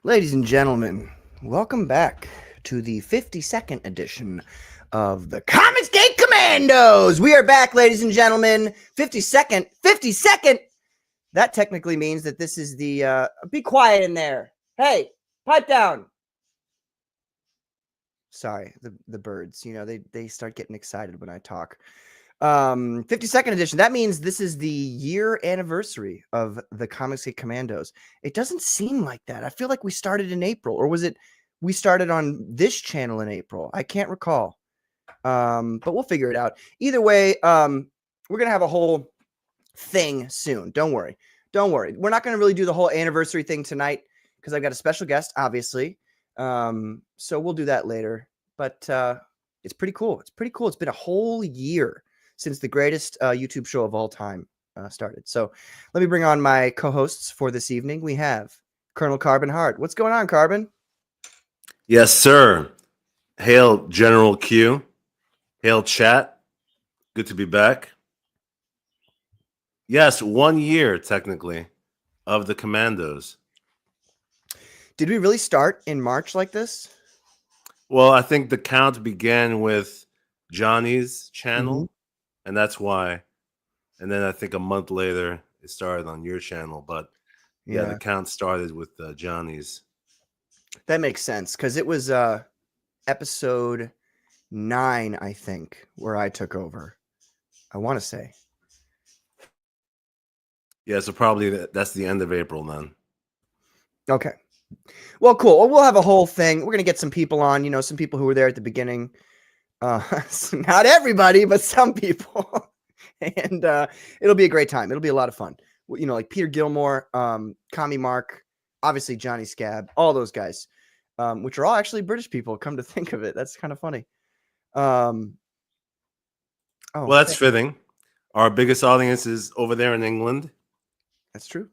Ladies and gentlemen, welcome back to the 52nd edition of the Comicsgate Commandos. We are back, ladies and gentlemen. 52nd. That technically means that this is the, be quiet in there. Hey, pipe down. Sorry, the birds, they start getting excited when I talk. 52nd edition. That means this is the year anniversary of the Comicsgate Commandos. It doesn't seem like that. I feel like we started in April, or was it we started on this channel in April? I can't recall. But we'll figure it out. Either way, we're gonna have a whole thing soon. Don't worry. We're not gonna really do the whole anniversary thing tonight because I've got a special guest, obviously. So we'll do that later. But it's pretty cool. It's been a whole year since the greatest YouTube show of all time started. So let me bring on my co-hosts for this evening. We have Colonel Carbon Hart. What's going on, Carbon? Yes, sir. Hail, General Q. Hail, chat. Good to be back. Yes, 1 year, technically, of the Commandos. Did we really start in March like this? Well, I think the count began with Johnny's channel. And that's why. And then I think a month later, it started on your channel. But yeah, the count started with Johnny's. That makes sense because it was episode 9, I think, where I took over. I want to say. Yeah, so probably that's the end of April then. Okay. Well, cool. Well, we'll have a whole thing. We're going to get some people on, some people who were there at the beginning. Not everybody, but some people. And it'll be a great time. It'll be a lot of fun. Like Peter Gilmore, Commie Mark, obviously Johnny Scab, all those guys, which are all actually British people, come to think of it. That's kind of funny. Well, that's fitting. Our biggest audience is over there in England. That's true.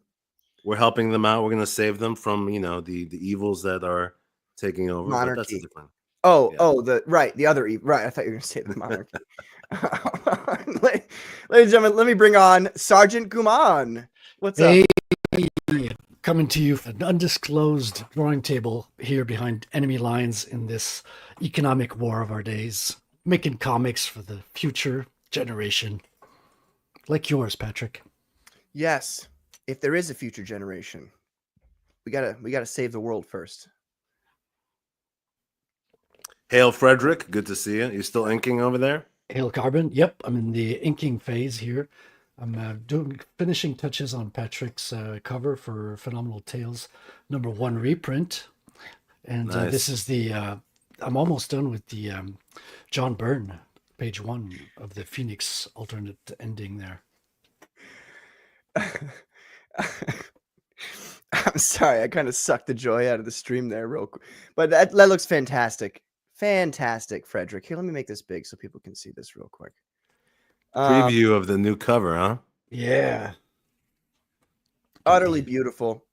We're helping them out. We're going to save them from, the evils that are taking over. Monarchy. But that's different. The other evil. Right, I thought you were going to say the monarchy. Ladies and gentlemen, let me bring on Sergeant Guman. What's up? Coming to you from an undisclosed drawing table here behind enemy lines in this economic war of our days, making comics for the future generation, like yours, Patrick. Yes, if there is a future generation, we gotta save the world first. Hail, Frederick. Good to see you. You still inking over there? Hail, Carbon. Yep, I'm in the inking phase here. I'm doing finishing touches on Patrick's cover for Phenomenal Tales #1 reprint. And Nice. This is I'm almost done with the John Byrne, page 1 of the Phoenix alternate ending there. I'm sorry, I kind of sucked the joy out of the stream there real quick. But that looks fantastic. Fantastic, Frederick. Here, let me make this big so people can see this real quick. Preview of the new cover, huh? Yeah. Utterly beautiful.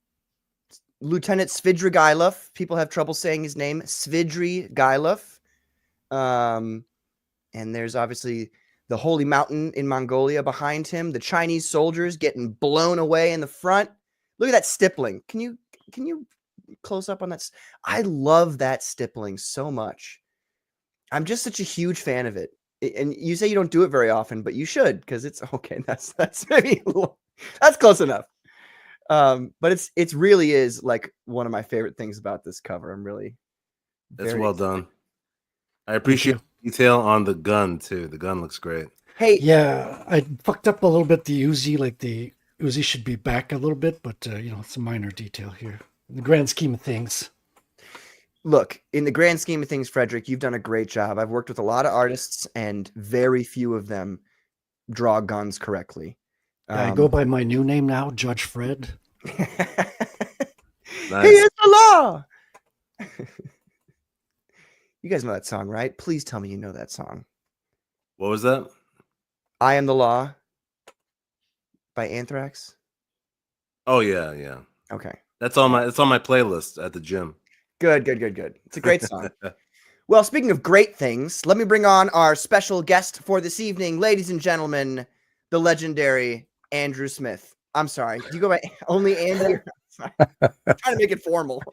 Lieutenant Svidrigailov. People have trouble saying his name. Svidrigailov. And there's obviously the Holy Mountain in Mongolia behind him. The Chinese soldiers getting blown away in the front. Look at that stippling. Can you close up on that? I love that stippling so much. I'm just such a huge fan of it. And you say you don't do it very often, but you should, because it's okay. That's maybe that's close enough. But it's really is like one of my favorite things about this cover. I'm really that's well done. I appreciate the detail on the gun too. The gun looks great. Hey, yeah, I fucked up a little bit. The Uzi, like the Uzi should be back a little bit, but it's a minor detail here in the grand scheme of things. Look, in the grand scheme of things, Frederick, you've done a great job. I've worked with a lot of artists, and very few of them draw guns correctly. I go by my new name now, Judge Fred. Nice. Nice. He is the law. You guys know that song, right? Please tell me you know that song. What was that? I Am the Law by Anthrax. Oh yeah. Okay. It's on my playlist at the gym. Good. It's a great song. Well, speaking of great things, let me bring on our special guest for this evening, ladies and gentlemen, the legendary Andrew Smith. I'm sorry. Do you go by only Andy? I'm trying to make it formal.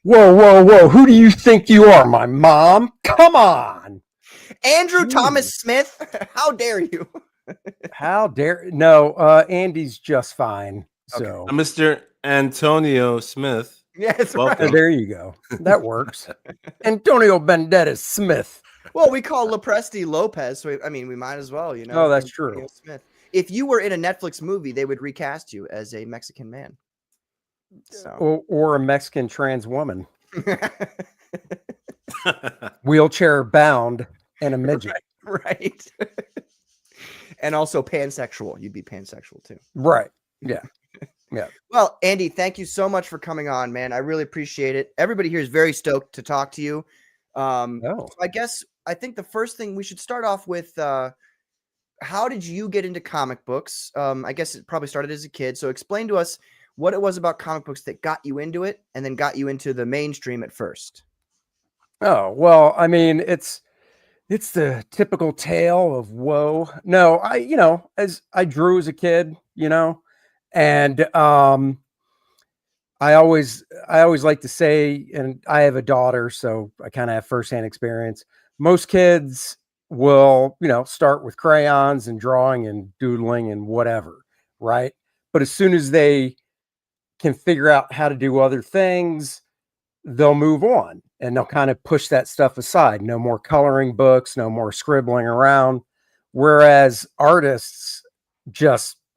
Whoa, whoa, whoa. Who do you think you are, my mom? Come on. Andrew Jeez. Thomas Smith, how dare you? How dare no, Andy's just fine. Okay. So Mr. Antonio Smith. Yes, Welcome. right. there you go. That works. Antonio Banderas Smith. Well, we call Lepresti Lopez, so I mean, we might as well, you know. Oh, that's Antonio true. Smith. If you were in a Netflix movie, they would recast you as a Mexican man. So. Or a Mexican trans woman. Wheelchair bound and a midget. Right. And also pansexual. You'd be pansexual too. Right. Yeah. Yeah. Well, Andy, thank you so much for coming on, man. I really appreciate it. Everybody here is very stoked to talk to you. So I think the first thing we should start off with, how did you get into comic books? I guess it probably started as a kid. So explain to us what it was about comic books that got you into it and then got you into the mainstream at first. Oh, well, I mean, it's the typical tale of woe. No, as I drew as a kid, and I always like to say, and I have a daughter, so I kind of have firsthand experience. Most kids will, start with crayons and drawing and doodling and whatever, right? But as soon as they can figure out how to do other things, they'll move on and they'll kind of push that stuff aside. No more coloring books, no more scribbling around. Whereas artists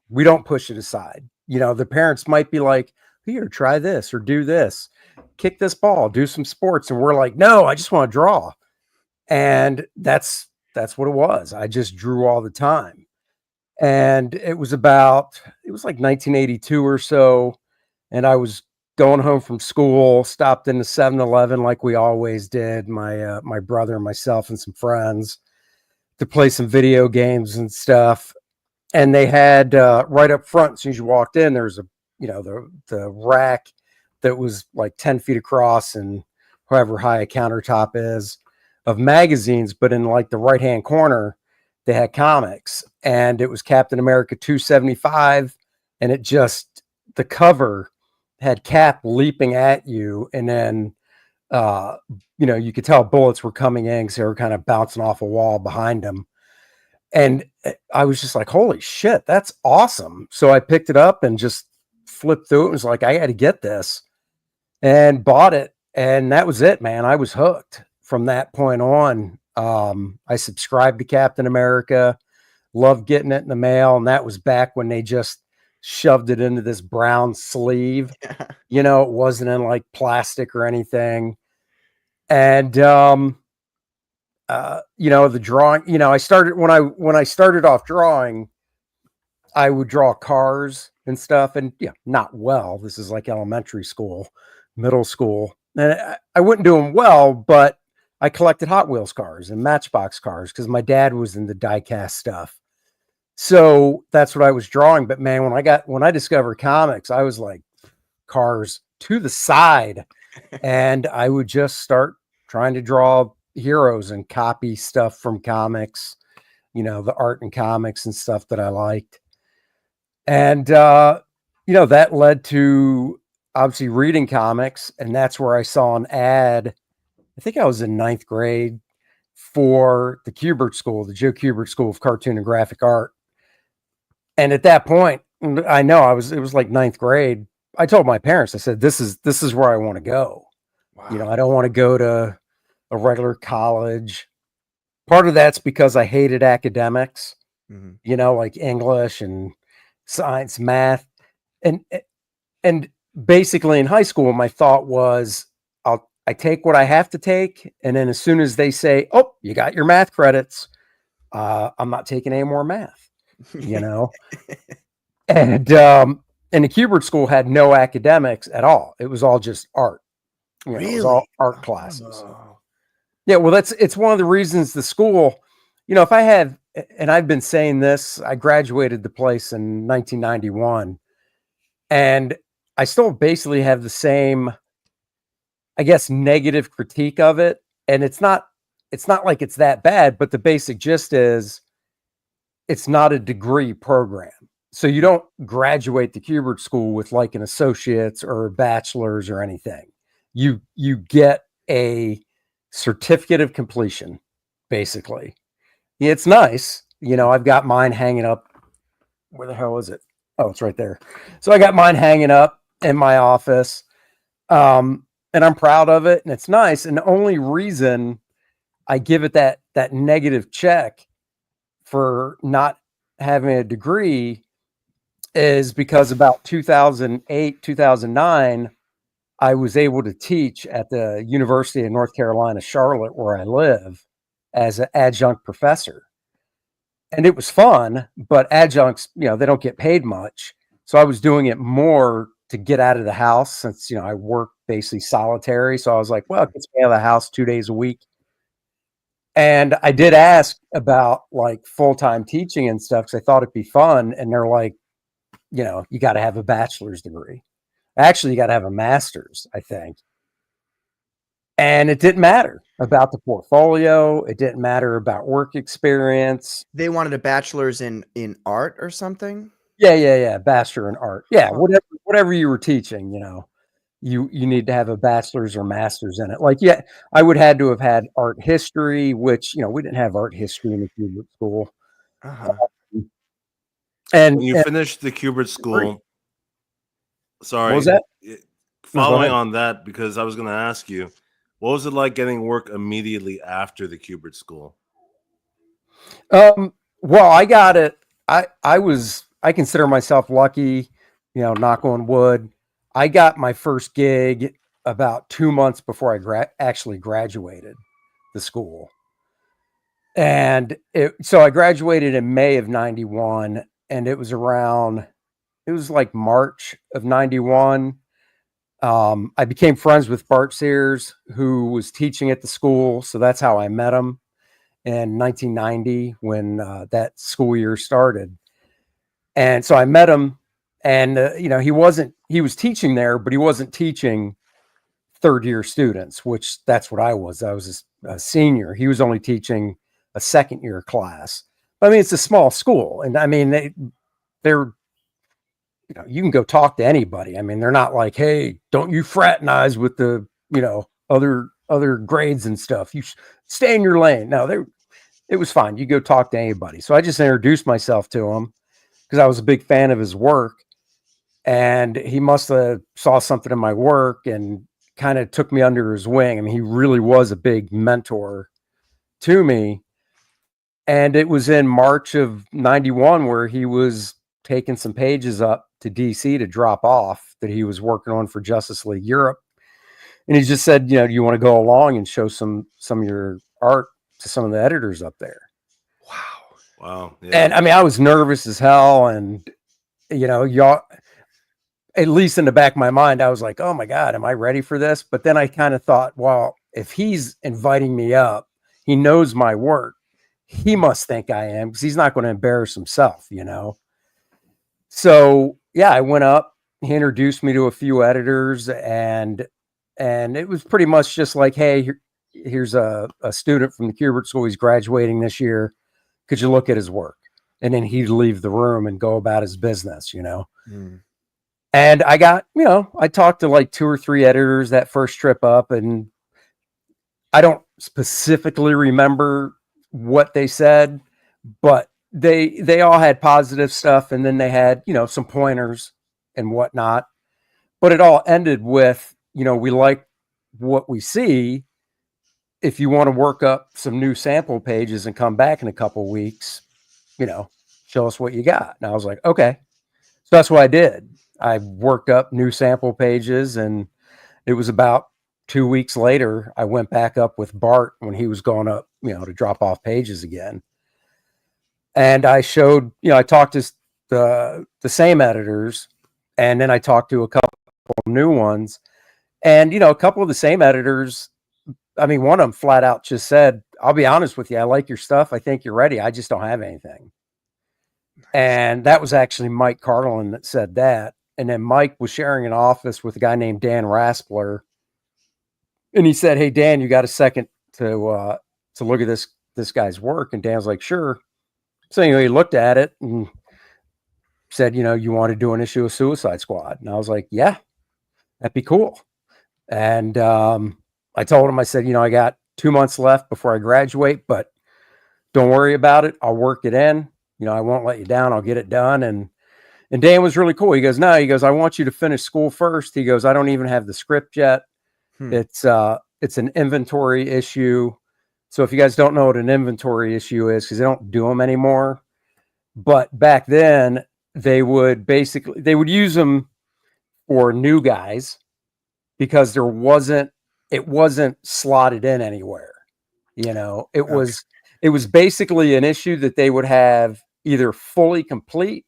we don't push it aside. The parents might be like, here, try this or do this, kick this ball, do some sports. And we're like, no, I just want to draw. And that's what it was. I just drew all the time. And it was like 1982 or so. And I was going home from school, stopped in the 7-Eleven like we always did, my brother and myself and some friends, to play some video games and stuff. And they had right up front, as soon as you walked in, there's the rack that was like 10 feet across and however high a countertop is of magazines. But in like the right-hand corner, they had comics, and it was Captain America 275. And the cover had Cap leaping at you. And then, you could tell bullets were coming in because they were kind of bouncing off a wall behind him. And I was just like, holy shit, that's awesome. So I picked it up and just flipped through it and was like, I got to get this, and bought it. And that was it, man. I was hooked from that point on. I subscribed to Captain America, loved getting it in the mail. And that was back when they just shoved it into this brown sleeve. It wasn't in like plastic or anything. And, the drawing, I started when I started off drawing, I would draw cars and stuff, and not well. This is like elementary school, middle school. And I wouldn't do them well, but I collected Hot Wheels cars and Matchbox cars because my dad was into die-cast stuff. So that's what I was drawing. But man, when I discovered comics, I was like, cars to the side, and I would just start trying to draw heroes and copy stuff from comics, the art and comics and stuff that I liked. And, that led to obviously reading comics. And that's where I saw an ad. I think I was in 9th grade for the Kubert School, the Joe Kubert School of Cartoon and Graphic Art. And at that point, I know it was like 9th grade. I told my parents, I said, this is where I want to go. Wow. I don't want to go to a regular college. Part of that's because I hated academics, like English and science, math. And basically in high school, my thought was, I take what I have to take. And then as soon as they say, oh, you got your math credits, I'm not taking any more math, And the Kubert School had no academics at all. It was all just art. Really? It was all art classes. Oh. Yeah, well, it's one of the reasons the school, if I have, and I've been saying this, I graduated the place in 1991, and I still basically have the same, I guess, negative critique of it. And it's not like it's that bad, but the basic gist is it's not a degree program. So you don't graduate the Kubert School with like an associate's or a bachelor's or anything. you get a certificate of completion, basically. It's nice. I've got mine hanging up. Where the hell is it? Oh, it's right there. So I got mine hanging up in my office. And I'm proud of it, and it's nice. And the only reason I give it that negative check for not having a degree is because about 2008, 2009, I was able to teach at the University of North Carolina, Charlotte, where I live, as an adjunct professor. And it was fun, but adjuncts, they don't get paid much. So I was doing it more to get out of the house since, I work basically solitary. So I was like, well, it gets me out of the house 2 days a week. And I did ask about like full-time teaching and stuff because I thought it'd be fun. And they're like, you got to have a bachelor's degree. Actually, you got to have a master's, I think. And it didn't matter about the portfolio. It didn't matter about work experience. They wanted a bachelor's in art or something. Yeah. Bachelor in art. Yeah, whatever you were teaching, you need to have a bachelor's or master's in it. Like, yeah, I would had to have had art history, which we didn't have art history in the Kubert school. Uh-huh. And when you finished the Kubert school, sorry, what was that? Following on that, because I was going to ask you, what was it like getting work immediately after the Kubert school? Well, I got it. I consider myself lucky, knock on wood. I got my first gig about 2 months before I actually graduated the school. And so I graduated in May of 91, and it was like March of 91. I became friends with Bart Sears, who was teaching at the school. So that's how I met him in 1990 when that school year started. And so I met him, and he was teaching there, but he wasn't teaching third year students, which that's what I was. I was a senior. He was only teaching a second year class. But I mean, it's a small school, and I mean, they're you can go talk to anybody. I mean, they're not like, hey, don't you fraternize with the other grades and stuff. You stay in your lane. No, it was fine. You go talk to anybody. So I just introduced myself to him because I was a big fan of his work, and he must have saw something in my work and kind of took me under his wing. I mean, he really was a big mentor to me. And it was in March of 91 where he was taking some pages up to DC to drop off that he was working on for Justice League Europe. And he just said, do you want to go along and show some of your art to some of the editors up there? Wow. Yeah. And I mean, I was nervous as hell. And, y'all, at least in the back of my mind, I was like, oh my God, am I ready for this? But then I kind of thought, well, if he's inviting me up, he knows my work. He must think I am, because he's not going to embarrass himself, So yeah, I went up, he introduced me to a few editors, and it was pretty much just like, hey, here's a student from the Kubert School. He's graduating this year. Could you look at his work? And then he'd leave the room and go about his business, And I got, I talked to like 2 or 3 editors that first trip up, and I don't specifically remember what they said, but they all had positive stuff, and then they had some pointers and whatnot, but it all ended with we like what we see. If you want to work up some new sample pages and come back in a couple weeks, show us what you got. And I was like, okay. So that's what I did. I worked up new sample pages, and it was about 2 weeks later, I went back up with Bart when he was going up, to drop off pages again. And I showed, I talked to the same editors, and then I talked to a couple new ones, and, a couple of the same editors. I mean, one of them flat out just said, I'll be honest with you, I like your stuff. I think you're ready. I just don't have anything. And that was actually Mike Carlin that said that. And then Mike was sharing an office with a guy named Dan Raspler. And he said, hey, Dan, you got a second to look at this guy's work? And Dan's like, sure. So anyway, he looked at it and said, you want to do an issue of Suicide Squad? And I was like, yeah, that'd be cool. And I told him, I said, I got 2 months left before I graduate, but don't worry about it. I'll work it in. I won't let you down. I'll get it done. And Dan was really cool. He goes, no, he goes, I want you to finish school first. He goes, I don't even have the script yet. It's an inventory issue. So if you guys don't know what an inventory issue is, because they don't do them anymore, but back then they would use them for new guys because it wasn't slotted in anywhere. It was basically an issue that they would have either fully complete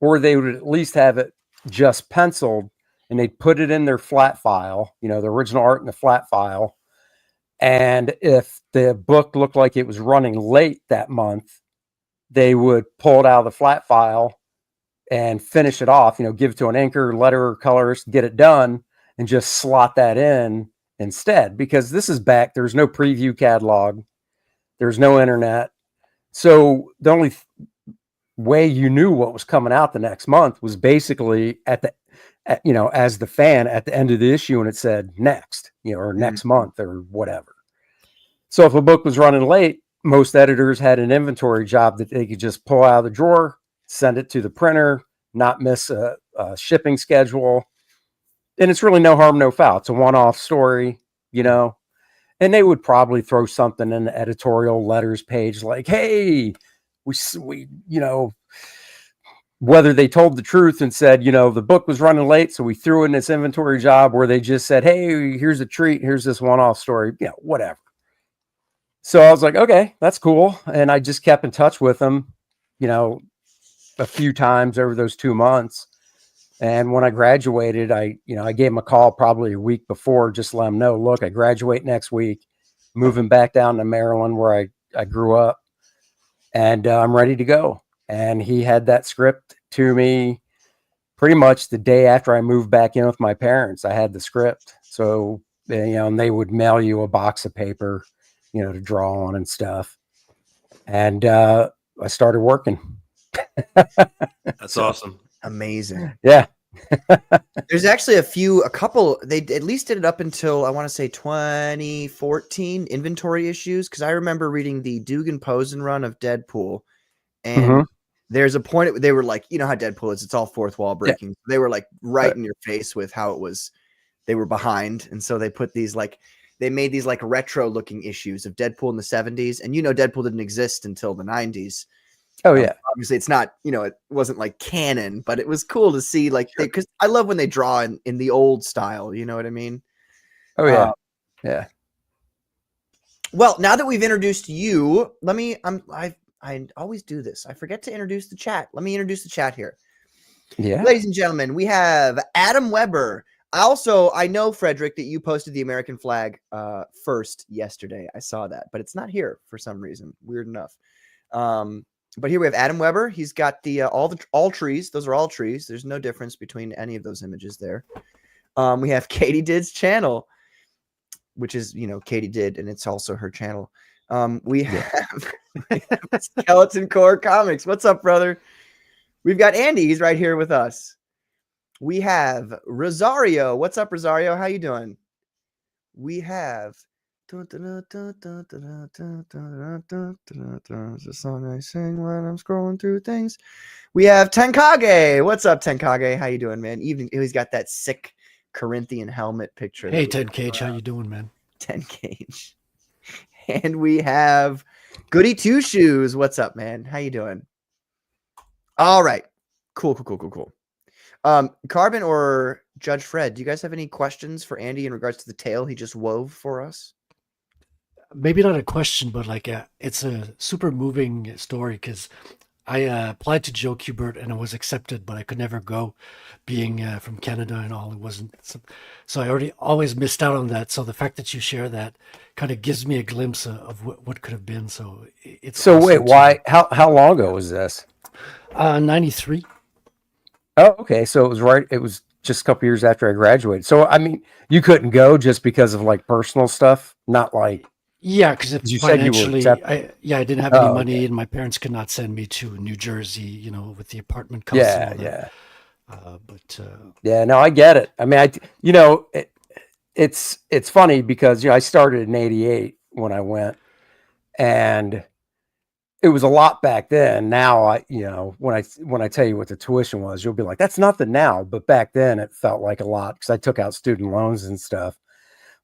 or they would at least have it just penciled, and they'd put it in their flat file, the original art in the flat file. And if the book looked like it was running late that month, they would pull it out of the flat file and finish it off, give it to an inker, letterer, colorist, get it done, and just slot that in instead. Because this is back, there's no preview catalog, there's no internet. So the only way you knew what was coming out the next month was basically as the fan at the end of the issue, and it said next, or next month or whatever. So if a book was running late, most editors had an inventory job that they could just pull out of the drawer, send it to the printer, not miss a shipping schedule. And it's really no harm, no foul. It's a one-off story, and they would probably throw something in the editorial letters page like, hey, we whether they told the truth and said, the book was running late, so we threw in this inventory job, or they just said, hey, here's a treat, here's this one-off story, whatever. So I was like, okay, that's cool. And I just kept in touch with them, a few times over those 2 months. And when I graduated, I gave them a call probably a week before, just to let them know, look, I graduate next week, moving back down to Maryland where I grew up, and I'm ready to go. And he had that script to me pretty much the day after I moved back in with my parents. I had the script. So, and they would mail you a box of paper, to draw on and stuff. And I started working. That's awesome. Amazing. Yeah. There's actually a couple, they at least did it up until, I want to say 2014 inventory issues. Cause I remember reading the Dugan Posen run of Deadpool, and there's a point they were like, how Deadpool is, it's all fourth wall breaking. Yeah. They were like right in your face with how it was, they were behind. And so they put these they made these like retro looking issues of Deadpool in the 70s. And Deadpool didn't exist until the 90s. Oh yeah. Obviously it's not, it wasn't like canon, but it was cool to see because I love when they draw in the old style, you know what I mean? Oh yeah. Yeah. Well, now that we've introduced you, I always do this. I forget to introduce the chat. Let me introduce the chat here. Yeah. Ladies and gentlemen, we have Adam Weber. I know, Frederick, that you posted the American flag first yesterday. I saw that, but it's not here for some reason. Weird enough. But here we have Adam Weber. He's got the all trees. Those are all trees. There's no difference between any of those images there. We have Katie Did's channel, which is, Katie Did, and it's also her channel. We have Skeleton Core Comics. What's up, brother? We've got Andy. He's right here with us. We have Rosario. What's up, Rosario? How you doing? We have it's a song I sing when I'm scrolling through things. We have Tenkage. What's up, Tenkage? How you doing, man? Evening. He's got that sick Corinthian helmet picture. Hey, Tenkage, how you doing, man? Tenkage. And we have Goody Two Shoes. What's up, man? How you doing? All right. Cool. Carbon or Judge Fred, do you guys have any questions for Andy in regards to the tale he just wove for us? Maybe not a question, but it's a super moving story because I applied to Joe Kubert and I was accepted, but I could never go, being from Canada and all. It wasn't so I always missed out on that. So the fact that you share that kind of gives me a glimpse of what could have been. So it's so. Wait, why? How long ago was this? 93. Oh, okay. So it was right. It was just a couple years after I graduated. So I mean, you couldn't go just because of personal stuff, not like. Yeah, because you said you were I didn't have any money, and my parents could not send me to New Jersey, with the apartment costs. Yeah. But yeah, no, I get it. I mean, it's funny because I started in '88 when I went, and it was a lot back then. Now when I tell you what the tuition was, you'll be like, that's nothing now. But back then it felt like a lot because I took out student loans and stuff.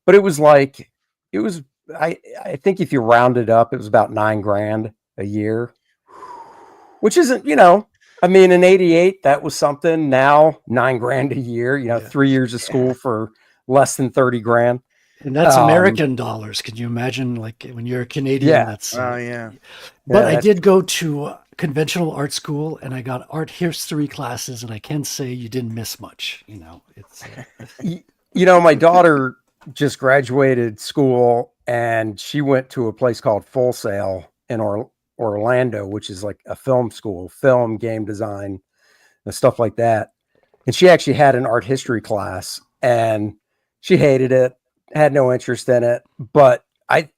But it was like, I think if you round it up, it was about $9,000 a year, which isn't, I mean, in '88, that was something. Now, $9,000 a year, 3 years of school for less than 30 grand. And that's American dollars. Can you imagine, like, when you're a Canadian? Yeah. That's yeah. But I did go to conventional art school, and I got art history classes, and I can say you didn't miss much. It's my daughter just graduated school, and she went to a place called Full Sail in Orlando, which is like a film school, film, game design, and stuff like that. And she actually had an art history class, and she hated it, had no interest in it. But I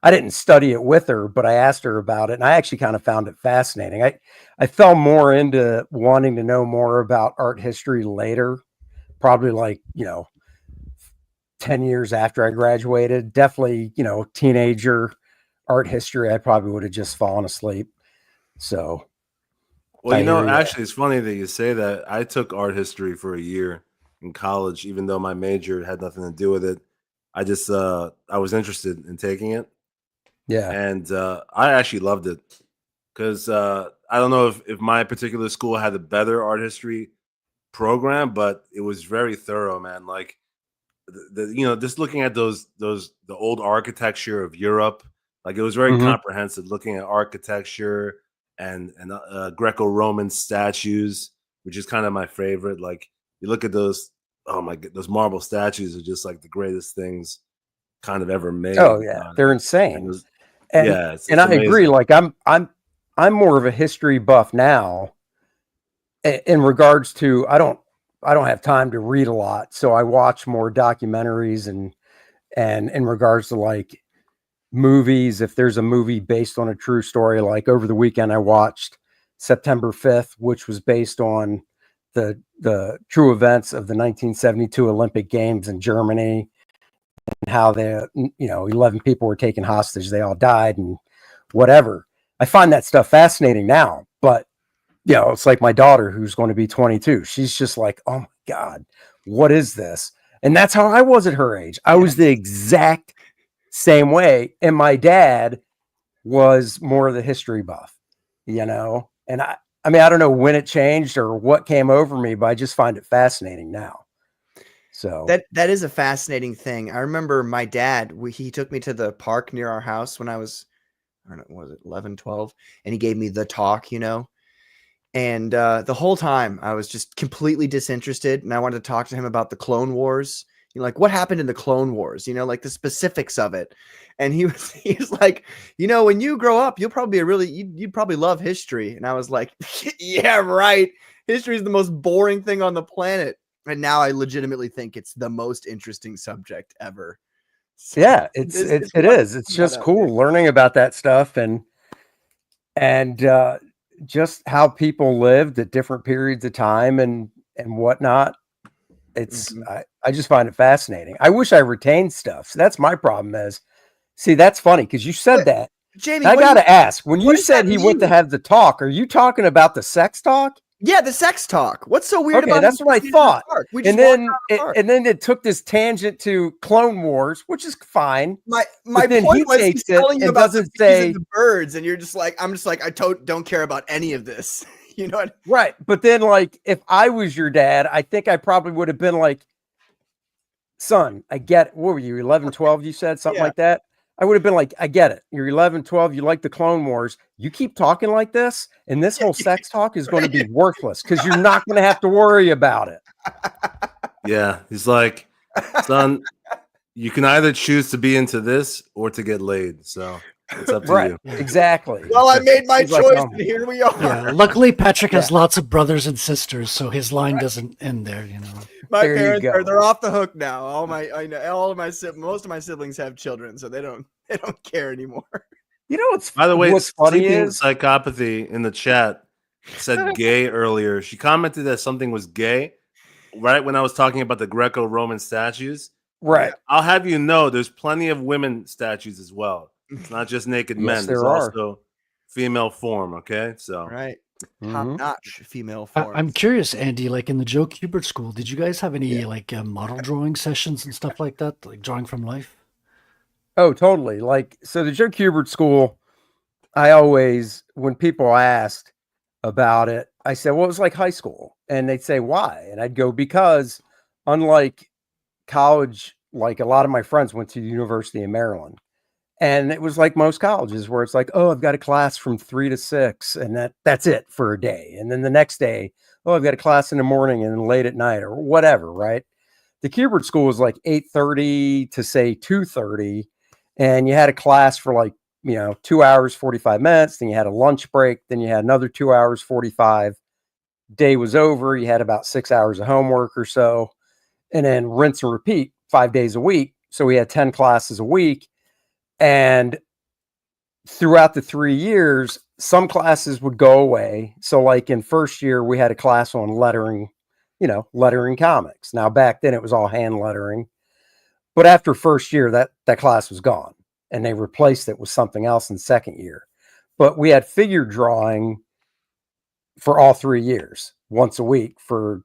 didn't study it with her, but I asked her about it, and I actually kind of found it fascinating. I fell more into wanting to know more about art history later, probably like, 10 years after I graduated. Definitely, teenager art history, I probably would have just fallen asleep. So, well, actually, it's funny that you say that. I took art history for a year in college, even though my major had nothing to do with it. I just I was interested in taking it. Yeah. And I actually loved it because I don't know if my particular school had a better art history program, but it was very thorough, man. Like just looking at the old architecture of Europe, like it was very comprehensive, looking at architecture and Greco-Roman statues, which is kind of my favorite. Like you look at those, oh my god, those marble statues are just like the greatest things kind of ever made. Oh yeah, they're insane. It's I amazing. agree. Like I'm more of a history buff now. In regards to, I don't have time to read a lot, so I watch more documentaries and in regards to like movies. If there's a movie based on a true story, like over the weekend I watched September 5th, which was based on the true events of the 1972 Olympic Games in Germany, and how 11 people were taken hostage. They all died and whatever. I find that stuff fascinating now, but it's like my daughter who's going to be 22. She's just like, oh my God, what is this? And that's how I was at her age. I was the exact same way. And my dad was more of the history buff, and I mean, I don't know when it changed or what came over me, but I just find it fascinating now. So that is a fascinating thing. I remember my dad, he took me to the park near our house when I was, I don't know, was it 11, 12? And he gave me the talk, and the whole time I was just completely disinterested, and I wanted to talk to him about the Clone Wars. Like what happened in the Clone Wars, like the specifics of it. And he's like, when you grow up, you'll probably you'd probably love history. And I was like, yeah, right. History is the most boring thing on the planet. And now I legitimately think it's the most interesting subject ever. So yeah, it is. It's just cool learning about that stuff and just how people lived at different periods of time and whatnot. It's I just find it fascinating. I wish I retained stuff. So that's my problem that's funny because you said that. Jamie, I got to ask, when you said he went to have the talk, are you talking about the sex talk? Yeah, the sex talk. What's so weird about that's what I thought. And then it took this tangent to Clone Wars, which is fine. My point was he's telling you about the birds, and you're just like, I'm just like, I don't care about any of this. You know what? Right. But then, like, if I was your dad, I think I probably would have been like, son, I get it. What were you, 11, 12, you said? Something like that? I would have been like, I get it. You're 11, 12. You like the Clone Wars. You keep talking like this, and this whole sex talk is going to be worthless because you're not going to have to worry about it. Yeah. He's like, son, you can either choose to be into this or to get laid. So it's up to you. Exactly. Well, I made my choice, and here we are. Yeah. Luckily, Patrick has lots of brothers and sisters, so his line doesn't end there. My parents they're off the hook now. Most of my siblings have children, so they don't care anymore. By the way, what's funny is Psychopathy in the chat said gay earlier. She commented that something was gay right when I was talking about the Greco-Roman statues. Right. I'll have you know, there's plenty of women statues as well. It's not just naked Yes, men. There's there are. also female form. Okay, so Right. Mhm. Top-notch female I'm forms. curious, Andy, like in the Joe Kubert school, did you guys have any like model drawing sessions and stuff like that, like drawing from life? Oh, totally. Like, so the Joe Kubert school, I always, when people asked about it, I said, well, it was like high school. And they'd say, why? And I'd go, because unlike college, like a lot of my friends went to the University of Maryland. And it was like most colleges where it's like, oh, I've got a class from 3 to 6, and that's it for a day. And then the next day, oh, I've got a class in the morning and then late at night or whatever, right? The Kubert school was like 8:30 to say 2:30, and you had a class for like, 2 hours, 45 minutes. Then you had a lunch break. Then you had another 2 hours, 45. Day was over. You had about 6 hours of homework or so, and then rinse and repeat 5 days a week. So we had 10 classes a week. And throughout the 3 years, some classes would go away. So like in first year, we had a class on lettering, lettering comics. Now back then it was all hand lettering, but after first year, that class was gone and they replaced it with something else in second year. But we had figure drawing for all 3 years, once a week for,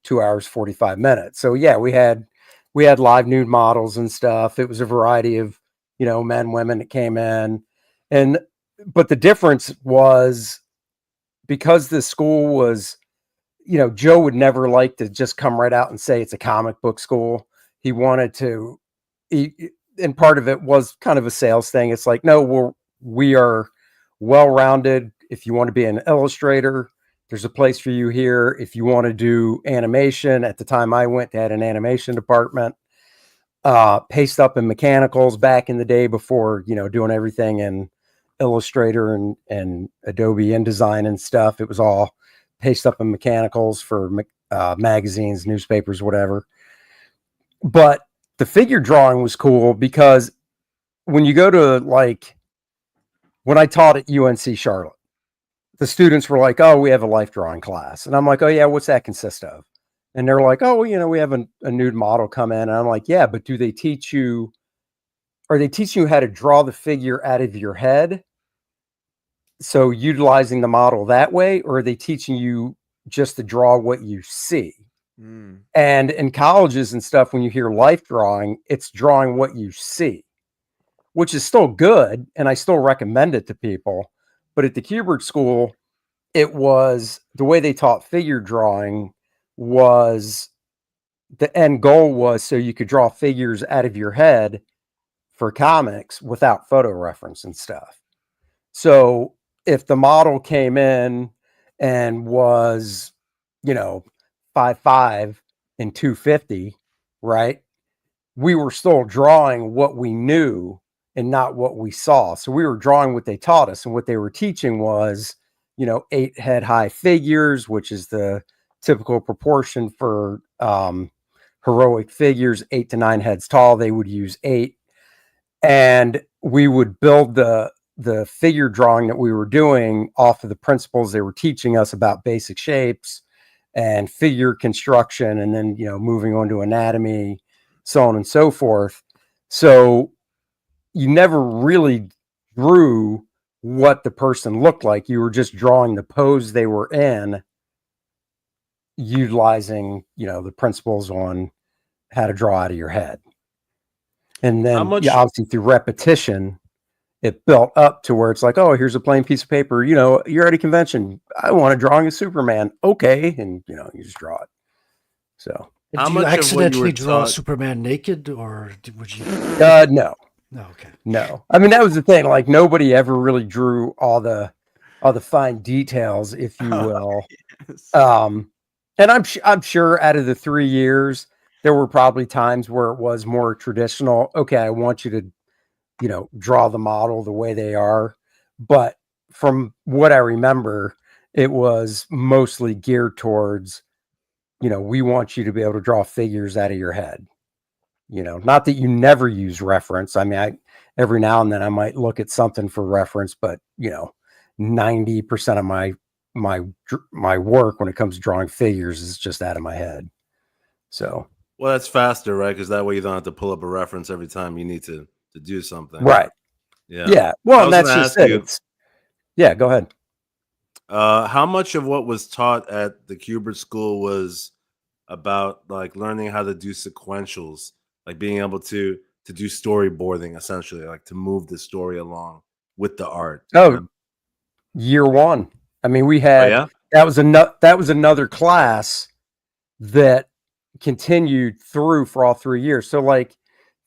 2 hours, 45 minutes. So yeah, we had live nude models and stuff. It was a variety of, men, women that came in. But the difference was, because the school was, Joe would never like to just come right out and say it's a comic book school. He wanted to, and part of it was kind of a sales thing. It's like, no, we are well-rounded. If you want to be an illustrator, there's a place for you here. If you want to do animation, at the time I went, they had an animation department. Paste up and mechanicals back in the day before, doing everything in Illustrator and Adobe InDesign and stuff. It was all paste up and mechanicals for magazines, newspapers, whatever. But the figure drawing was cool because when you go to, like, when I taught at UNC Charlotte, the students were like, oh, we have a life drawing class. And I'm like, oh yeah, what's that consist of? And they're like, oh, we have a nude model come in. And I'm like, yeah, but are they teaching you how to draw the figure out of your head? So utilizing the model that way, or are they teaching you just to draw what you see? And in colleges and stuff, when you hear life drawing, it's drawing what you see, which is still good. And I still recommend it to people. But at the Kubert school, it was the way they taught figure drawing was the end goal was so you could draw figures out of your head for comics without photo reference and stuff. So if the model came in and was, 5'5" and 250, right? We were still drawing what we knew and not what we saw. So we were drawing what they taught us, and what they were teaching was, 8 head high figures, which is the typical proportion for heroic figures. 8 to 9 heads tall, they would use 8, and we would build the figure drawing that we were doing off of the principles they were teaching us about basic shapes and figure construction, and then moving on to anatomy, so on and so forth. So you never really drew what the person looked like. You were just drawing the pose they were in, utilizing, the principles on how to draw out of your head. And then obviously through repetition, it built up to where it's like, oh, here's a plain piece of paper. You're at a convention. I want a drawing of Superman. Okay. And, you just draw it. So. Did you accidentally draw Superman naked, or would you? No. No, okay. No. I mean, that was the thing. Like, nobody ever really drew all the fine details, if you will. Yes. And I'm sure out of the 3 years, there were probably times where it was more traditional. Okay, I want you to, draw the model the way they are. But from what I remember, it was mostly geared towards, we want you to be able to draw figures out of your head. Not that you never use reference. I mean, every now and then I might look at something for reference, but 90% of my work when it comes to drawing figures is just out of my head. So Well, that's faster, right? Because that way you don't have to pull up a reference every time you need to do something. Right. Yeah. Yeah. I Well, and was that's gonna just ask it. you, It's, yeah, go ahead. how much of what was taught at the Kubert School was about like learning how to do sequentials, like being able to do storyboarding, essentially, like to move the story along with the art. Oh, You know? year one. I mean, we Oh had yeah. that was another class that continued through for all 3 years. So like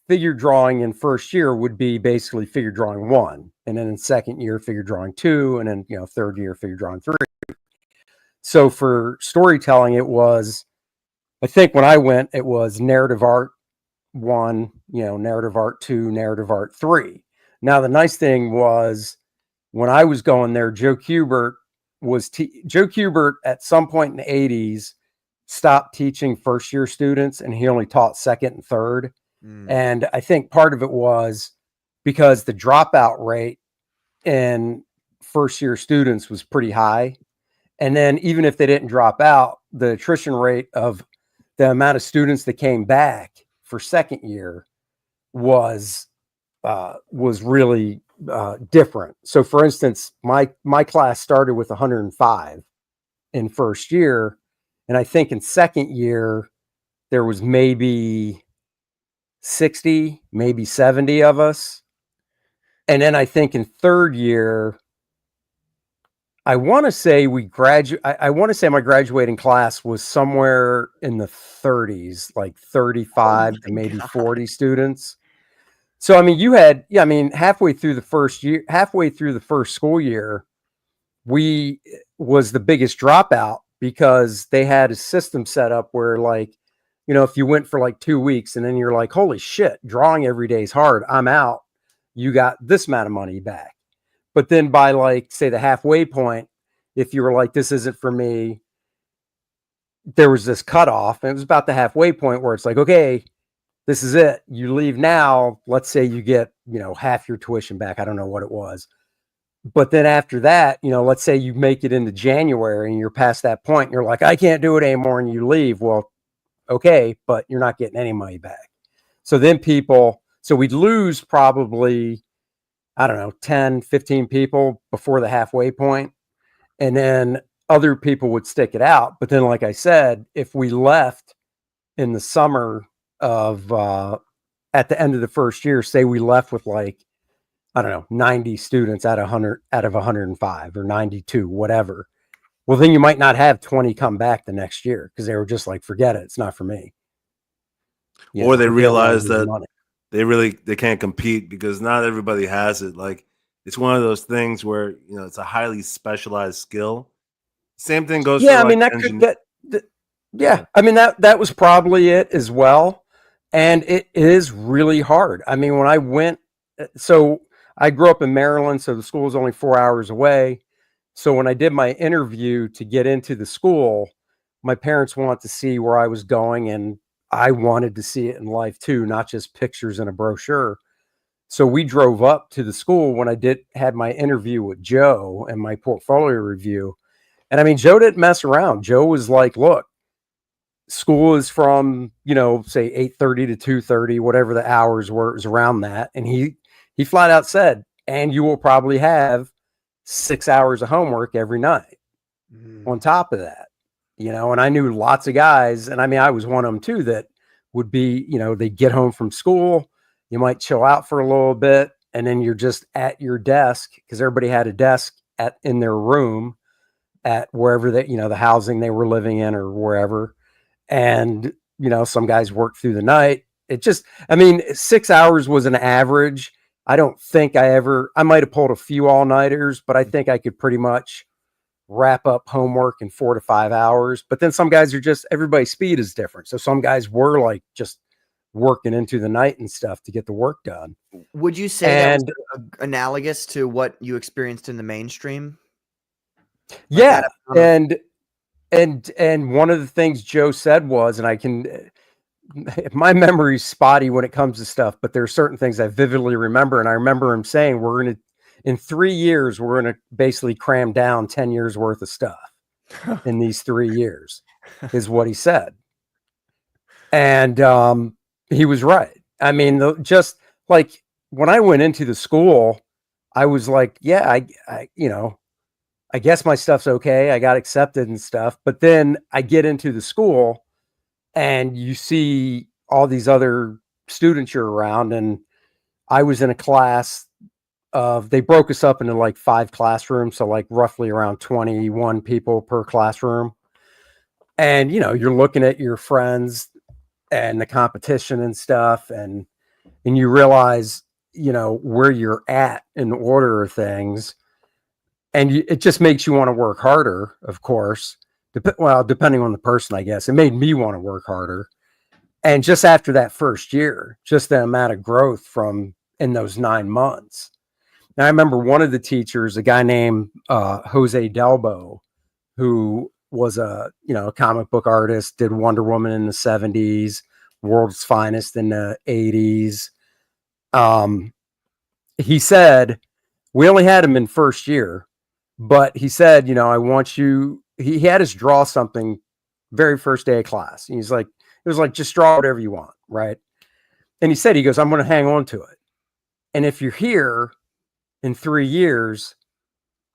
figure drawing in first year would be basically figure drawing 1, and then in second year figure drawing 2, and then third year figure drawing 3. So for storytelling, it was, I think when I went, it was narrative art 1, narrative art 2, narrative art 3. Now the nice thing was when I was going there, Joe Kubert Joe Kubert at some point in the 80s stopped teaching first year students, and he only taught second and third. And I think part of it was because the dropout rate in first year students was pretty high. And then even if they didn't drop out, the attrition rate of the amount of students that came back for second year was really different. So for instance, my class started with 105 in first year, and I think in second year there was maybe 60, maybe 70 of us. And then I think in third year, I want to say I want to say my graduating class was somewhere in the 30s, like 35 to maybe 40 students. So I mean, halfway through the first school year, we was the biggest dropout because they had a system set up where, like, if you went for like 2 weeks and then you're like, holy shit, drawing every day is hard, I'm out, you got this amount of money back. But then by, like, say the halfway point, if you were like, this isn't for me, there was this cutoff, and it was about the halfway point where it's like, okay, this is it, you leave now, let's say you get half your tuition back, I don't know what it was. But then after that, let's say you make it into January and you're past that point and you're like, I can't do it anymore, and you leave. Well, okay, but you're not getting any money back. So then so we'd lose probably, I don't know, 10, 15 people before the halfway point. And then other people would stick it out. But then, like I said, if we left in the summer of, at the end of the first year, say we left with like, I don't know, 90 students out of 105 or 92, whatever. Well, then you might not have 20 come back the next year because they were just like, forget it, it's not for me. Or they realize that they can't compete because not everybody has it. Like, it's one of those things where it's a highly specialized skill. Same thing goes for, I mean, like, I mean, that was probably it as well. And it is really hard. I mean, when I went, so I grew up in Maryland, so the school is only 4 hours away. So when I did my interview to get into the school, my parents wanted to see where I was going, and I wanted to see it in life too, not just pictures in a brochure. So we drove up to the school when I had my interview with Joe and my portfolio review. And I mean, Joe didn't mess around. Joe was like, look, school is from, say 8:30 to 2:30, whatever the hours were, it was around that. And he flat out said, and you will probably have 6 hours of homework every night on top of that, and I knew lots of guys. And I mean, I was one of them too, that would be, they get home from school, you might chill out for a little bit, and then you're just at your desk because everybody had a desk in their room at wherever that, the housing they were living in or wherever. And, some guys worked through the night. It just, I mean, 6 hours was an average. I don't think I might have pulled a few all-nighters, but I think I could pretty much wrap up homework in 4 to 5 hours. But then some guys are just, everybody's speed is different. So some guys were like just working into the night and stuff to get the work done. Would you say that was analogous to what you experienced in the mainstream? Yeah. And one of the things Joe said was, and my memory's spotty when it comes to stuff, but there are certain things I vividly remember. And I remember him saying, in 3 years, we're going to basically cram down 10 years worth of stuff in these 3 years, is what he said. And he was right. I mean, just like when I went into the school, I was like, yeah, I guess my stuff's okay. I got accepted and stuff. But then I get into the school and you see all these other students you're around. And I was in a class they broke us up into like 5 classrooms. So like roughly around 21 people per classroom. And, you're looking at your friends and the competition and stuff. And you realize, where you're at in order of things. And it just makes you want to work harder, of course. Depending on the person, I guess. It made me want to work harder. And just after that first year, just the amount of growth from in those 9 months. Now, I remember one of the teachers, a guy named Jose Delbo, who was a comic book artist, did Wonder Woman in the 70s, World's Finest in the 80s. He said, we only had him in first year, but he said, I want you, he had us draw something very first day of class. And he's like, it was like, just draw whatever you want. Right. And he goes, I'm going to hang on to it. And if you're here in 3 years,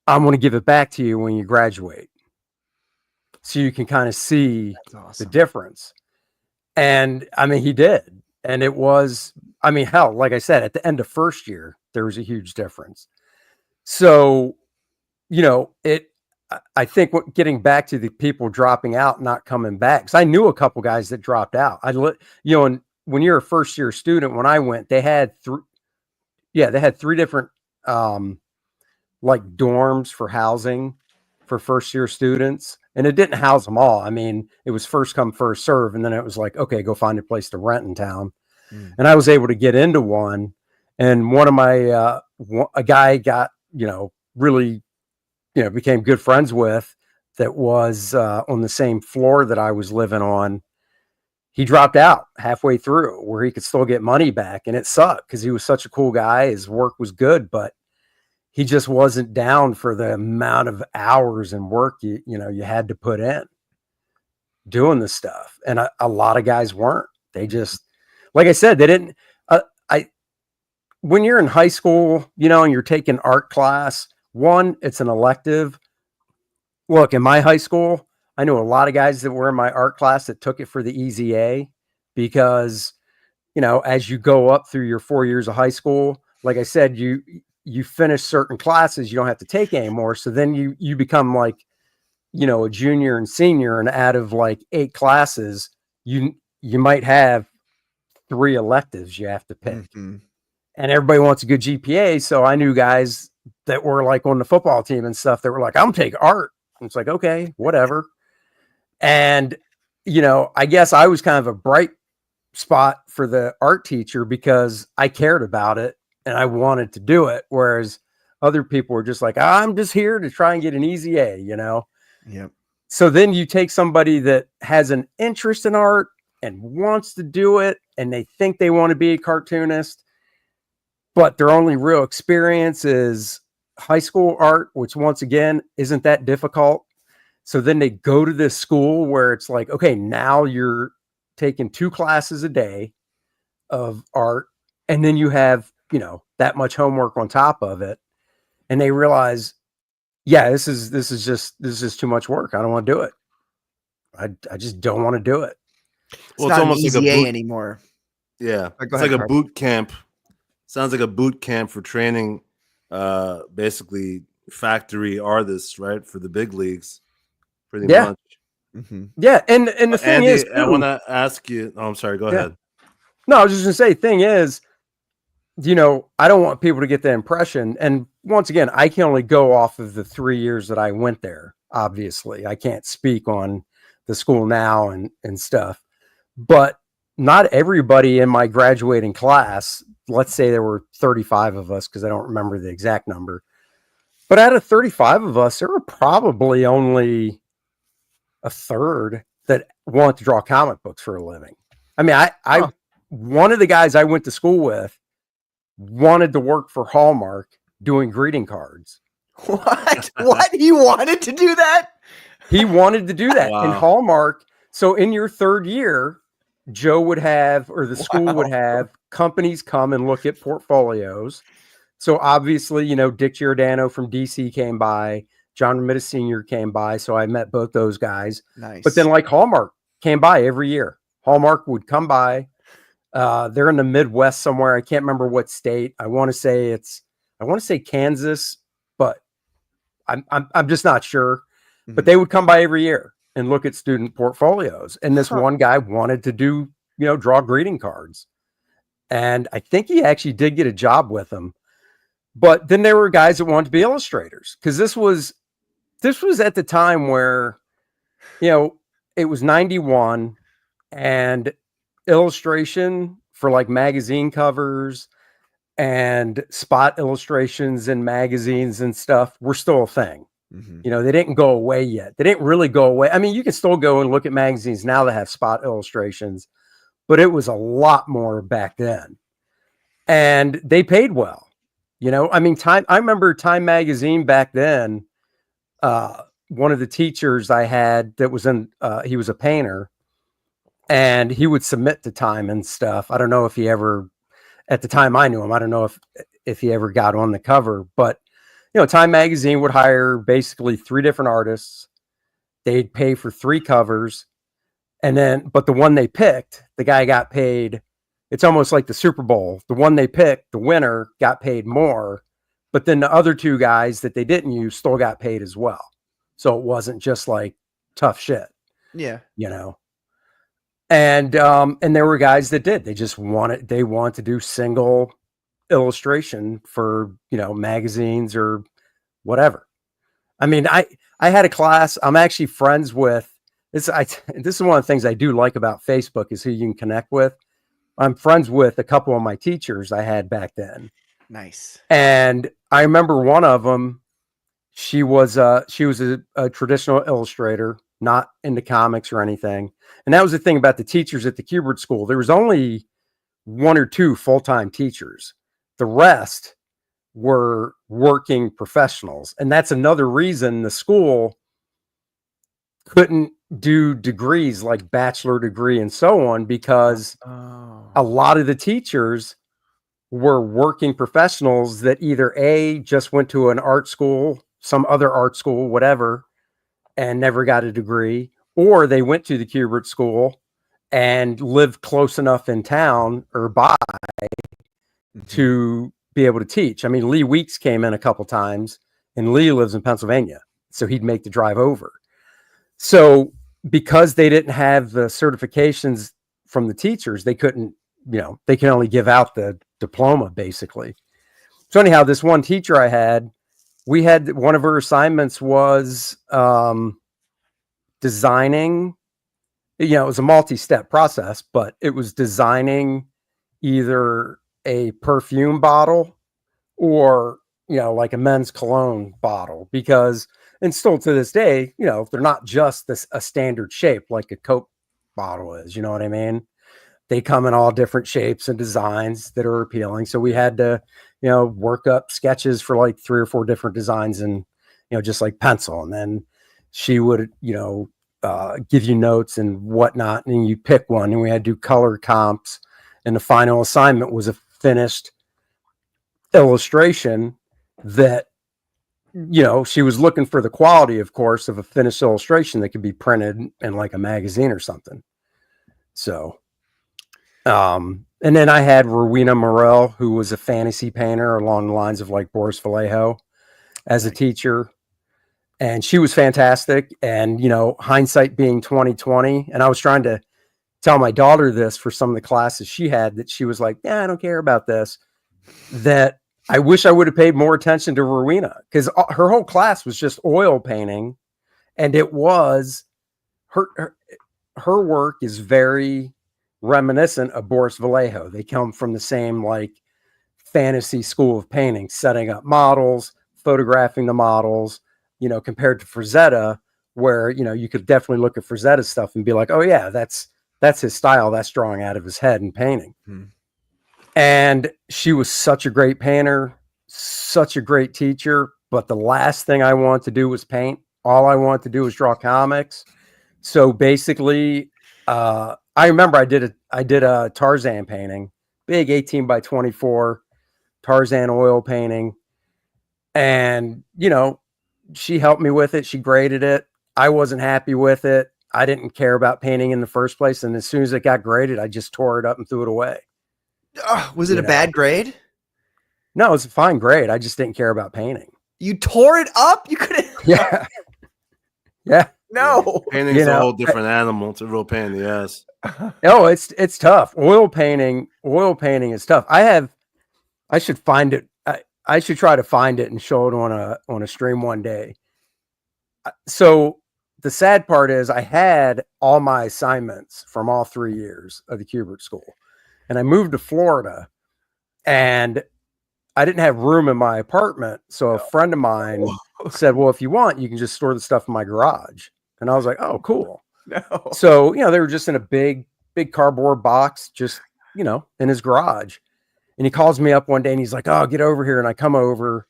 I'm going to give it back to you when you graduate. So you can kind of see the difference. And I mean, he did. And it was, I mean, hell, like I said, at the end of first year, there was a huge difference. So, I think getting back to the people dropping out, not coming back, because I knew a couple guys that dropped out. And when you're a first year student, when I went, they had 3 different, like dorms for housing for first year students. And it didn't house them all. I mean, it was first come, first serve. And then it was like, okay, go find a place to rent in town. And I was able to get into one. And one of my, a guy got, really, became good friends with that was on the same floor that I was living on. He dropped out halfway through where he could still get money back. And it sucked because he was such a cool guy. His work was good, but he just wasn't down for the amount of hours and work you had to put in doing this stuff. And a lot of guys weren't. They just, like I said, they didn't. When you're in high school, and you're taking art class, one, it's an elective. Look, in my high school, I knew a lot of guys that were in my art class that took it for the easy A because, as you go up through your 4 years of high school, like I said, you finish certain classes you don't have to take anymore. So then you become like, a junior and senior, and out of like 8 classes, you might have 3 electives you have to pick. Mm-hmm. And everybody wants a good GPA. So I knew guys that were like on the football team and stuff that were like, I'm gonna take art. And it's like, okay, whatever. And, I guess I was kind of a bright spot for the art teacher because I cared about it and I wanted to do it. Whereas other people were just like, I'm just here to try and get an easy A, Yep. So then you take somebody that has an interest in art and wants to do it, and they think they want to be a cartoonist, but their only real experience is high school art, which once again, isn't that difficult. So then they go to this school where it's like, okay, now you're taking 2 classes a day of art. And then you have, that much homework on top of it. And they realize, yeah, this is too much work. I don't want to do it. I just don't want to do it. Well, it's almost like a boot anymore. Yeah. It's like a boot camp. Sounds like a boot camp for training, basically factory artists, right? For the big leagues, pretty much. Mm-hmm. Yeah, and the thing Andy, is, I want to ask you. Oh, I'm sorry. Go ahead. No, I was just gonna say. Thing is, I don't want people to get the impression. And once again, I can only go off of the 3 years that I went there. Obviously, I can't speak on the school now and stuff. But not everybody in my graduating class. Let's say there were 35 of us, because I don't remember the exact number. But out of 35 of us, there were probably only a third that want to draw comic books for a living. I mean, one of the guys I went to school with wanted to work for Hallmark doing greeting cards. What? He wanted to do that? He wanted to do that in Hallmark. So in your third year, Joe would have, or the school would Wow. have companies come and look at portfolios. So obviously, Dick Giordano from DC came by, John Romita Sr. came by. So I met both those guys. Nice. But then like Hallmark came by every year. Hallmark would come by. They're in the Midwest somewhere. I can't remember what state. I want to say Kansas, but I'm just not sure. But they would come by every year and look at student portfolios. And this one guy wanted to do, draw greeting cards. And I think he actually did get a job with them. But then there were guys that wanted to be illustrators, because this was at the time where, it was 91, and illustration for like magazine covers and spot illustrations in magazines and stuff were still a thing. They didn't go away yet. They didn't really go away. I mean, you can still go and look at magazines now that have spot illustrations, but it was a lot more back then. And they paid well. I mean, I remember Time Magazine back then. One of the teachers I had that was he was a painter, and he would submit to Time and stuff. I don't know if he ever, at the time I knew him, I don't know if he ever got on the cover, but Time Magazine would hire basically 3 different artists. They'd pay for 3 covers. But the one they picked, the guy got paid. It's almost like the Super Bowl. The one they picked, the winner, got paid more. But then the other 2 guys that they didn't use still got paid as well. So it wasn't just like tough shit. Yeah. And there were guys that did. They wanted to do single illustration for magazines or whatever. I mean, I had a class. I'm actually friends with this. This is one of the things I do like about Facebook, is who you can connect with. I'm friends with a couple of my teachers I had back then. Nice. And I remember one of them. She was a traditional illustrator, not into comics or anything. And that was the thing about the teachers at the Kubert School. There was only 1 or 2 full-time teachers. The rest were working professionals. And that's another reason the school couldn't do degrees like bachelor degree and so on, because a lot of the teachers were working professionals that either just went to an art school, some other art school, whatever, and never got a degree, or they went to the Kubert School and lived close enough in town or by to be able to teach. I mean, Lee Weeks came in a couple times, and Lee lives in Pennsylvania, so he'd make the drive over. So because they didn't have the certifications from the teachers, they couldn't, they can only give out the diploma basically. So anyhow, this one teacher I had, we had, one of her assignments was designing, it was a multi-step process, but it was designing either a perfume bottle or, like a men's cologne bottle, because, and still to this day, they're not just a standard shape like a Coke bottle is, you know what I mean? They come in all different shapes and designs that are appealing. So we had to, work up sketches for like 3 or 4 different designs, and, just like pencil. And then she would, give you notes and whatnot, and you pick one, and we had to do color comps. And the final assignment was a finished illustration that, she was looking for the quality, of course, of a finished illustration that could be printed in like a magazine or something. So, and then I had Rowena Morell, who was a fantasy painter along the lines of like Boris Vallejo, as a teacher. And she was fantastic. And, hindsight being 2020. And I was trying to tell my daughter this for some of the classes she had, that she was like, yeah, I don't care about this. That I wish I would have paid more attention to Rowena, because her whole class was just oil painting. And it was her work is very reminiscent of Boris Vallejo. They come from the same like fantasy school of painting, setting up models, photographing the models, compared to Frazetta, where, you could definitely look at Frazetta's stuff and be like, oh yeah, that's his style. That's drawing out of his head and painting. And she was such a great painter, such a great teacher. But the last thing I wanted to do was paint. All I wanted to do was draw comics. So basically, I remember I did a Tarzan painting, big 18 by 24 Tarzan oil painting. And, you know, she helped me with it. She graded it. I wasn't happy with it. I didn't care about painting in the first place. And as soon as it got graded, I just tore it up and threw it away. Was it a bad grade? No, it was a fine grade. I just didn't care about painting. You tore it up? You couldn't. Yeah. Yeah. No. Painting's a whole different animal. It's a real pain in the ass. Oh, it's tough. Oil painting is tough. I should find it. I should try to find it and show it on a stream one day. So the sad part is I had all my assignments from all 3 years of the Kubert School, and I moved to Florida, and I didn't have room in my apartment. So a friend of mine said, well, if you want, you can just store the stuff in my garage. And I was like, oh, cool. No. So, they were just in a big cardboard box, just, in his garage. And he calls me up one day and he's like, oh, get over here. And I come over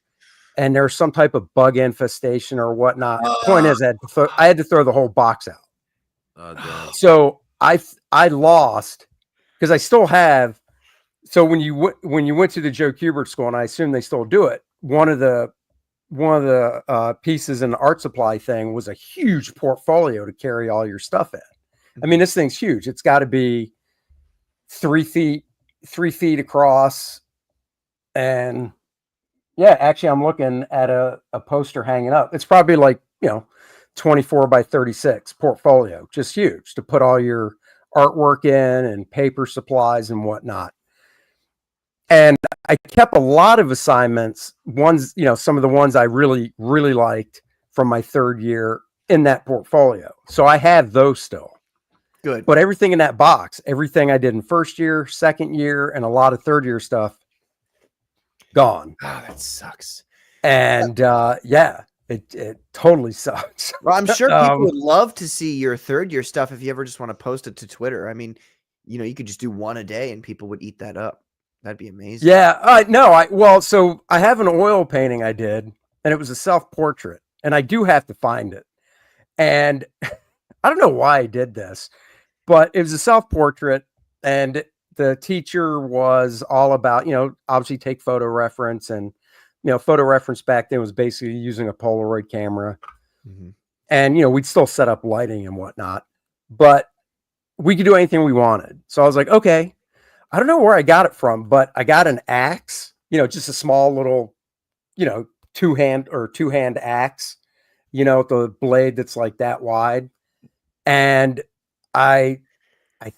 and there's some type of bug infestation or whatnot. Point is, I had to throw the whole box out. So I lost, because I still have. So when you went to the Joe Kubert School, and I assume they still do it, one of the pieces in the art supply thing was a huge portfolio to carry all your stuff in. I mean, this thing's huge. It's got to be 3 feet across. And yeah, actually I'm looking at a poster hanging up. It's probably like, 24 by 36 portfolio, just huge to put all your artwork in and paper supplies and whatnot. And I kept a lot of assignments, some of the ones I really, really liked from my 3rd year in that portfolio. So I have those still. Good. But everything in that box, everything I did in 1st year, 2nd year, and a lot of 3rd year stuff, gone. Oh, that sucks. And it totally sucks. Well, I'm sure people would love to see your 3rd year stuff if you ever just want to post it to Twitter. I mean, you could just do one a day and people would eat that up. That'd be amazing. Yeah. So I have an oil painting I did, and it was a self-portrait, and I do have to find it. And I don't know why I did this, but it was a self-portrait, and the teacher was all about, obviously take photo reference, and, photo reference back then was basically using a Polaroid camera. Mm-hmm. And, we'd still set up lighting and whatnot, but we could do anything we wanted. So I was like, okay. I don't know where I got it from, but I got an axe, just a small little, two-hand axe, the blade that's like that wide. And I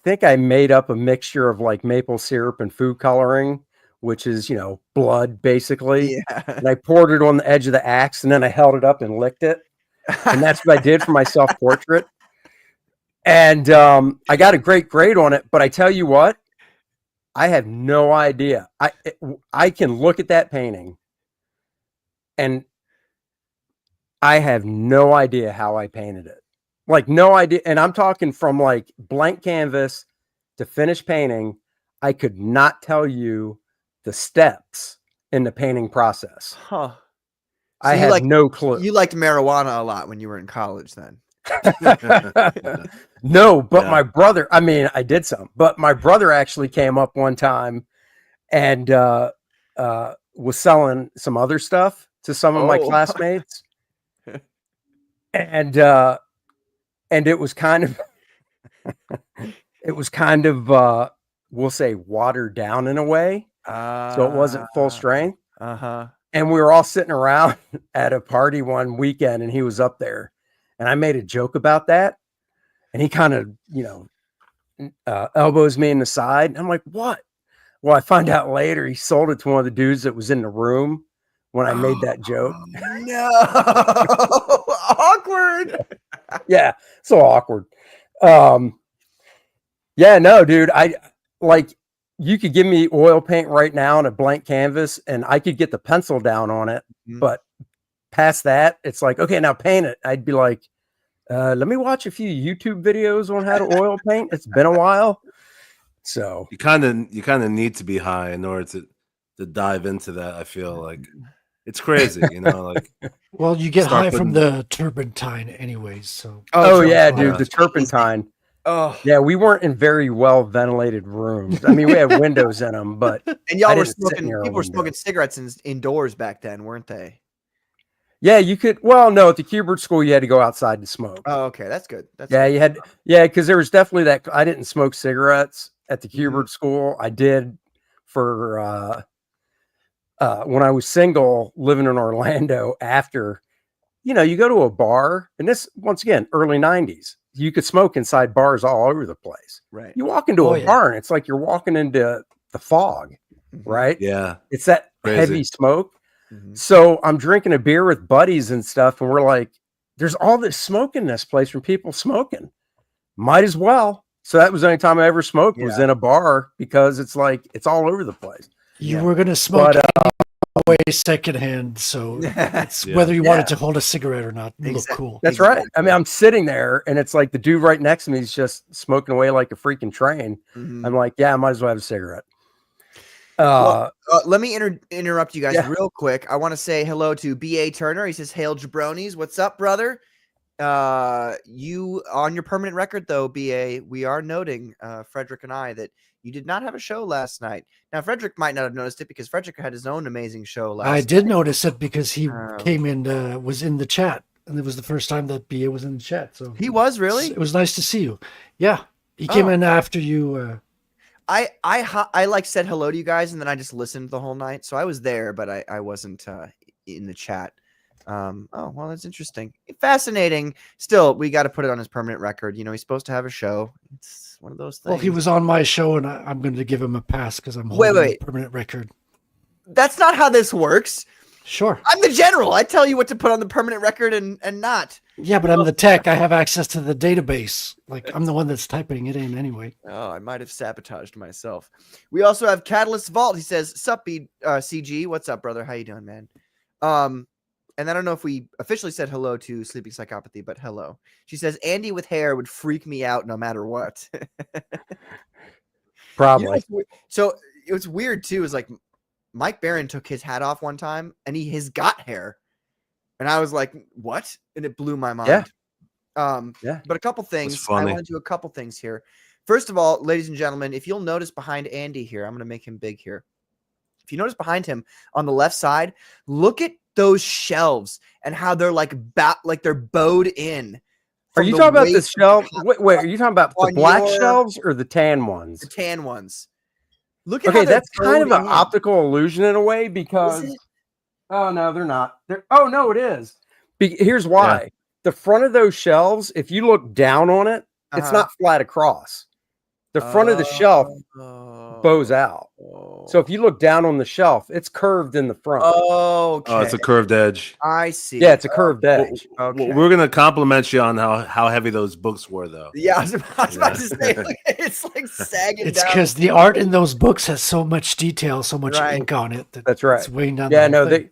think I made up a mixture of like maple syrup and food coloring, which is, blood basically. Yeah. And I poured it on the edge of the axe, and then I held it up and licked it. And that's what I did for my self-portrait. And I got a great grade on it, but I tell you what, I have no idea. I can look at that painting and I have no idea how I painted it. Like, no idea. And I'm talking from like blank canvas to finished painting. I could not tell you the steps in the painting process. Huh. So I had no clue. You liked marijuana a lot when you were in college then? No, but my brother, I did some, but my brother actually came up one time and was selling some other stuff to some of my classmates. And it was kind of, we'll say watered down in a way. So it wasn't full strength. Uh-huh. And we were all sitting around at a party one weekend, and he was up there, and I made a joke about that. And he kind of, elbows me in the side. And I'm like, what? Well, I find out later he sold it to one of the dudes that was in the room when I made that joke. No. Awkward. Yeah, so awkward. Yeah, no, dude. You could give me oil paint right now on a blank canvas, and I could get the pencil down on it. Mm-hmm. But past that, it's like, okay, now paint it. I'd be like, let me watch a few YouTube videos on how to oil paint. It's been a while. So you kind of need to be high in order to dive into that. I feel like it's crazy, like. Well, you get high from the turpentine anyways. So yeah, dude, the turpentine. Oh, Yeah, we weren't in very well ventilated rooms. I mean, we had windows in them, but and y'all I were didn't sit smoking. near a People were window. smoking cigarettes indoors back then, weren't they? Yeah, you could. Well, no, at the Cubert school, you had to go outside to smoke. Oh, okay, that's good. That's Yeah, good. you had. Yeah, because there was definitely that. I didn't smoke cigarettes at the Mhm. Cubert school. I did for when I was single, living in Orlando. After, you go to a bar, and this once again, early '90s. You could smoke inside bars all over the place. Right. You walk into Oh, a yeah. bar, and it's like you're walking into the fog, Mhm. right? Yeah. It's that Crazy. heavy smoke. Mhm. So I'm drinking a beer with buddies and stuff, and we're like, there's all this smoke in this place from people smoking. Might as well. So that was the only time I ever smoked was in a bar, because it's like it's all over the place. You Yeah. were going to smoke But away secondhand, so it's Yeah. whether you Yeah. wanted to hold a cigarette or not. You look Exact- cool. that's right. I Exactly. mean, I'm sitting there, and it's like the dude right next to me is just smoking away like a freaking train. Mhm. I'm like, yeah, I might as well have a cigarette. Well, let me interrupt you guys Yeah. real quick. I want to say hello to B.A. Turner. He says, "Hail jabronis. What's up, brother?" You on your permanent record though, BA, we are noting, Frederick and I, that you did not have a show last night. Now, Frederick might not have noticed it because Frederick had his own amazing show last I night. did notice it because he Um, came in, was in the chat, and it was the first time that BA was in the chat. So He was really? It was nice to see you. Yeah, he came Oh. in after you. I like said hello to you guys, and then I just listened the whole night. So I was there, but I wasn't in the chat. Oh, well, that's interesting. Fascinating. Still, we got to put it on his permanent record. He's supposed to have a show. It's one of those things. Well, he was on my show, and I'm going to give him a pass because I'm Wait, holding wait. the permanent record. That's not how this works. Sure. I'm the general. I tell you what to put on the permanent record and not. Yeah, but I'm the tech. I have access to the database. Like, I'm the one that's typing it in anyway. Oh, I might have sabotaged myself. We also have Catalyst Vault. He says, "Sup, CG? What's up, brother? How you doing, man?" And I don't know if we officially said hello to Sleeping Psychopathy, but hello. She says, "Andy with hair would freak me out no matter what." Probably. So it was weird too. Is like Mike Barron took his hat off one time, and he has got hair, and I was like, "What?" And it blew my mind. Yeah. But a couple things. I funny. want to do a couple things here. First of all, ladies and gentlemen, if you'll notice behind Andy here, I'm going to make him big here. If you notice behind him on the left side, look at those shelves and how they're like they're bowed in. Are from you the talking about the waist shelf? Wait, are you talking about the on black your- shelves or the tan ones? the tan ones. Look at how Okay, they're that's kind of bowed an in. optical illusion in a way, Is because it? oh no, they're not. Oh no, it is. Here's why. The front of those shelves, if you look down on it, it's not flat across. The front of the shelf bows out. So if you look down on the shelf, it's curved in the front. Okay. Oh, it's a curved edge. I see. Yeah, it's a curved edge. Okay. We're gonna compliment you on how heavy those books were, though. Yeah, I was about to say, like, it's like sagging It's down. because the art in those books has so much detail, so much Right. ink on it. That's right. It's weighing down. Yeah, the whole no, thing.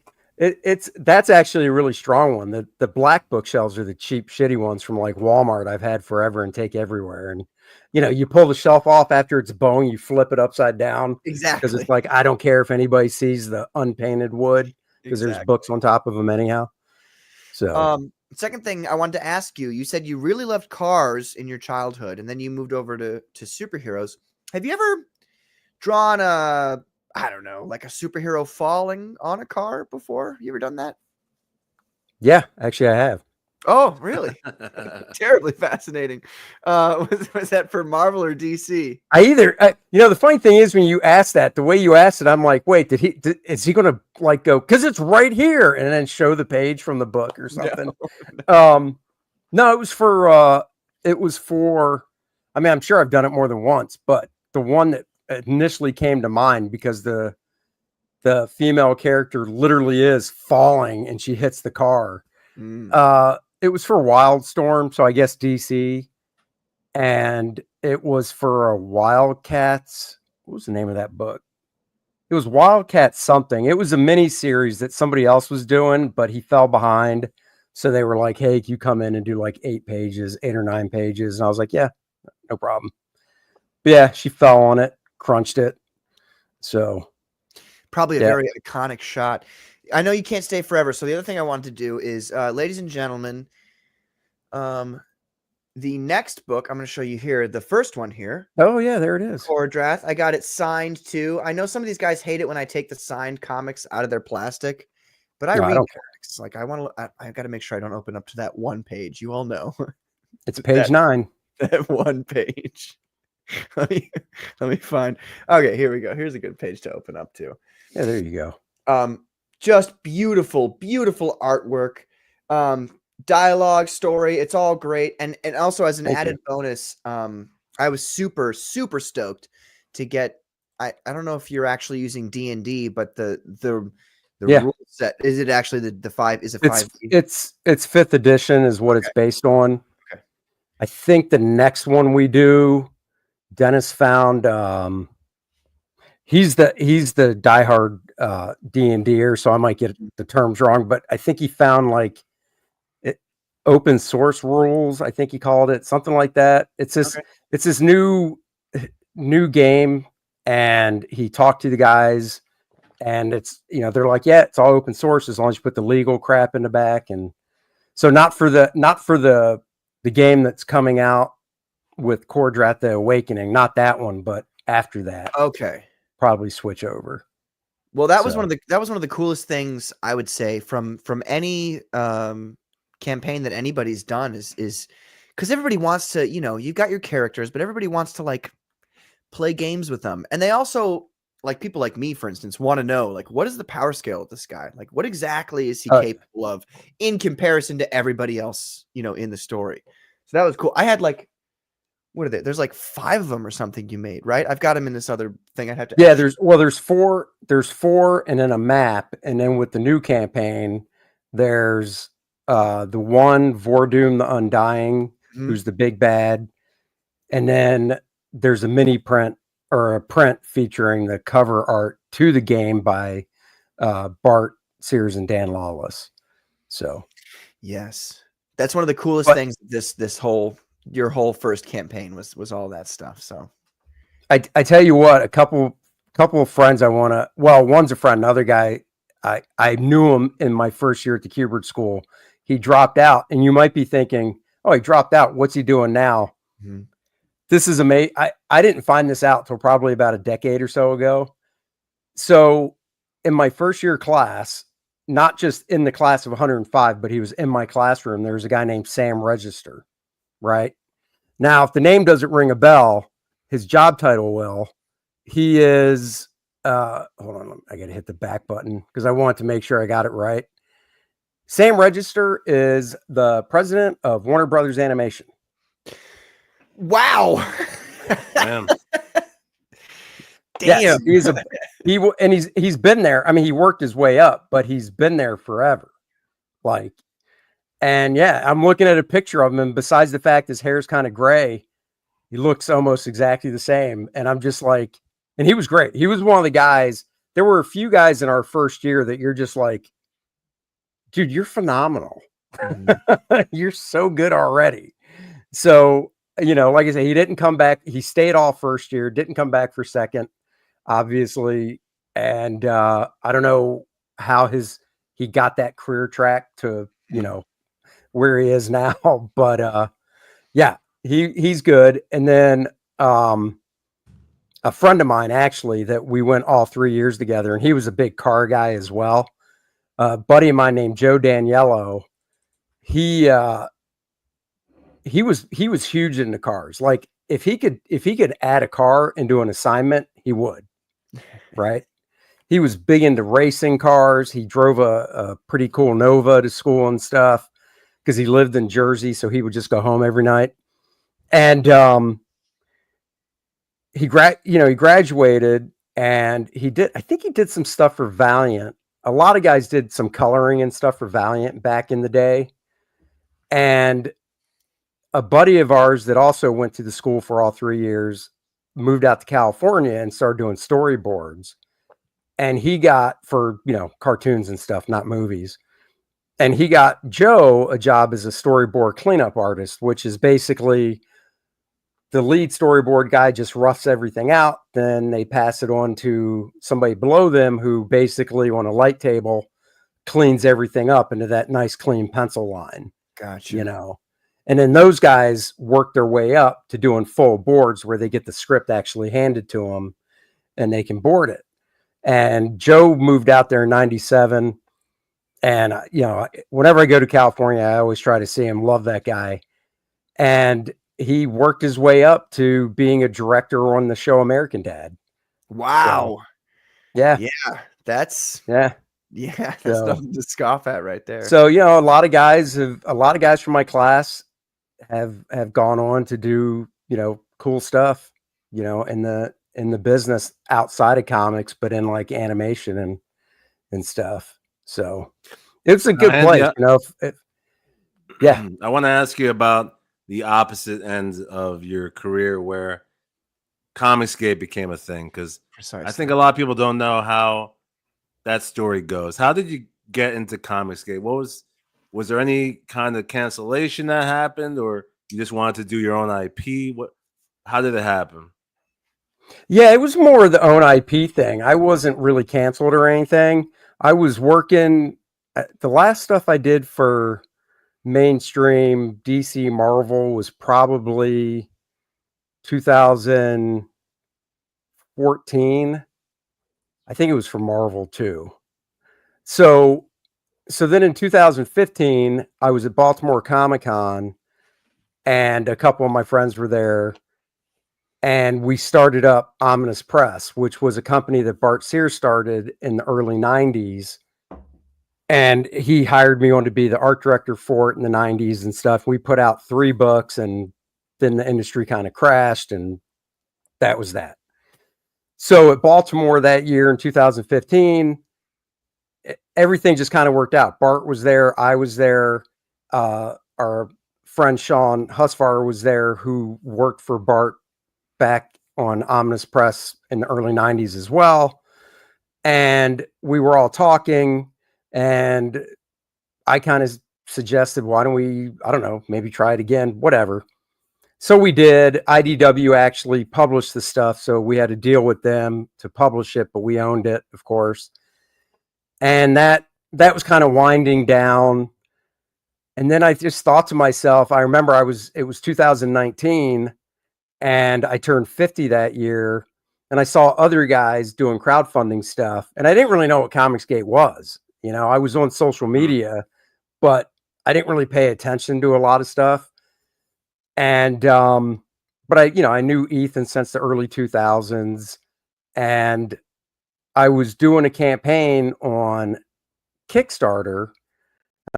that's actually a really strong one. The black bookshelves are the cheap, shitty ones from like Walmart I've had forever and take everywhere. And you pull the shelf off after it's bone, you flip it upside down because Exactly. it's like I don't care if anybody sees the unpainted wood because there's books on top of them anyhow. So Second thing I wanted to ask you, you said you really loved cars in your childhood, and then you moved over to superheroes. Have you ever drawn I don't know, like a superhero falling on a car before? You ever done that? yeah, actually I have. Oh, really? Terribly fascinating. Was that for Marvel or DC? The funny thing is when you ask that, the way you asked it, I'm like, wait, is he going to like go, because it's right here, and then show the page from the book or something? No, it was for, I mean, I'm sure I've done it more than once, but the one that initially came to mind because the female character literally is falling and she hits the car. It was for Wildstorm, so I guess DC, and it was for a Wildcats. What was the name of that book? It was Wildcat something. It was a mini series that somebody else was doing, but he fell behind. So they were like, "Hey, can you come in and do like 8 or 9 pages?" And I was like, "Yeah, no problem." But yeah, she fell on it, crunched it. So Probably a very iconic shot. I know you can't stay forever. So the other thing I wanted to do is, ladies and gentlemen, the next book I'm going to show you here, the first one here, Oh yeah, there it is. Cordrath. I got it signed too. I know some of these guys hate it when I take the signed comics out of their plastic, but I No, I read don't care. comics. Like I want to. I got to make sure I don't open up to that one page. You all know It's page 9. that one page. let me find. Okay, here we go. Here's a good page to open up to. Yeah, there you go. Just beautiful artwork. Dialogue, story, it's all great. And also as an added bonus, I was super stoked to get I don't know if you're actually using D&D, but the rule set, is it actually the 5 is it 5? It's 5th edition is what it's based on. Okay. I think the next one we do, Dennis found he's the diehard D&Der, so I might get the terms wrong, but I think he found like open source rules, I think he called it, something like that. It's this new game, and he talked to the guys, and it's, they're like, yeah, it's all open source as long as you put the legal crap in the back. And so not for the game that's coming out with Cordrath the Awakening, not that one, but after that, Okay, probably switch over. well, that was one of the coolest things I would say from any campaign that anybody's done is because everybody wants to, you've got your characters, but everybody wants to like play games with them. And they also, like people like me, for instance, want to know, like, what is the power scale of this guy? Like, what exactly is he capable of in comparison to everybody else, in the story? So that was cool. I had like, what are they? There's like 5 of them or something you made, right? I've got them in this other thing. I'd have to. Yeah, there's 4 and then a map. And then with the new campaign, there's the one Vordoom the Undying, who's the big bad. And then there's a mini print or a print featuring the cover art to the game by Bart Sears and Dan Lawless. So Yes, that's one of the coolest things. Your whole first campaign was all that stuff. So I tell you what, a couple of friends one's a friend, another guy, I knew him in my first year at the Kubert School. He dropped out, and you might be thinking, oh, he dropped out, what's he doing now? This is amazing. I didn't find this out till probably about a decade or so ago. So in my first year class, not just in the class of 105, but he was in my classroom, there was a guy named Sam Register, right? Now, if the name doesn't ring a bell, his job title will. He is, hold on, I got to hit the back button because I want to make sure I got it right. Sam Register is the president of Warner Brothers Animation. Wow. Damn. Damn. Yes, he's been there. I mean, he worked his way up, but he's been there forever. And yeah, I'm looking at a picture of him, and besides the fact his hair's kind of gray, he looks almost exactly the same. And I'm just like, and he was great. He was one of the guys. There were a few guys in our first year that you're just like, dude, you're phenomenal. You're so good already. So, like I said, he didn't come back. He stayed all first year, didn't come back for second, obviously. And I don't know how he got that career track to, where he is now. But yeah, he's good. And then a friend of mine, actually, that we went all 3 years together, and he was a big car guy as well. A buddy of mine named Joe Daniello. He was huge into cars. Like if he could add a car into an assignment, he would. Right? He was big into racing cars. He drove a pretty cool Nova to school and stuff because he lived in Jersey, so he would just go home every night. And he graduated, and I think he did some stuff for Valiant. A lot of guys did some coloring and stuff for Valiant back in the day. And a buddy of ours that also went to the school for all 3 years moved out to California and started doing storyboards. And he got, for, cartoons and stuff, not movies. And he got Joe a job as a storyboard cleanup artist, which is basically the lead storyboard guy just roughs everything out. Then they pass it on to somebody below them who basically on a light table cleans everything up into that nice clean pencil line. Gotcha. And then those guys work their way up to doing full boards where they get the script actually handed to them and they can board it. And Joe moved out there in 97. And, whenever I go to California, I always try to see him. Love that guy. And he worked his way up to being a director on the show American Dad. Wow. So, yeah. That's nothing to scoff at right there. So, a lot of guys from my class have gone on to do, cool stuff, in the business outside of comics, but in like animation and stuff. So it's a good place, yeah. I want to ask you about the opposite end of your career where Comicsgate became a thing, because I think a lot of people don't know how that story goes. How did you get into Comicsgate? Was there any kind of cancellation that happened, or you just wanted to do your own IP? How did it happen? Yeah, it was more of the own IP thing. I wasn't really canceled or anything. I was working. The last stuff I did for mainstream DC Marvel was probably 2014. I think it was for Marvel too. So then in 2015, I was at Baltimore Comic-Con and a couple of my friends were there. And we started up Ominous Press, which was a company that Bart Sears started in the early 90s. And he hired me on to be the art director for it in the 90s and stuff. We put out 3 books, and then the industry kind of crashed, and that was that. So at Baltimore that year in 2015, everything just kind of worked out. Bart was there. I was there. Our friend Sean Husfar was there, who worked for Bart back on Omnibus Press in the early 90s as well. And we were all talking, and I kind of suggested, why don't we, I don't know, maybe try it again, whatever. So we did. IDW actually published the stuff, so we had to deal with them to publish it, but we owned it, of course. And that was kind of winding down. And then I just thought to myself, I remember it was 2019, and I turned 50 that year, and I saw other guys doing crowdfunding stuff, and I didn't really know what Comicsgate was. I was on social media, but I didn't really pay attention to a lot of stuff. And, but I knew Ethan since the early 2000s, and I was doing a campaign on Kickstarter.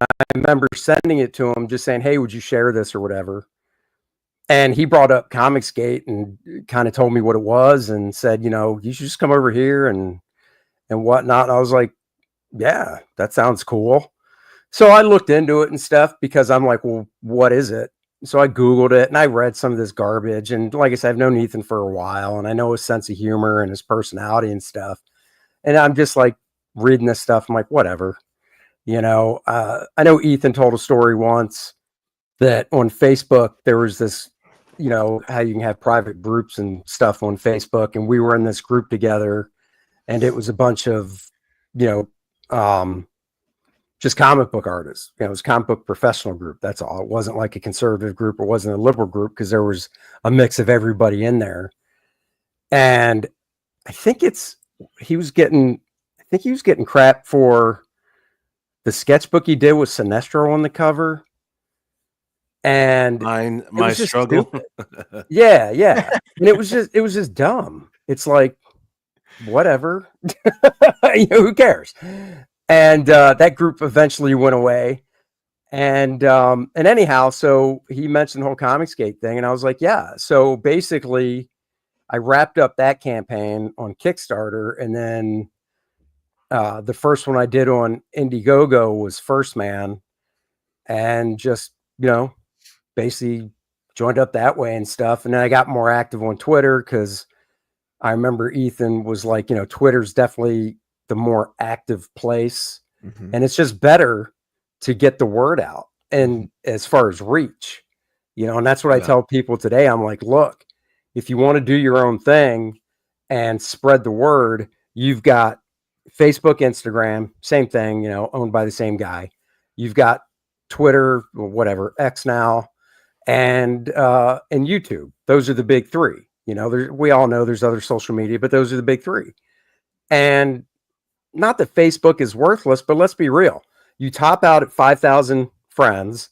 I remember sending it to him, just saying, hey, would you share this or whatever? And he brought up Comicsgate and kind of told me what it was and said, you should just come over here and whatnot. And I was like, yeah, that sounds cool. So I looked into it and stuff because I'm like, well, what is it? So I Googled it and I read some of this garbage. And like I said, I've known Ethan for a while, and I know his sense of humor and his personality and stuff. And I'm just like reading this stuff. I'm like, whatever. I know Ethan told a story once that on Facebook, there was this, how you can have private groups and stuff on Facebook. And we were in this group together, and it was a bunch of, just comic book artists. It was a comic book professional group. That's all. It wasn't like a conservative group. It wasn't a liberal group, because there was a mix of everybody in there. And I think he was getting crap for the sketchbook he did with Sinestro on the cover. And my struggle. Yeah. And it was just dumb. It's like, whatever. Who cares? And that group eventually went away. And anyhow, so he mentioned the whole Comicsgate thing, and I was like, yeah. So basically, I wrapped up that campaign on Kickstarter, and then the first one I did on Indiegogo was First Man, and just basically joined up that way and stuff. And then I got more active on Twitter, because I remember Ethan was like, Twitter's definitely the more active place, and it's just better to get the word out. And as far as reach, and that's what I tell people today. I'm like, look, if you want to do your own thing and spread the word, you've got Facebook, Instagram, same thing, owned by the same guy. You've got Twitter, or whatever, X now. and YouTube. Those are the big three. We all know there's other social media, but those are the big three. And not that Facebook is worthless, but let's be real. You top out at 5,000 friends,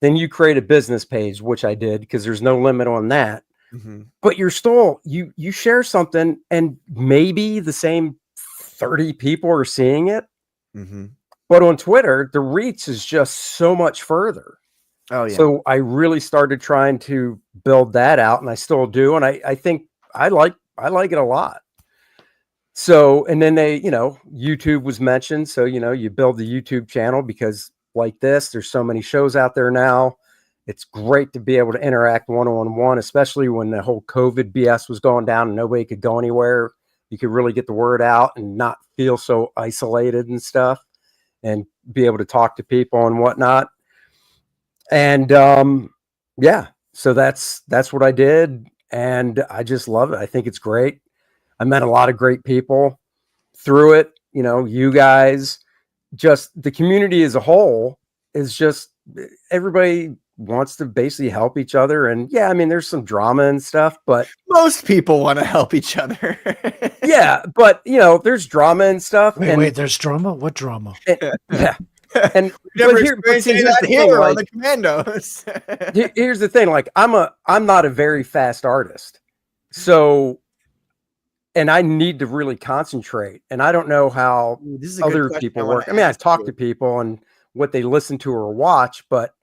then you create a business page, which I did because there's no limit on that. But you're still, you share something and maybe the same 30 people are seeing it. But on Twitter, the reach is just so much further. Oh yeah. So I really started trying to build that out, and I still do. And I think I like it a lot. So, and then YouTube was mentioned. So, you build the YouTube channel because like this, there's so many shows out there now. It's great to be able to interact one-on-one, especially when the whole COVID BS was going down and nobody could go anywhere. You could really get the word out and not feel so isolated and stuff, and be able to talk to people and whatnot. And yeah, so that's what I did, and I just love it. I think it's great. I met a lot of great people through it. You guys, just the community as a whole is just, everybody wants to basically help each other. And yeah, I mean, there's some drama and stuff, but most people want to help each other. Yeah, but there's drama and stuff. Wait, there's drama? What drama? Yeah. And Never here's that the here thing, on the Commandos. here's the thing, like I'm not a very fast artist. So, and I need to really concentrate, and I don't know how other people work. I mean, I've talked to people and what they listen to or watch, but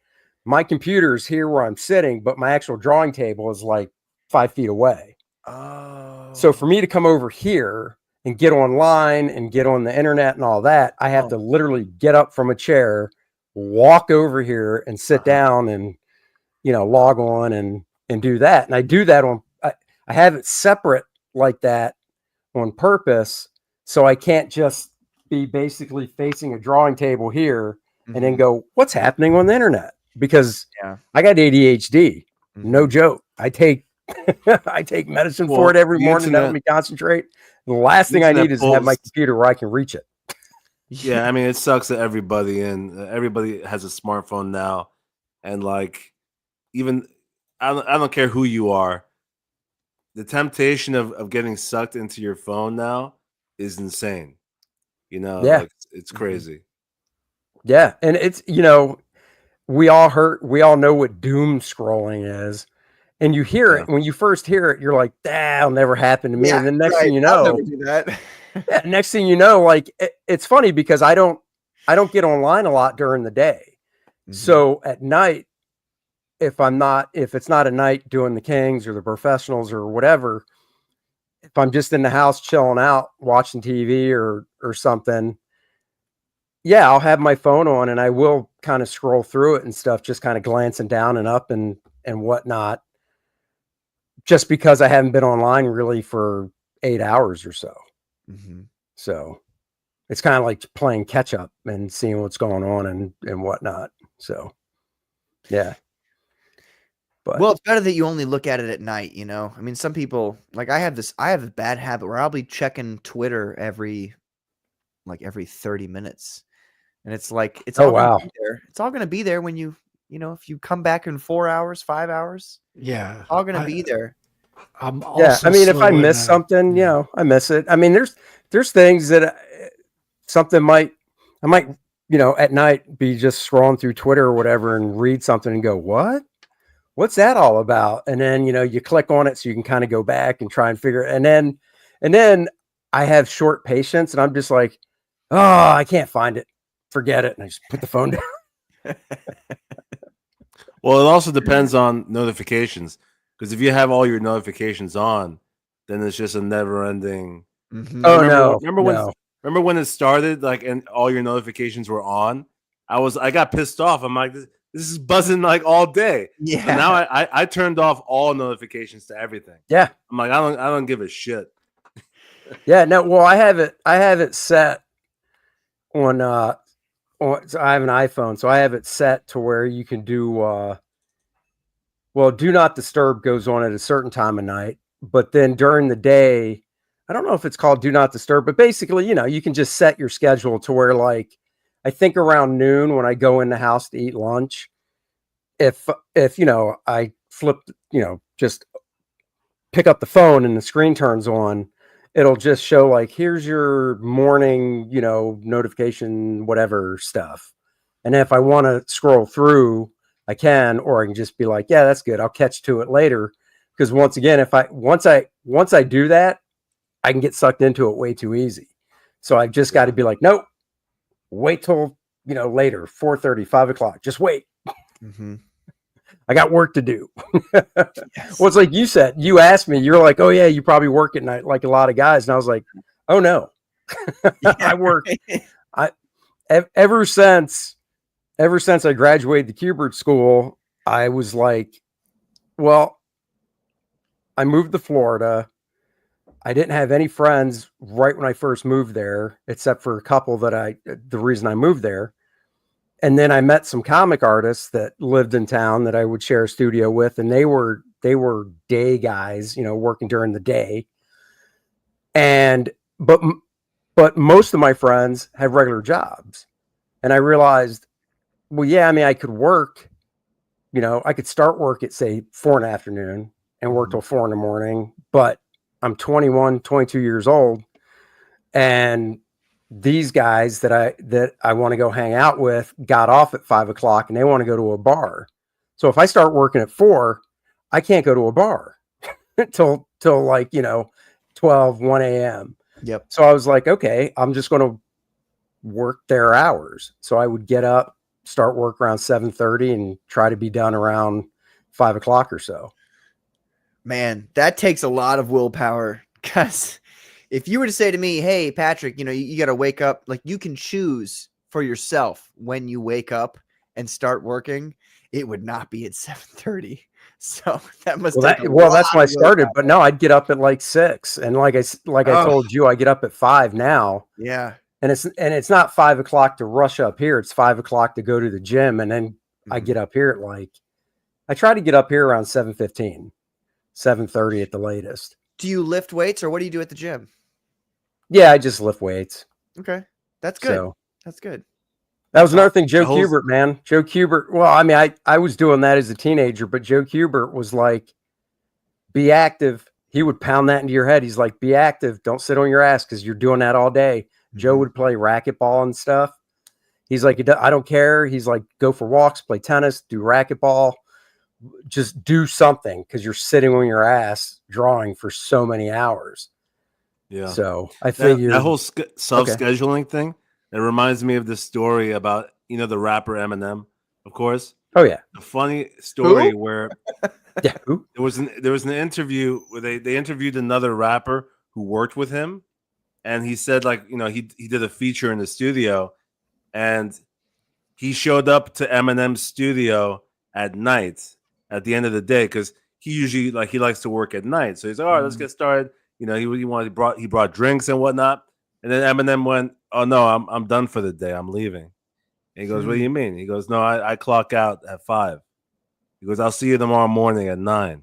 my computer is here where I'm sitting, but my actual drawing table is like 5 feet away. Oh. So for me to come over here and get online and get on the internet and all that, I have to literally get up from a chair, walk over here and sit down and, log on and do that. And I do that I have it separate like that on purpose. So I can't just be basically facing a drawing table here and then go, what's happening on the internet? Because I got ADHD. No joke. I take medicine for it every morning to help me concentrate. The last thing I need is to have my computer where I can reach it. Yeah, I mean, it sucks that everybody has a smartphone now, and like, even I don't care who you are, the temptation of getting sucked into your phone now is insane. Like, it's crazy. Yeah, and it's we all know what doom scrolling is. And you hear it, when you first hear it, you're like, that'll never happen to me. And then next thing you know, I'll never do that. Next thing you know, like it's funny because I don't get online a lot during the day. So at night, if it's not a night doing the Kings or the professionals or whatever, if I'm just in the house chilling out, watching TV or something, I'll have my phone on and I will kind of scroll through it and stuff, just kind of glancing down and up and whatnot. Just because I haven't been online really for 8 hours or so. So it's kind of like playing catch up and seeing what's going on and whatnot. So, yeah. But well, it's better that you only look at it at night, I mean, some people, like I have a bad habit where I'll be checking Twitter every 30 minutes. And it's like, it's all gonna be there. It's all going to be there when if you come back in 4 hours, 5 hours, it's all going to be there. I mean, if I miss something, I miss it. I mean, there's things that I might, at night be just scrolling through Twitter or whatever and read something and go, what's that all about? And then, you click on it so you can kind of go back and try and figure it. And then I have short patience and I'm just like, oh, I can't find it. Forget it. And I just put the phone down. Well, it also depends on notifications, because if you have all your notifications on, then it's just a never-ending. Remember when it started, like, and all your notifications were on? I got pissed off. I'm like, this is buzzing like all day. Yeah. So now I turned off all notifications to everything. Yeah. I'm like, I don't give a shit. Yeah. No. Well, I have it set on. So I have an iPhone, so I have it set to where you can do. Do not disturb goes on at a certain time of night, but then during the day, I don't know if it's called do not disturb, but basically, you can just set your schedule to where, like, I think around noon when I go in the house to eat lunch, if I flip, just pick up the phone and the screen turns on, it'll just show like, here's your morning, notification, whatever stuff. And if I want to scroll through, I can, or I can just be like, yeah, that's good. I'll catch to it later. Because once again, once I do that, I can get sucked into it way too easy. So I've just got to be like, nope, wait till, later, 4:30, 5 o'clock. Just wait. Mm-hmm. I got work to do. Yes. Well, it's like you said, you asked me, you're like, oh yeah, you probably work at night like a lot of guys. And I was like, oh no, I work. Ever since I graduated the Kubert school, I was like, well, I moved to Florida. I didn't have any friends right when I first moved there, except for a couple the reason I moved there. And then I met some comic artists that lived in town that I would share a studio with. And they were day guys, working during the day. But most of my friends have regular jobs. And I realized, well, yeah, I mean, I could work, I could start work at say 4 in the afternoon and work till 4 in the morning, but I'm 21, 22 years old. And these guys that I want to go hang out with got off at 5 o'clock and they want to go to a bar. So if I start working at 4, I can't go to a bar till like, 12, 1 a.m. Yep. So I was like, okay, I'm just going to work their hours. So I would get up, start work around 7:30 and try to be done around 5 o'clock or so. Man, that takes a lot of willpower, because if you were to say to me, hey, Patrick, you got to wake up, like you can choose for yourself when you wake up and start working, it would not be at 7:30. So that must that's when I started. But no, I'd get up at like 6. And like I told you, I get up at 5 now. Yeah. And it's not 5 o'clock to rush up here. It's 5 o'clock to go to the gym. And then I get up here at I try to get up here around 7:15, 7:30 at the latest. Do you lift weights or what do you do at the gym? Yeah, I just lift weights. Okay. That's good. So, that's good. That was another thing. Joe Kubert, man. Joe Kubert. Well, I mean, I was doing that as a teenager, but Joe Kubert was like, be active. He would pound that into your head. He's like, be active. Don't sit on your ass because you're doing that all day. Joe would play racquetball and stuff. He's like, I don't care. He's like, go for walks, play tennis, do racquetball. Just do something because you're sitting on your ass drawing for so many hours. Yeah. So I figured that whole self-scheduling thing, it reminds me of the story about, the rapper Eminem, of course. Oh yeah. A funny story where yeah, there was an interview where they interviewed another rapper who worked with him, and he said he did a feature in the studio, and he showed up to Eminem's studio at night at the end of the day because he usually he likes to work at night. So he's like, all right, let's get started. He brought drinks and whatnot, and then Eminem went, oh no, I'm done for the day. I'm leaving. And he goes, what do you mean? He goes, no, I clock out at 5. He goes, I'll see you tomorrow morning at 9.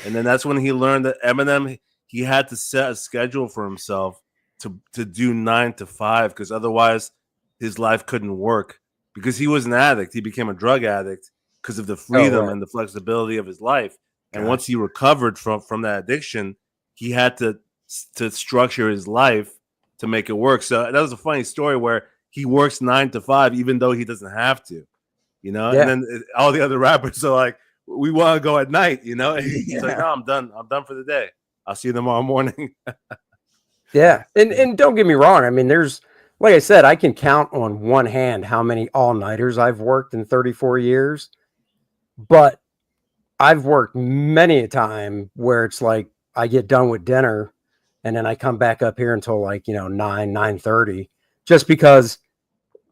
And then that's when he learned that Eminem, he had to set a schedule for himself to do 9 to 5 because otherwise his life couldn't work because he was an addict. He became a drug addict because of the freedom and the flexibility of his life. And once he recovered from that addiction, he had to structure his life to make it work. So that was a funny story where he works 9 to 5, even though he doesn't have to, And then all the other rappers are like, we want to go at night, And he's like, no, I'm done. I'm done for the day. I'll see you tomorrow morning. Yeah. And don't get me wrong. I mean, there's, like I said, I can count on one hand how many all-nighters I've worked in 34 years, but I've worked many a time where it's like I get done with dinner and then I come back up here until 9:30, just because,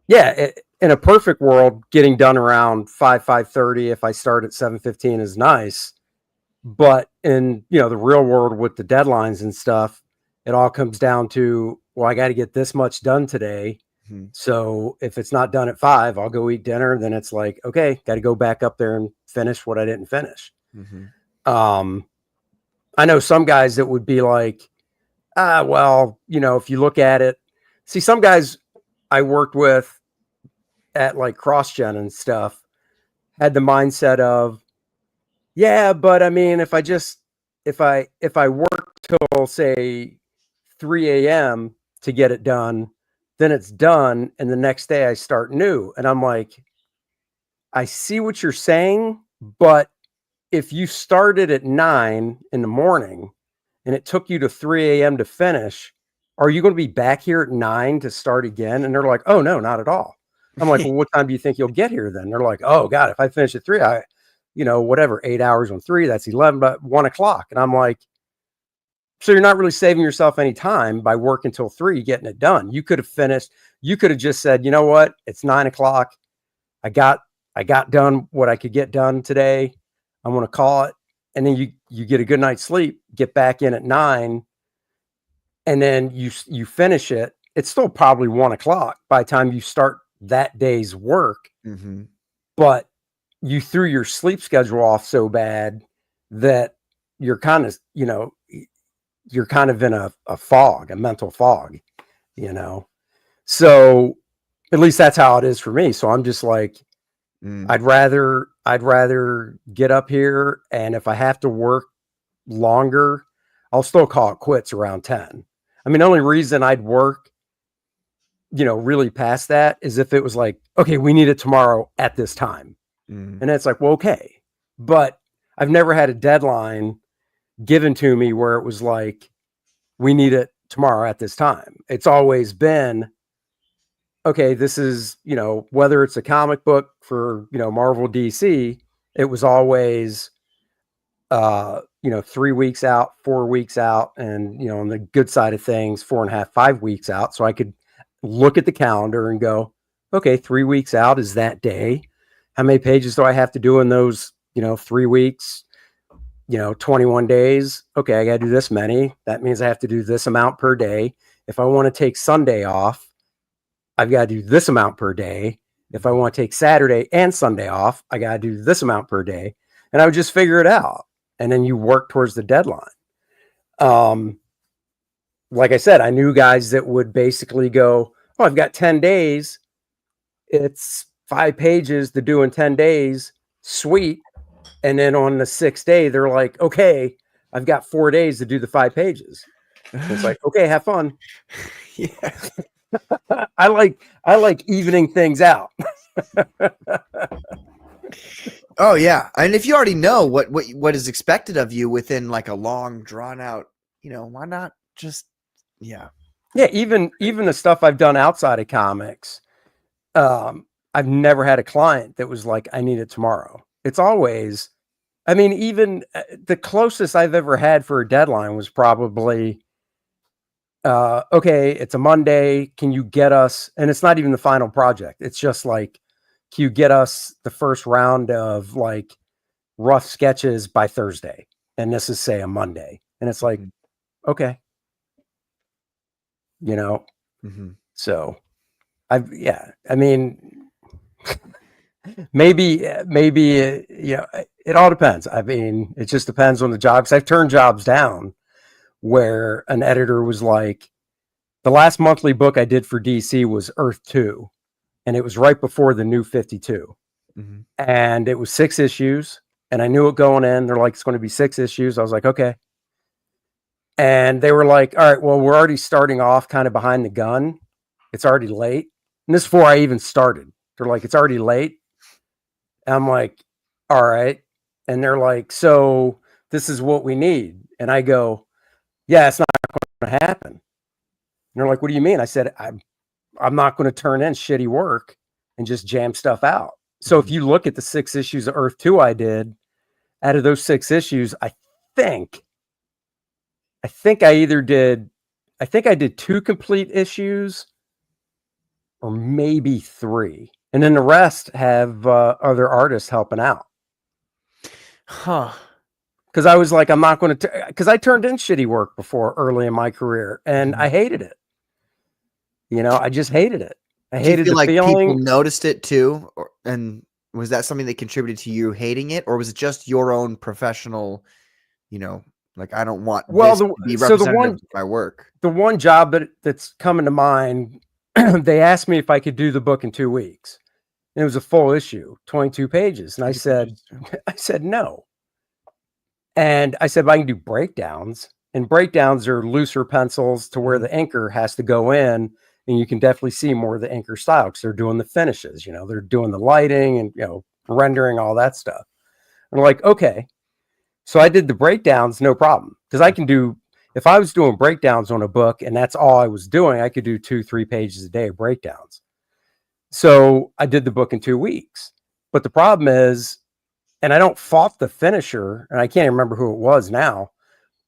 in a perfect world, getting done around 5:30 if I start at 7:15 is nice. But in, the real world with the deadlines and stuff, it all comes down to, well, I got to get this much done today. Mm-hmm. So if it's not done at 5, I'll go eat dinner. Then it's like, okay, got to go back up there and finish what I didn't finish. Mm-hmm. I know some guys that would be like, if you look at it, see some guys I worked with at CrossGen and stuff had the mindset of, yeah, but I mean, if I work till say 3 a.m. to get it done, then it's done, and the next day I start new. And I'm like, I see what you're saying, but if you started at 9 in the morning and it took you to 3 a.m. to finish, are you going to be back here at 9 to start again? And they're like, oh, no, not at all. I'm like, well, what time do you think you'll get here then? They're like, oh, God, if I finish at 3, whatever, 8 hours on 3, that's 11, but 1 o'clock. And I'm like, so you're not really saving yourself any time by working till 3, getting it done. You could have finished. You could have just said, you know what? It's 9 o'clock. I got done what I could get done today. I'm going to call it. And then you get a good night's sleep, get back in at 9, and then you finish it. It's still probably 1 o'clock by the time you start that day's work. Mm-hmm. But you threw your sleep schedule off so bad that you're kind of, you're kind of in a fog, a mental fog, So at least that's how it is for me. So I'm just like, I'd rather get up here, and if I have to work longer, I'll still call it quits around 10. I mean, the only reason I'd work, really past that is if it was like, okay, we need it tomorrow at this time. And it's like, well, okay. But I've never had a deadline given to me where it was like, we need it tomorrow at this time. It's always been, okay, this is, whether it's a comic book for, Marvel, DC, it was always, 3 weeks out, 4 weeks out, and, on the good side of things, 4.5, 5 weeks out. So I could look at the calendar and go, okay, 3 weeks out is that day. How many pages do I have to do in those, 3 weeks, 21 days? Okay, I got to do this many. That means I have to do this amount per day. If I want to take Sunday off, I've got to do this amount per day. If I want to take Saturday and Sunday off, I got to do this amount per day. And I would just figure it out. And then you work towards the deadline. Like I said, I knew guys that would basically go, oh, I've got 10 days. It's 5 pages to do in 10 days. Sweet. And then on the 6th day, they're like, okay, I've got 4 days to do the 5 pages. And it's like, okay, have fun. Yeah. I like evening things out. Oh yeah. And if you already know what is expected of you within like a long drawn out, why not just, yeah. Yeah. Even the stuff I've done outside of comics, I've never had a client that was like, I need it tomorrow. It's always, I mean, even the closest I've ever had for a deadline was probably, okay, it's a Monday. Can you get us, and it's not even the final project. It's just like, can you get us the first round of like rough sketches by Thursday? And this is say a Monday. And it's like, okay, so I mean, maybe, it all depends. I mean, it just depends on the job. 'Cause I've turned jobs down where an editor was like, the last monthly book I did for DC was Earth 2. And it was right before the new 52. Mm-hmm. And it was 6 issues. And I knew it going in. They're like, it's going to be 6 issues. I was like, okay. And they were like, all right, well, we're already starting off kind of behind the gun. It's already late. And this is before I even started. They're like, it's already late. And I'm like, all right. And they're like, so this is what we need. And I go, yeah, it's not going to happen. And they're like, what do you mean? I said, I'm not going to turn in shitty work and just jam stuff out. So if you look at the 6 issues of Earth 2 I did, out of those 6 issues, I think I did 2 complete issues or maybe 3. And then the rest have other artists helping out. Huh. Because I was like, I'm not going to, because I turned in shitty work before early in my career and I hated it. I just hated it. I hated the feeling. People noticed it too, and was that something that contributed to you hating it, or was it just your own professional? Like I don't want this to be representative of my work. The one job that's coming to mind, they asked me if I could do the book in 2 weeks, And it was a full issue, 22 pages. And I 20 said, pages, too. I said, no. And I said, well, I can do breakdowns. And breakdowns are looser pencils to where the inker has to go in. And you can definitely see more of the inker style because they're doing the finishes. You know, they're doing the lighting and, you know, rendering, all that stuff. And I'm like, okay. So I did the breakdowns, no problem. Because I can do, if I was doing breakdowns on a book and that's all I was doing, I could do 2-3 pages a day of breakdowns. So I did the book in 2 weeks. But the problem is, and I don't fault the finisher, and I can't remember who it was now,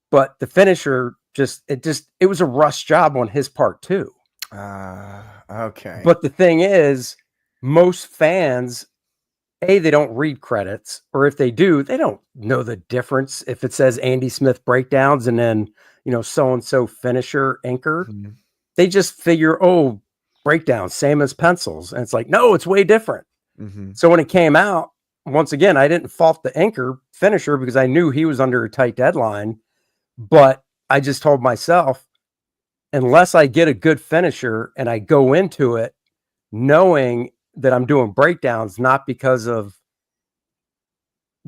but the finisher it was a rush job on his part too. Okay. But the thing is, most fans, they don't read credits, or if they do, they don't know the difference. If it says Andy Smith breakdowns and then, you know, so-and-so finisher inker, they just figure, oh, breakdowns, same as pencils. And it's like, no, it's way different. So when it came out, once again, I didn't fault the inker finisher because I knew he was under a tight deadline, but I just told myself, unless I get a good finisher and I go into it knowing that I'm doing breakdowns, not because of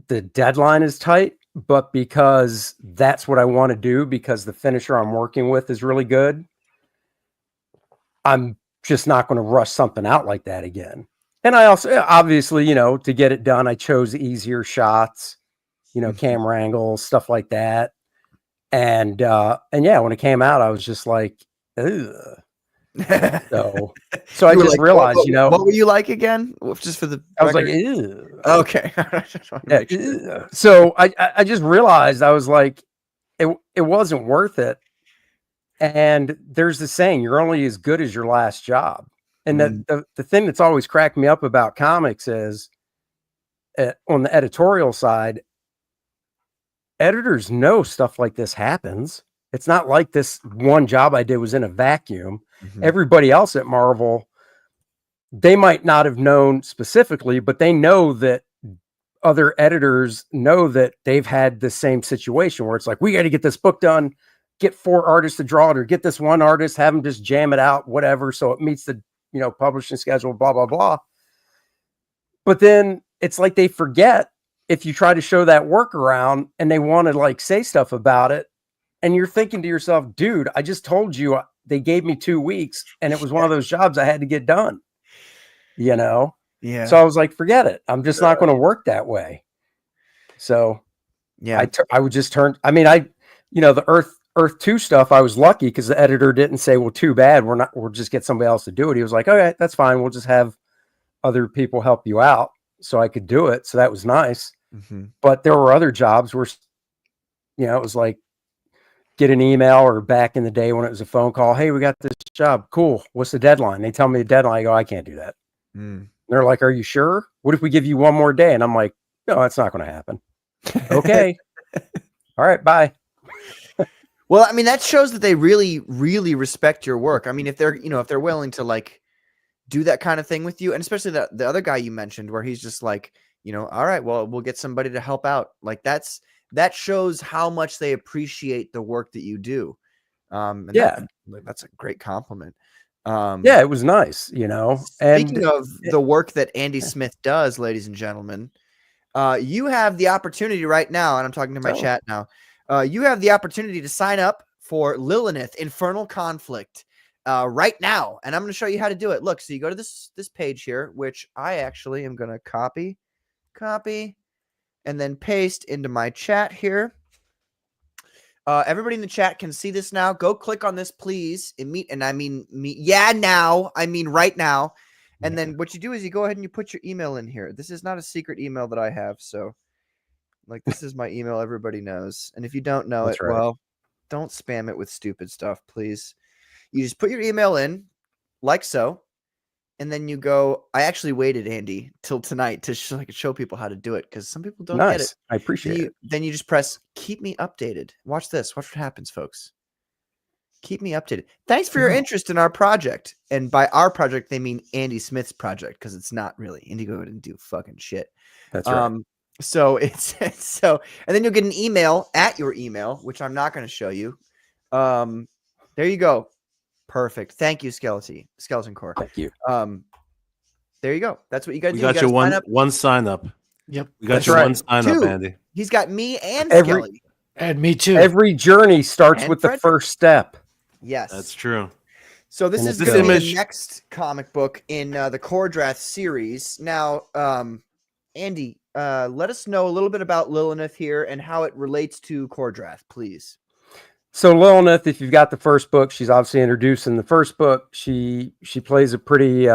the deadline is tight, but because that's what I want to do, because the finisher I'm working with is really good, I'm just not going to rush something out like that again. And I also, obviously, you know, to get it done, I chose easier shots, you know, camera angles, stuff like that. And yeah, when it came out, I was just like, ugh. So I just realized, you know, what were you like again? Just for the I was record? like, ew. Okay. Yeah, ew. So I just realized, I was like, it wasn't worth it. And there's the saying, you're only as good as your last job. And the thing that's always cracked me up about comics is, on the editorial side, editors know stuff like this happens. It's not like this one job I did was in a vacuum. Everybody else at Marvel, they might not have known specifically, but they know that other editors know that they've had the same situation where it's like, we got to get this book done, get 4 artists to draw it, or get this one artist, have them just jam it out, whatever, so it meets the, you know, publishing schedule, blah, blah, blah. But then it's like they forget if you try to show that workaround and they want to like say stuff about it. And you're thinking to yourself, dude, I just told you they gave me 2 weeks and it was one of those jobs I had to get done, you know? Yeah. So I was like, forget it. I'm just not going to work that way. So yeah, I would just turn, I mean, you know, the Earth 2 stuff, I was lucky because the editor didn't say, well, too bad. We'll just get somebody else to do it. He was like, okay, that's fine. We'll just have other people help you out. So I could do it. So that was nice. But there were other jobs where, you know, it was like, get an email, or back in the day when it was a phone call, hey, we got this job. Cool. What's the deadline? They tell me the deadline. I go, I can't do that. They're like, are you sure? What if we give you one more day? And I'm like, no, that's not going to happen. Okay. All right. Bye. Well, I mean, that shows that they really, really respect your work. I mean, if they're, you know, if they're willing to like do that kind of thing with you, and especially the other guy you mentioned where he's just like, you know, all right, well, we'll get somebody to help out. Like that shows how much they appreciate the work that you do. And yeah, that's a great compliment. Yeah, it was nice, you know. Speaking of the work that Andy Smith does, ladies and gentlemen, you have the opportunity right now, and I'm talking to my chat now. You have the opportunity to sign up for Lilineth, Infernal Conflict, right now, and I'm going to show you how to do it. Look, so you go to this page here, which I actually am going to copy, and then paste into my chat here. Everybody in the chat can see this now. Go click on this, please. I mean right now. And then what you do is you go ahead and you put your email in here. This is not a secret email that I have, so like this is my email. Everybody knows. And if you don't know it, well, don't spam it with stupid stuff, please. You just put your email in like so. And then you go, I actually waited, Andy, till tonight to show people how to do it because some people don't get it. I appreciate it. Then you just press keep me updated. Watch this. Watch what happens, folks. Keep me updated. Thanks for your interest in our project. And by our project, they mean Andy Smith's project because it's not really. Indigo didn't do fucking shit. That's right. So and then you'll get an email at your email, which I'm not going to show you. There you go. Perfect. Thank you, Skeleton Core. Thank you. There you go. That's what you got to We do. You got you gotta sign one sign up. Yep. We got That's you right. one sign up, Two. Andy. He's got me and Every- Skelly. And me too. Every journey starts And with Frederick. the first step. Yes. That's true. So this And is it's going to be image- the next comic book in the Cordrath series. Now, Andy, let us know a little bit about Lilineth here and how it relates to Cordrath, please. So Lilineth, if you've got the first book, she's obviously introduced in the first book. She plays a pretty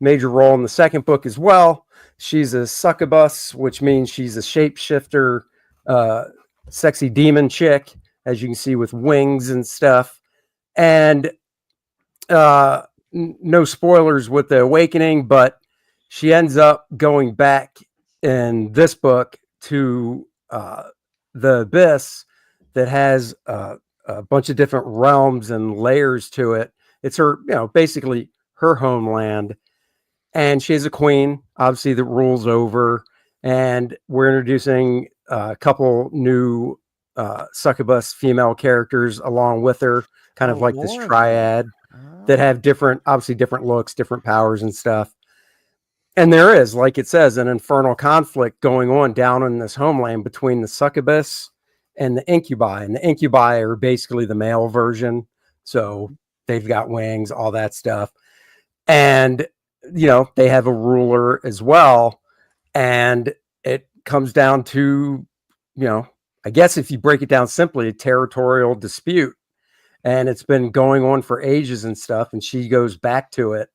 major role in the second book as well. She's a succubus, which means she's a shapeshifter, sexy demon chick, as you can see, with wings and stuff. And no spoilers with the awakening, but she ends up going back in this book to the abyss that has a bunch of different realms and layers to it. It's her, basically her homeland. And she has a queen, obviously, that rules over. And we're introducing a couple new succubus female characters along with her, kind of like this more of them. triad that have different looks, different powers and stuff. And there is, like it says, an infernal conflict going on down in this homeland between the succubus and the incubi. And the incubi are basically the male version. So they've got wings, all that stuff. And, they have a ruler as well. And it comes down to, I guess if you break it down simply, a territorial dispute. And it's been going on for ages and stuff. And she goes back to it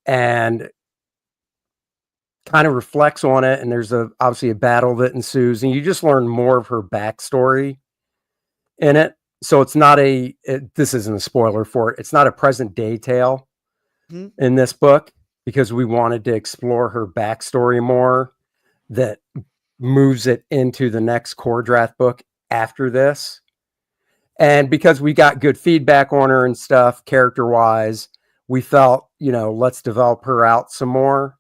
and kind of reflects on it. And there's obviously a battle that ensues. And you just learn more of her backstory in it. So it's not this isn't a spoiler for it. It's not a present day tale in this book because we wanted to explore her backstory more that moves it into the next Cordrath book after this. And because we got good feedback on her and stuff, character-wise, we felt, let's develop her out some more.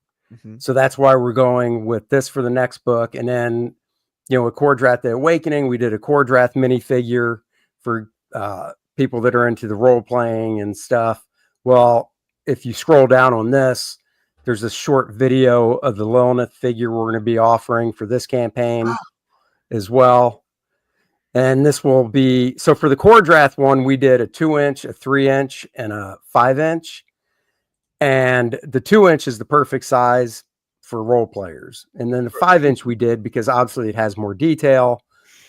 So that's why we're going with this for the next book. And then, with Cordrath the Awakening, we did a Cordrath minifigure for people that are into the role-playing and stuff. Well, if you scroll down on this, there's a short video of the Lilineth figure we're going to be offering for this campaign as well. And this will be, so for the Cordrath one, we did a 2-inch, a 3-inch, and a 5-inch. And the 2-inch is the perfect size for role players. And then the 5-inch we did because obviously it has more detail.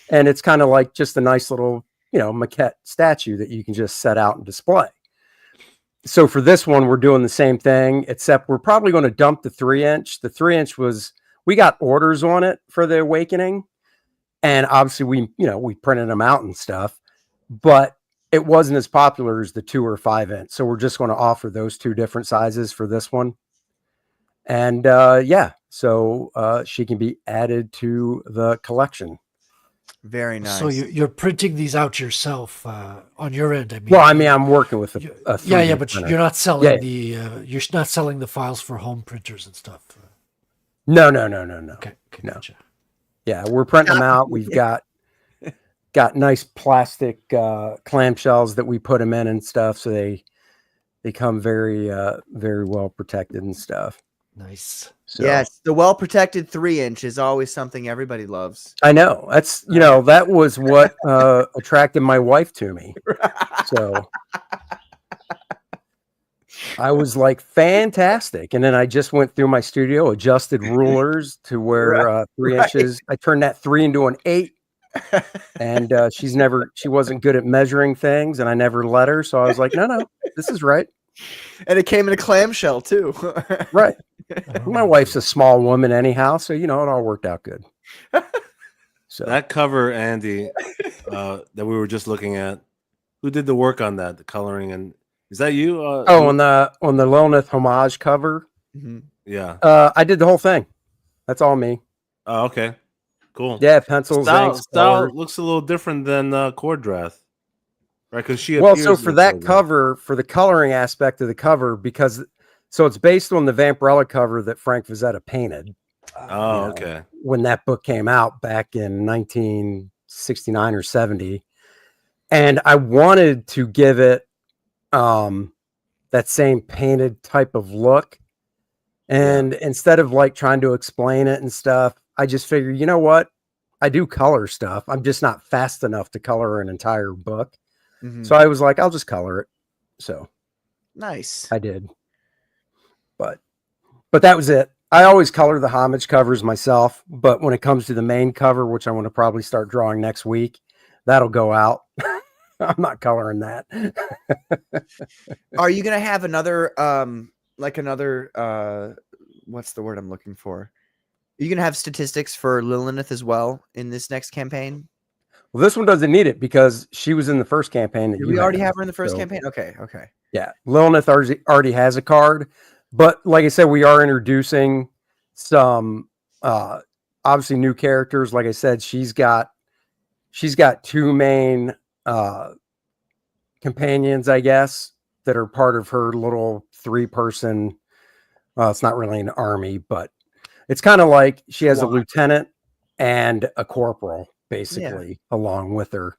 And it's kind of like just a nice little, maquette statue that you can just set out and display. So for this one, we're doing the same thing, except we're probably going to dump the 3-inch. The 3-inch we got orders on it for the Awakening. And obviously we printed them out and stuff, but it wasn't as popular as the 2 or 5-inch. So we're just going to offer those 2 different sizes for this one. And so she can be added to the collection. Very nice. So you're printing these out yourself on your end. I'm working with a 3D but printer. you're not selling you're not selling the files for home printers and stuff. No. Okay, No. gotcha. Yeah, we're printing them out. We've got nice plastic clamshells that we put them in and stuff, so they come very very well protected and stuff. Nice. So, yes, the well-protected 3-inch is always something everybody loves. I know. That's that was what attracted my wife to me. So I was like, fantastic. And then I just went through my studio, adjusted rulers to where 3 inches. I turned that 3 into an 8. And she wasn't good at measuring things, and I never let her. So I was like, no, this is right. And it came in a clamshell too. Right. My wife's a small woman anyhow, so it all worked out good. So That cover, Andy, that we were just looking at, who did the work on that, the coloring, and is that you? on the Lilineth homage cover, yeah, I did the whole thing. That's all me. Oh, okay, cool. Yeah, pencils. Style looks a little different than Cordrath, right? Because she so for that cover, for the coloring aspect of the cover, because it's based on the Vampirella cover that Frank Frazetta painted. Okay. When that book came out back in 1969 or 70, and I wanted to give it that same painted type of look, And instead of like trying to explain it and stuff, I just figured, you know what? I do color stuff. I'm just not fast enough to color an entire book. So I was like, I'll just color it. So nice. I did. But that was it. I always color the homage covers myself, but when it comes to the main cover, which I want to probably start drawing next week, that'll go out. I'm not coloring that. Are you gonna have another what's the word I'm looking for? Are you gonna have statistics for Lilineth as well in this next campaign? Well, this one doesn't need it because she was in the first campaign. Did we already have her in the first campaign? Okay. Yeah, Lilineth already has a card, but like I said, we are introducing some obviously new characters. Like I said, she's got two main companions, I guess, that are part of her little 3-person. Well, it's not really an army, but it's kind of like she has a lieutenant and a corporal basically along with her.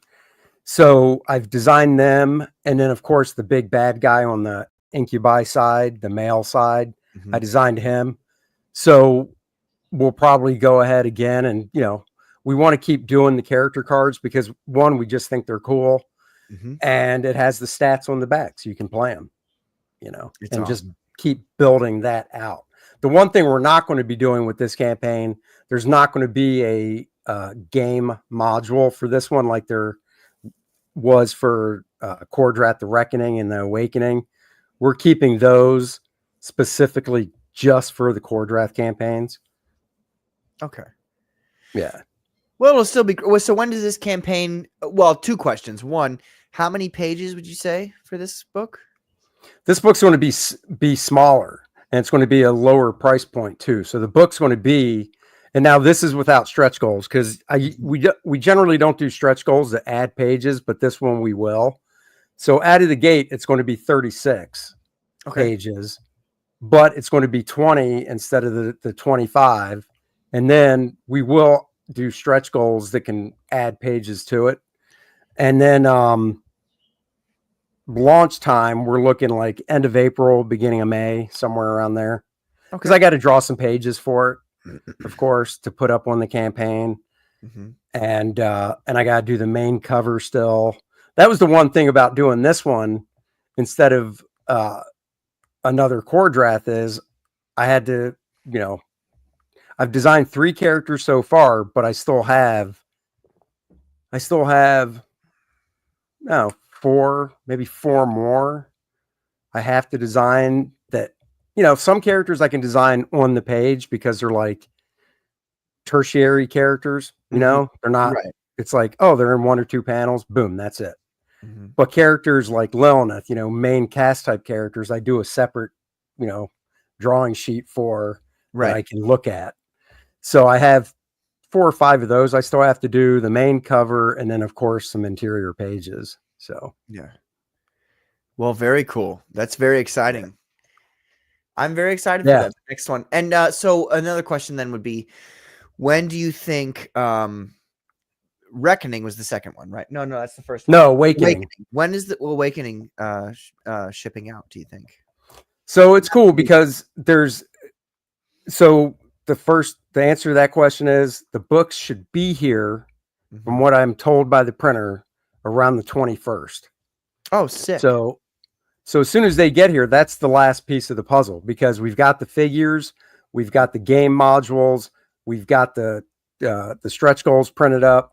So I've designed them, and then of course the big bad guy on the incubi side, the male side, I designed him. So we'll probably go ahead again, and we want to keep doing the character cards because one, we just think they're cool, and it has the stats on the back so you can play them, and awesome. Just keep building that out. The one thing we're not going to be doing with this campaign, there's not going to be a game module for this one like there was for Kordrat the Reckoning and the Awakening. We're keeping those specifically just for the Kordrat campaigns. Okay. Yeah. Well, it'll still be. So when does this campaign? Well, 2 questions. One, how many pages would you say for this book? This book's going to be smaller, and it's going to be a lower price point too. So the book's going to be, and now this is without stretch goals because we generally don't do stretch goals to add pages, but this one we will. So out of the gate, it's going to be 36 pages, but it's going to be 20 instead of the 25. And then we will do stretch goals that can add pages to it. And then launch time, we're looking like end of April, beginning of May, somewhere around there. Because I got to draw some pages for it, of course, to put up on the campaign. And I got to do the main cover still. That was the one thing about doing this one instead of another Kordrat is I had to, I've designed 3 characters so far, but I still have 4, maybe 4 more I have to design that, some characters I can design on the page because they're like tertiary characters, they're not, it's like, oh, they're in 1 or 2 panels. Boom. That's it. But characters like Lilineth, main cast type characters, I do a separate, drawing sheet for that I can look at. So I have 4 or 5 of those. I still have to do the main cover and then of course some interior pages. So yeah. Well, very cool. That's very exciting. I'm very excited for that next one. And so another question then would be, when do you think Reckoning was the second one, right? No, that's the first one. No, Awakening. When is the Awakening shipping out, do you think? So it's cool because the answer to that question is the books should be here from what I'm told by the printer around the 21st. Oh, sick. So as soon as they get here, that's the last piece of the puzzle because we've got the figures, we've got the game modules, we've got the stretch goals printed up.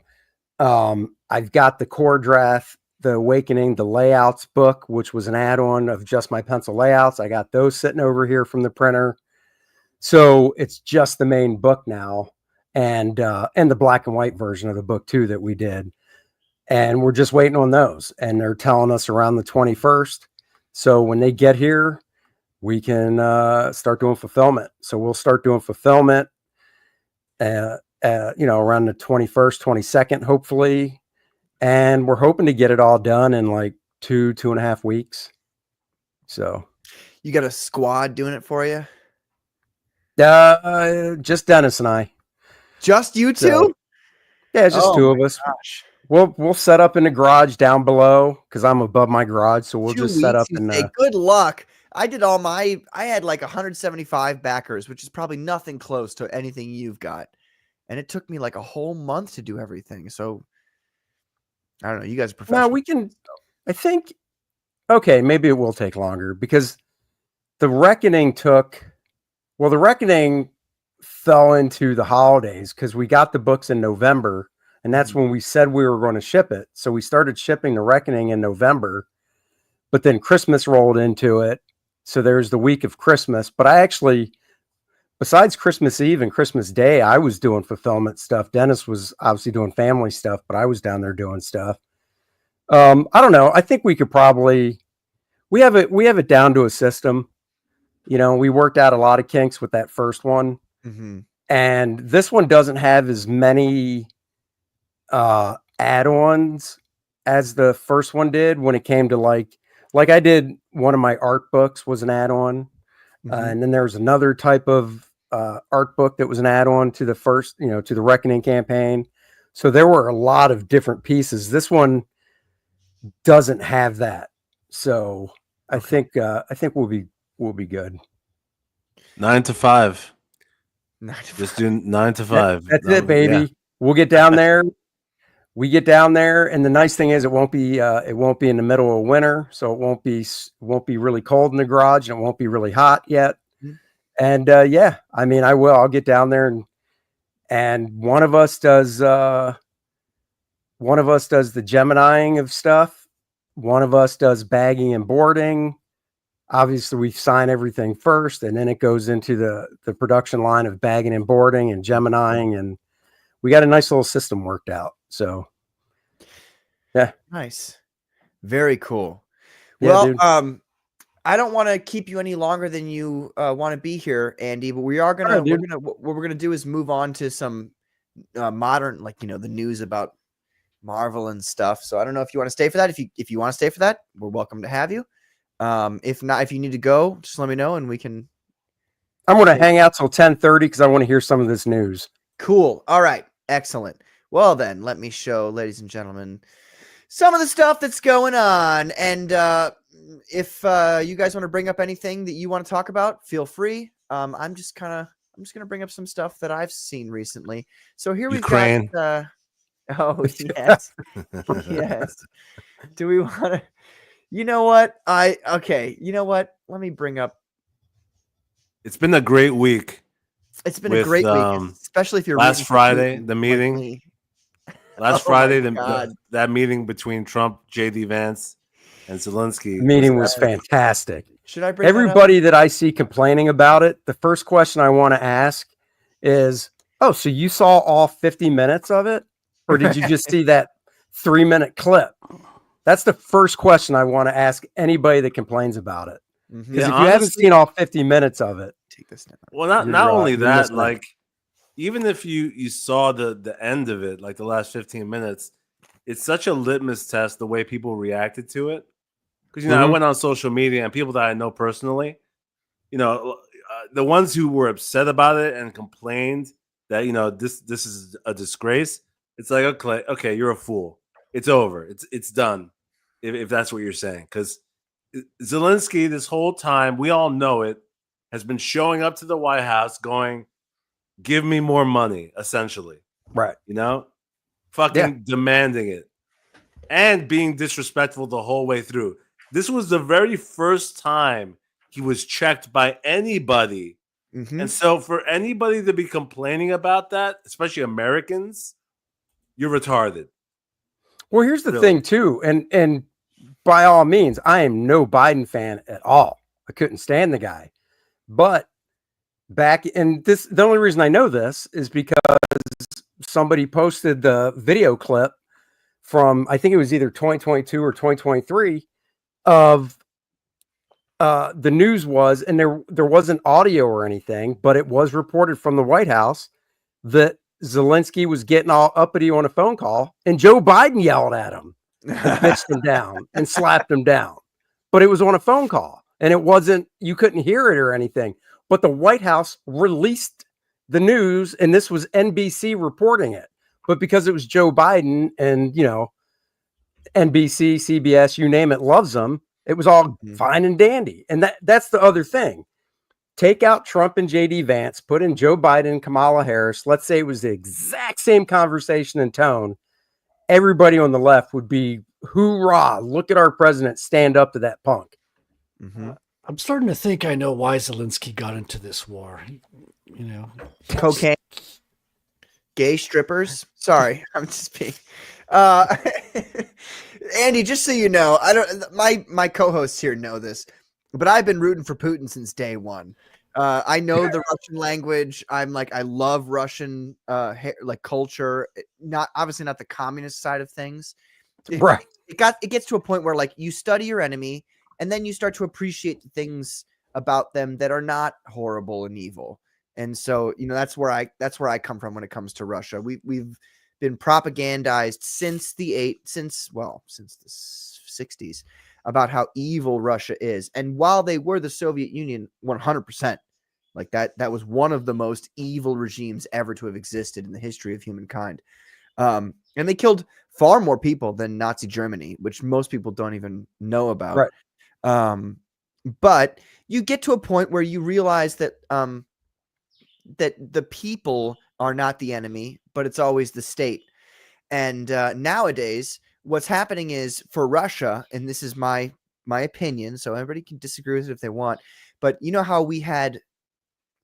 I've got the Kordrat, the Awakening, the layouts book, which was an add-on of just my pencil layouts. I got those sitting over here from the printer. So it's just the main book now, and the black and white version of the book too that we did. And we're just waiting on those. And they're telling us around the 21st. So when they get here, we can start doing fulfillment. So we'll start doing fulfillment, around the 21st, 22nd, hopefully. And we're hoping to get it all done in like 2.5 weeks. So you got a squad doing it for you? Just Dennis and I. Just you two? So, yeah, it's just 2 of us. Gosh. We'll set up in the garage down below because I'm above my garage, so we'll 2 just set weeks, up in the. Good luck. I did all my. I had like 175 backers, which is probably nothing close to anything you've got, and it took me like a whole month to do everything. So I don't know. You guys are professionals. No, we can. I think. Okay, maybe it will take longer because the Reckoning the Reckoning fell into the holidays because we got the books in November, and that's when we said we were going to ship it. So we started shipping the Reckoning in November, but then Christmas rolled into it. So there's the week of Christmas. But I actually, besides Christmas Eve and Christmas Day, I was doing fulfillment stuff. Dennis was obviously doing family stuff, but I was down there doing stuff. I don't know. I think we could probably we have it down to a system. You know, we worked out a lot of kinks with that first one. Mm-hmm. And this one doesn't have as many add-ons as the first one did when it came to like I did one of my art books was an add-on. And then there's another type of art book that was an add-on to the first, to the Reckoning campaign. So there were a lot of different pieces. This one doesn't have that. So I think we'll be good. 9 to 5. Just do 9 to 5. That's it, baby. Yeah. We'll get down there. We get down there, and the nice thing is it won't be in the middle of winter, so it won't be really cold in the garage, and it won't be really hot yet. And yeah, I mean, I'll get down there, and one of us does the Geminiing of stuff. One of us does bagging and boarding. Obviously, we sign everything first, and then it goes into the production line of bagging and boarding and Geminiing, and we got a nice little system worked out. So, yeah, nice, very cool. Yeah, well, dude. I don't want to keep you any longer than you want to be here, Andy. But we're gonna do is move on to some modern, like the news about Marvel and stuff. So I don't know if you want to stay for that. If you want to stay for that, we're welcome to have you. If not, if you need to go, just let me know and we can. I'm going to hang out till 10:30 because I want to hear some of this news. Cool. All right. Excellent. Well, then let me show, ladies and gentlemen, some of the stuff that's going on. And if you guys want to bring up anything that you want to talk about, feel free. I'm just going to bring up some stuff that I've seen recently. So here we've got. Oh yes, yes. Do we want to? You know what? You know what? Let me bring up. It's been a great week. It's been a great week, especially if you're last Friday, the meeting. Last Friday, that meeting between Trump, J.D. Vance, and Zelensky. The meeting was fantastic. Should I bring everybody that I see complaining about it? The first question I want to ask is, "Oh, so you saw all 50 minutes of it, or did you just see that 3-minute clip?" That's the first question I want to ask anybody that complains about it. Because if you haven't seen all 50 minutes of it, take this now. Well, not only that, like even if you saw the end of it, like the last 15 minutes, it's such a litmus test the way people reacted to it. Because I went on social media and people that I know personally, the ones who were upset about it and complained that this is a disgrace. It's like okay, you're a fool. It's over. It's done. If that's what you're saying, because Zelensky this whole time, we all know it, has been showing up to the White House going, "Give me more money," essentially. Right. Demanding it and being disrespectful the whole way through. This was the very first time he was checked by anybody. And so for anybody to be complaining about that, especially Americans, you're retarded. Well, here's the thing too, and by all means, I am no Biden fan at all. I couldn't stand the guy. But the only reason I know this is because somebody posted the video clip from, I think it was either 2022 or 2023 of the news was, and there wasn't audio or anything, but it was reported from the White House that Zelensky was getting all uppity on a phone call, and Joe Biden yelled at him and bitched him down and slapped him down. But it was on a phone call, and it wasn't, you couldn't hear it or anything. But the White House released the news, and this was NBC reporting it. But because it was Joe Biden and, NBC, CBS, you name it, loves them, It was all Mhm. fine and dandy. And that's the other thing. Take out Trump and JD Vance, put in Joe Biden and Kamala Harris. Let's say it was the exact same conversation and tone. Everybody on the left would be, hoorah, look at our president stand up to that punk. Mhm. I'm starting to think I know why Zelensky got into this war. You know, Cocaine, gay strippers. Sorry, I'm just being. Uh, Andy, just so you know, I don't. My co-hosts here know this, but I've been rooting for Putin since day one. I know the Russian language. I love Russian like culture. Not obviously not the communist side of things. Right. It gets to a point where like you study your enemy, and then you start to appreciate the things about them that are not horrible and evil. And so, that's where I come from when it comes to Russia. We've been propagandized since the 60s about how evil Russia is. And while they were the Soviet Union 100%, like that was one of the most evil regimes ever to have existed in the history of humankind. And they killed far more people than Nazi Germany, which most people don't even know about. Right. But you get to a point where you realize that that the people are not the enemy, but it's always the state. And nowadays, what's happening is for Russia, and this is my opinion, so everybody can disagree with it if they want, but you know how we had,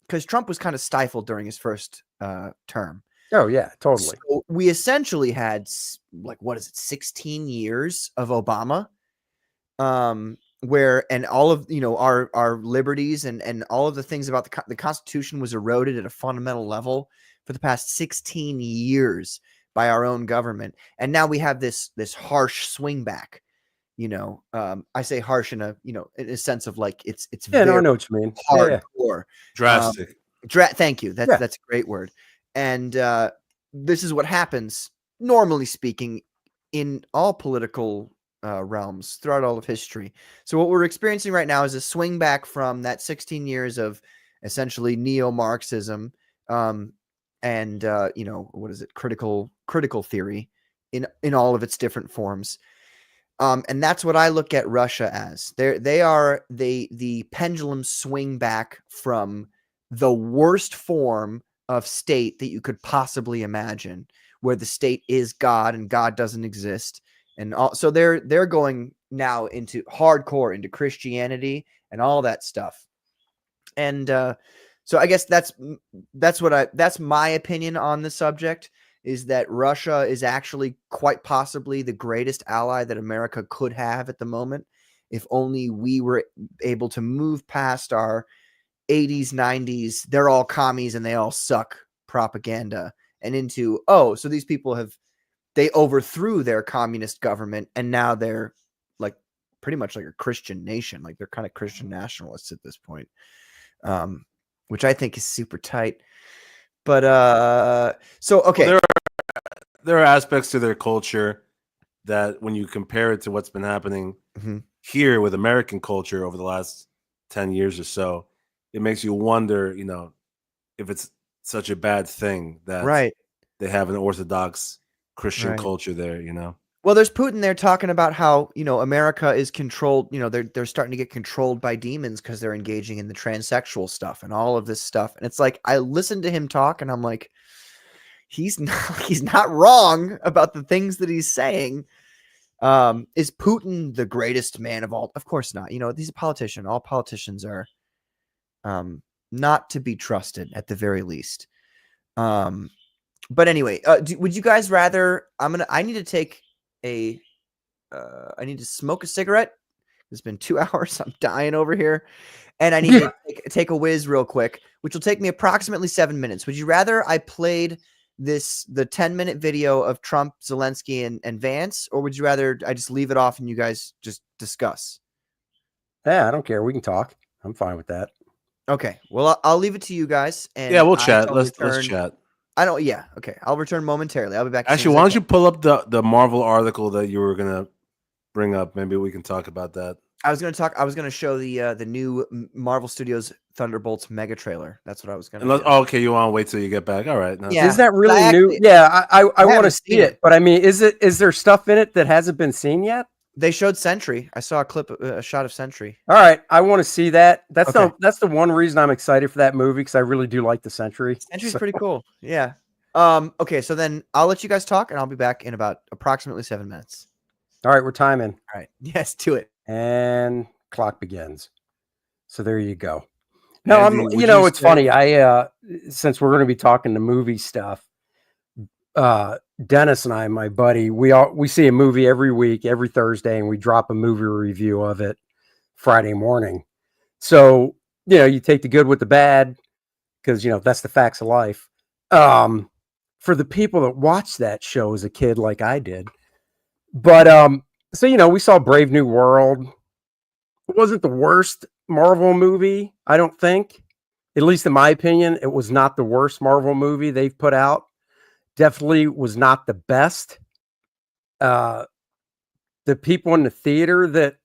because Trump was kind of stifled during his first term. Oh, yeah, totally. So we essentially had 16 years of Obama, where and all of our liberties and all of the things about the Constitution was eroded at a fundamental level for the past 16 years by our own government, and now we have this harsh swing back. I say harsh in a sense of like it's Yeah, very I know what you mean. hardcore, Drastic. Thank you. That's a great word. And this is what happens, normally speaking, in all political realms throughout all of history. So what we're experiencing right now is a swing back from that 16 years of essentially neo-Marxism, and what is it? Critical theory in all of its different forms. And that's what I look at Russia as. The pendulum swing back from the worst form of state that you could possibly imagine, where the state is God and God doesn't exist. And so they're going now into hardcore into Christianity and all that stuff. And so I guess that's my opinion on the subject, is that Russia is actually quite possibly the greatest ally that America could have at the moment, if only we were able to move past our 80s, 90s, they're all commies and they all suck propaganda, and into, so these people they overthrew their communist government and now they're like pretty much like a Christian nation. Like they're kind of Christian nationalists at this point, which I think is super tight. But so okay. Well, there are aspects to their culture that when you compare it to what's been happening here with American culture over the last 10 years or so, it makes you wonder, if it's such a bad thing that they have an Orthodox Christian culture there, Well, there's Putin there talking about how, America is controlled, they're starting to get controlled by demons because they're engaging in the transsexual stuff and all of this stuff. And it's like, I listened to him talk and I'm like, he's not wrong about the things that he's saying. Is Putin the greatest man of all? Of course not. He's a politician. All politicians are not to be trusted at the very least. But anyway, would you guys rather? I need to take I need to smoke a cigarette. It's been 2 hours. I'm dying over here, and I need to take a whiz real quick, which will take me approximately 7 minutes. Would you rather I played the 10-minute video of Trump, Zelensky, and Vance, or would you rather I just leave it off and you guys just discuss? Yeah, I don't care. We can talk. I'm fine with that. Okay. Well, I'll leave it to you guys. And yeah, we'll chat. Let's chat. Yeah. Okay. I'll return momentarily. I'll be back. Actually, why don't you pull up the Marvel article that you were gonna bring up? Maybe we can talk about that. I was gonna show the new Marvel Studios Thunderbolts mega trailer. That's what I was gonna do. Okay, you want to wait till you get back? All right. No. Yeah. Is that really new? Yeah, I want to see it. But I mean, is there stuff in it that hasn't been seen yet? They showed Sentry. I saw a shot of Sentry. All right, I want to see that. That's Okay. that's the one reason I'm excited for that movie because I really do like the Sentry. Sentry's So- pretty cool. Yeah. Okay, so then I'll let you guys talk, and I'll be back in about approximately 7 minutes. All right, we're timing, All right. Yes, do it. and clock begins. So there you go. No, Andy, I'm. would You know, you it's say- funny. Since we're going to be talking to movie stuff, Dennis and I, my buddy, we see a movie every week, every Thursday, and we drop a movie review of it Friday morning. So you take the good with the bad because that's the facts of life. For the people that watched that show as a kid, like I did, but so we saw Brave New World. It wasn't the worst Marvel movie, I don't think. At least in my opinion, it was not the worst Marvel movie they've put out. Definitely was not the best. The people in the theater that,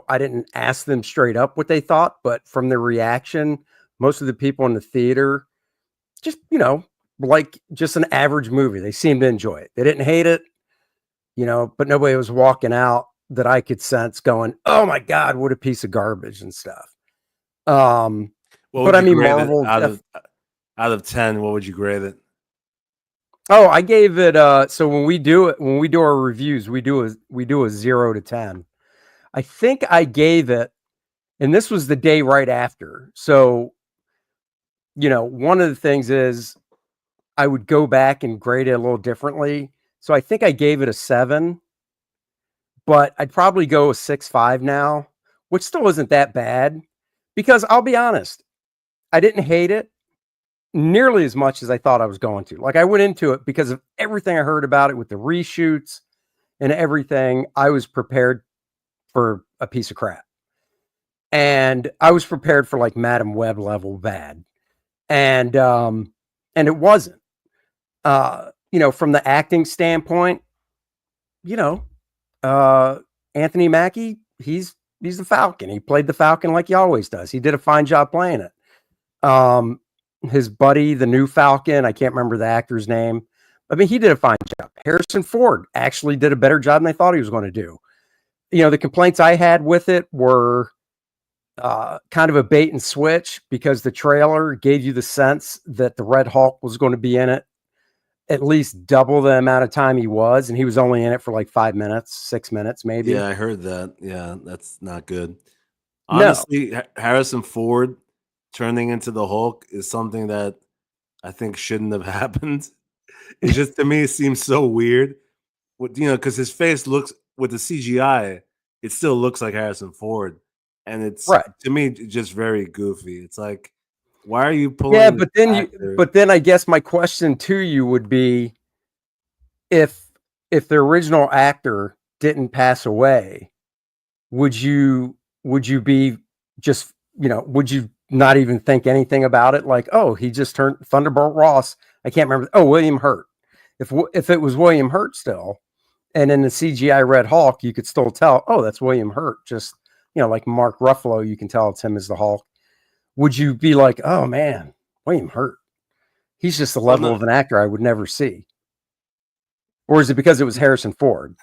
I didn't ask them straight up what they thought, but from their reaction, most of the people in the theater just, like just an average movie. They seemed to enjoy it. They didn't hate it, but nobody was walking out that I could sense going, oh my God, what a piece of garbage and stuff. What But would I you mean, grade it Marvel out of 10, what would you grade it? Oh, I gave it so when we do our reviews, we do a 0 to 10. I think I gave it, and this was the day right after. So, one of the things is I would go back and grade it a little differently. So I think I gave it a 7, but I'd probably go a 6.5 now, which still isn't that bad because I'll be honest, I didn't hate it nearly as much as I thought I was going to. Like I went into it because of everything I heard about it with the reshoots and everything. I was prepared for a piece of crap. And I was prepared for like Madam Web level bad. And it wasn't. From the acting standpoint, Anthony Mackie, he's the Falcon. He played the Falcon like he always does. He did a fine job playing it. His buddy, the new Falcon, I can't remember the actor's name. I mean, he did a fine job. Harrison Ford actually did a better job than I thought he was going to do. The complaints I had with it were kind of a bait and switch because the trailer gave you the sense that the Red Hulk was going to be in it at least double the amount of time he was, and he was only in it for like 5 minutes, 6 minutes, maybe. Yeah, I heard that. Yeah, that's not good. Honestly, Harrison Ford turning into the Hulk is something that I think shouldn't have happened. It just, to me, seems so weird. Because his face looks, with the CGI, it still looks like Harrison Ford. And it's, right. To me, just very goofy. It's like, why are you pulling? Yeah, but then I guess my question to you would be, if the original actor didn't pass away, would you be just, would you not even think anything about it? Like, oh, he just turned Thunderbolt Ross. I can't remember. Oh, William Hurt. If it was William Hurt still, and in the CGI Red Hulk, you could still tell, oh, that's William Hurt. Just, like Mark Ruffalo, you can tell it's him as the Hulk. Would you be like, oh man, William Hurt? He's just the level of an actor I would never see. Or is it because it was Harrison Ford?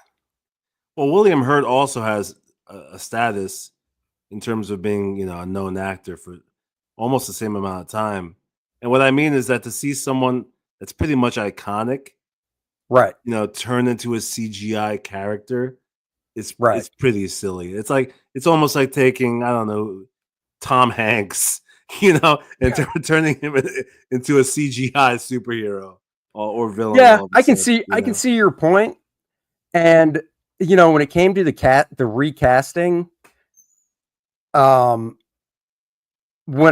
Well, William Hurt also has a status in terms of being, a known actor for almost the same amount of time. And what I mean is that to see someone that's pretty much iconic, right, turn into a CGI character, it's pretty silly. It's almost like taking, I don't know, Tom Hanks, and turning him into a CGI superhero or villain. Yeah, I can see your point. And when it came to the recasting, when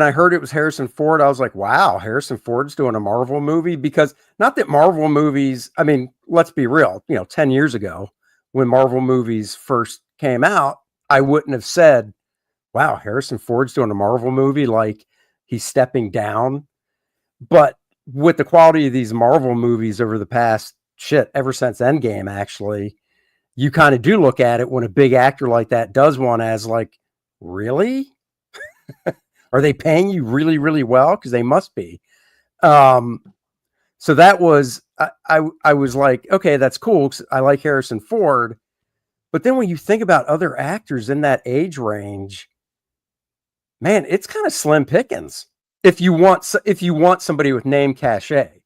I heard it was Harrison Ford, I was like, wow, Harrison Ford's doing a Marvel movie. Because not that Marvel movies, I mean, let's be real, 10 years ago when Marvel movies first came out, I wouldn't have said, wow, Harrison Ford's doing a Marvel movie, like he's stepping down. But with the quality of these Marvel movies over the past ever since Endgame, actually, you kind of do look at it when a big actor like that does one as like, really? Are they paying you really, really well? Because they must be. So that was, I was like, okay, that's cool. 'Cause I like Harrison Ford, But then when you think about other actors in that age range, man, it's kind of slim pickings. If you want somebody with name cachet,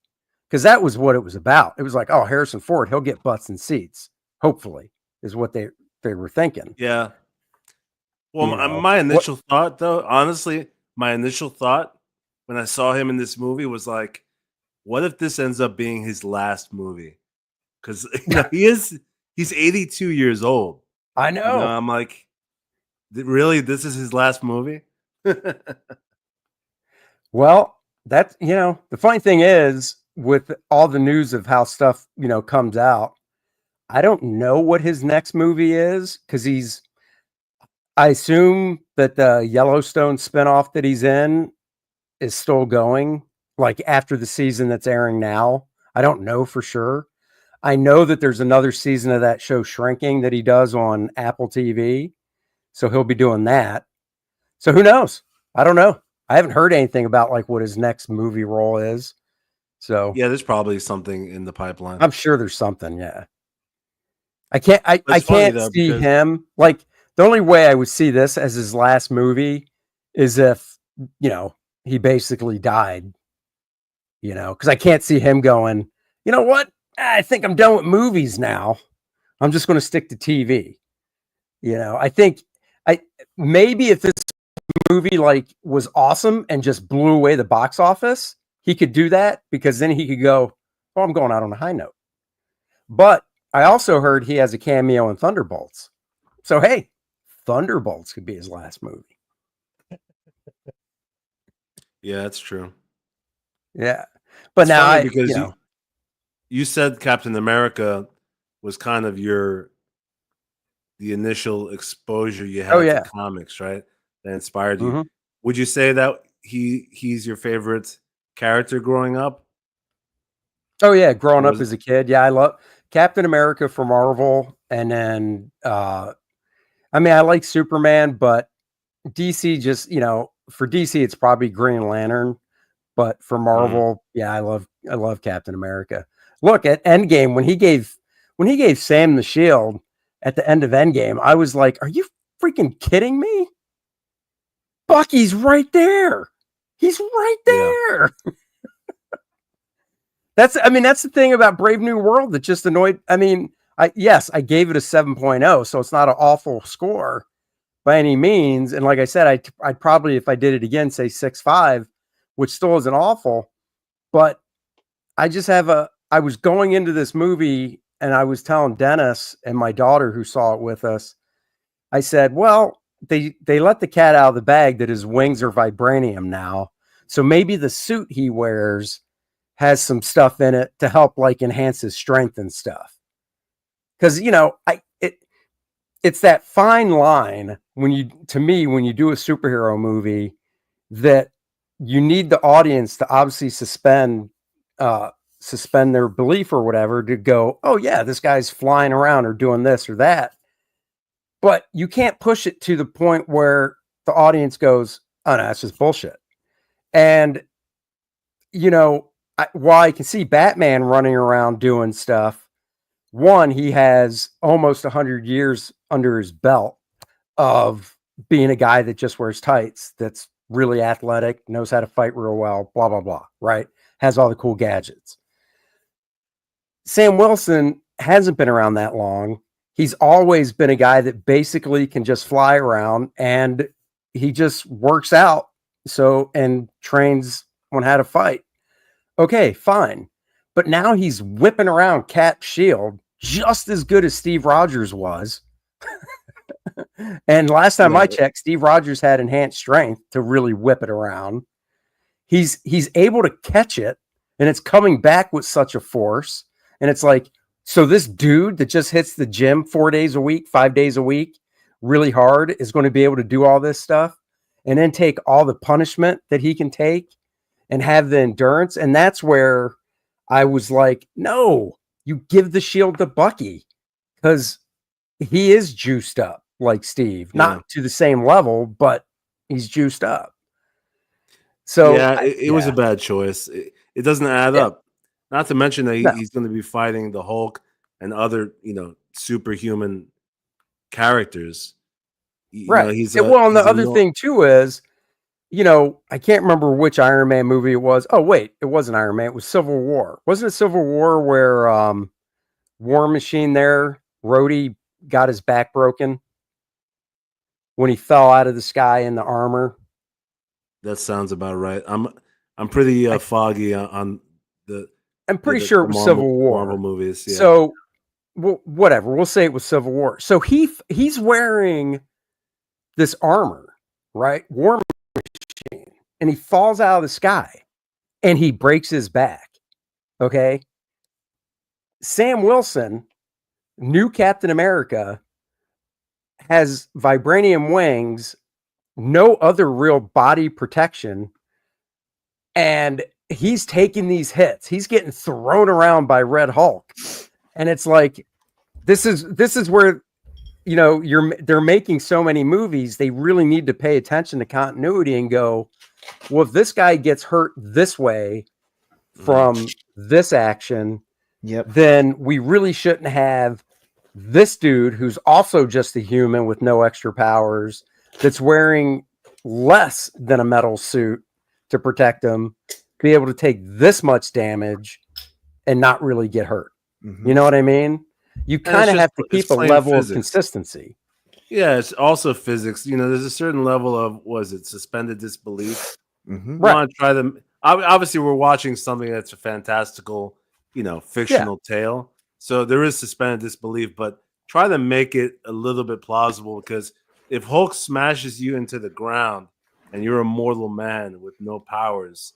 because that was what it was about. It was like, oh, Harrison Ford, he'll get butts and seats. Hopefully, is what they were thinking. Yeah. Well, my initial thought, though, honestly, my initial thought when I saw him in this movie was like, what if this ends up being his last movie? Because he's 82 years old. I know. I'm like, really, this is his last movie? Well, that's, the funny thing is, with all the news of how stuff, comes out, I don't know what his next movie is, because I assume that the Yellowstone spinoff that he's in is still going, like after the season that's airing now. I don't know for sure. I know that there's another season of that show Shrinking that he does on Apple TV. So he'll be doing that. So who knows? I don't know. I haven't heard anything about like what his next movie role is. So yeah, there's probably something in the pipeline. I'm sure there's something. Yeah. I can't see him, like, the only way I would see this as his last movie is if, he basically died, because I can't see him going, you know what? I think I'm done with movies now. I'm just going to stick to TV. I think maybe if this movie like was awesome and just blew away the box office, he could do that, because then he could go, oh, I'm going out on a high note. But I also heard he has a cameo in Thunderbolts. So, hey, Thunderbolts could be his last movie. Yeah, that's true. Yeah. But it's now because you said Captain America was kind of the initial exposure you had to comics, right? That inspired you. Mm-hmm. Would you say that he's your favorite character growing up? Oh yeah, growing up as a kid. Yeah, I love Captain America for Marvel, and then I like Superman, but DC just, for DC it's probably Green Lantern, but for Marvel, I love Captain America. Look at Endgame when he gave Sam the shield at the end of Endgame, I was like, are you freaking kidding me? Bucky's right there. He's right there. Yeah. That's the thing about Brave New World that just annoyed. I gave it a 7.0, so it's not an awful score by any means. And like I said, I'd probably, if I did it again, say 6.5, which still isn't awful. But I was going into this movie and I was telling Dennis and my daughter who saw it with us, I said, well, they let the cat out of the bag that his wings are vibranium now. So maybe the suit he wears has some stuff in it to help like enhance his strength and stuff. Because, it's that fine line when you do a superhero movie that you need the audience to obviously suspend their belief or whatever to go, oh yeah, this guy's flying around or doing this or that. But you can't push it to the point where the audience goes, oh no, that's just bullshit. And, while I can see Batman running around doing stuff, one, he has almost 100 years under his belt of being a guy that just wears tights, that's really athletic, knows how to fight real well, blah, blah, blah, right? Has all the cool gadgets. Sam Wilson hasn't been around that long. He's always been a guy that basically can just fly around, and he just works out and trains on how to fight. Okay, fine. But now he's whipping around Cap's shield just as good as Steve Rogers was. And last time I checked, Steve Rogers had enhanced strength to really whip it around. He's able to catch it, and it's coming back with such a force. And it's like, so this dude that just hits the gym 4 days a week, 5 days a week, really hard, is going to be able to do all this stuff and then take all the punishment that he can take and have the endurance. And that's where I was like, no, you give the shield to Bucky, because he is juiced up like Steve, not to the same level, but he's juiced up. So it was a bad choice. It doesn't add up. Not to mention that he's going to be fighting the Hulk and other, superhuman characters. Right. He's well, and the he's a other thing too is, I can't remember which Iron Man movie it was. Oh, wait, it wasn't Iron Man. It was Civil War. Wasn't it Civil War where War Machine there, Rhodey got his back broken when he fell out of the sky in the armor? That sounds about right. I'm pretty foggy on the. I'm pretty sure it was Civil War. Marvel movies. Yeah. So, whatever. We'll say it was Civil War. So he's wearing this armor, right? War Machine, and he falls out of the sky, and he breaks his back. Okay. Sam Wilson, new Captain America, has vibranium wings, no other real body protection, and he's taking these hits. He's getting thrown around by Red Hulk, and it's like this is where they're making so many movies. They really need to pay attention to continuity and go, well, if this guy gets hurt this way from this action, then we really shouldn't have this dude who's also just a human with no extra powers that's wearing less than a metal suit to protect him, be able to take this much damage and not really get hurt. You know what I mean? You kind of have to keep a level of consistency. Yeah, it's also physics. There's a certain level of, suspended disbelief. Mm-hmm. Right. Want to try them. Obviously, we're watching something that's a fantastical, fictional tale. So there is suspended disbelief, but try to make it a little bit plausible, because if Hulk smashes you into the ground and you're a mortal man with no powers,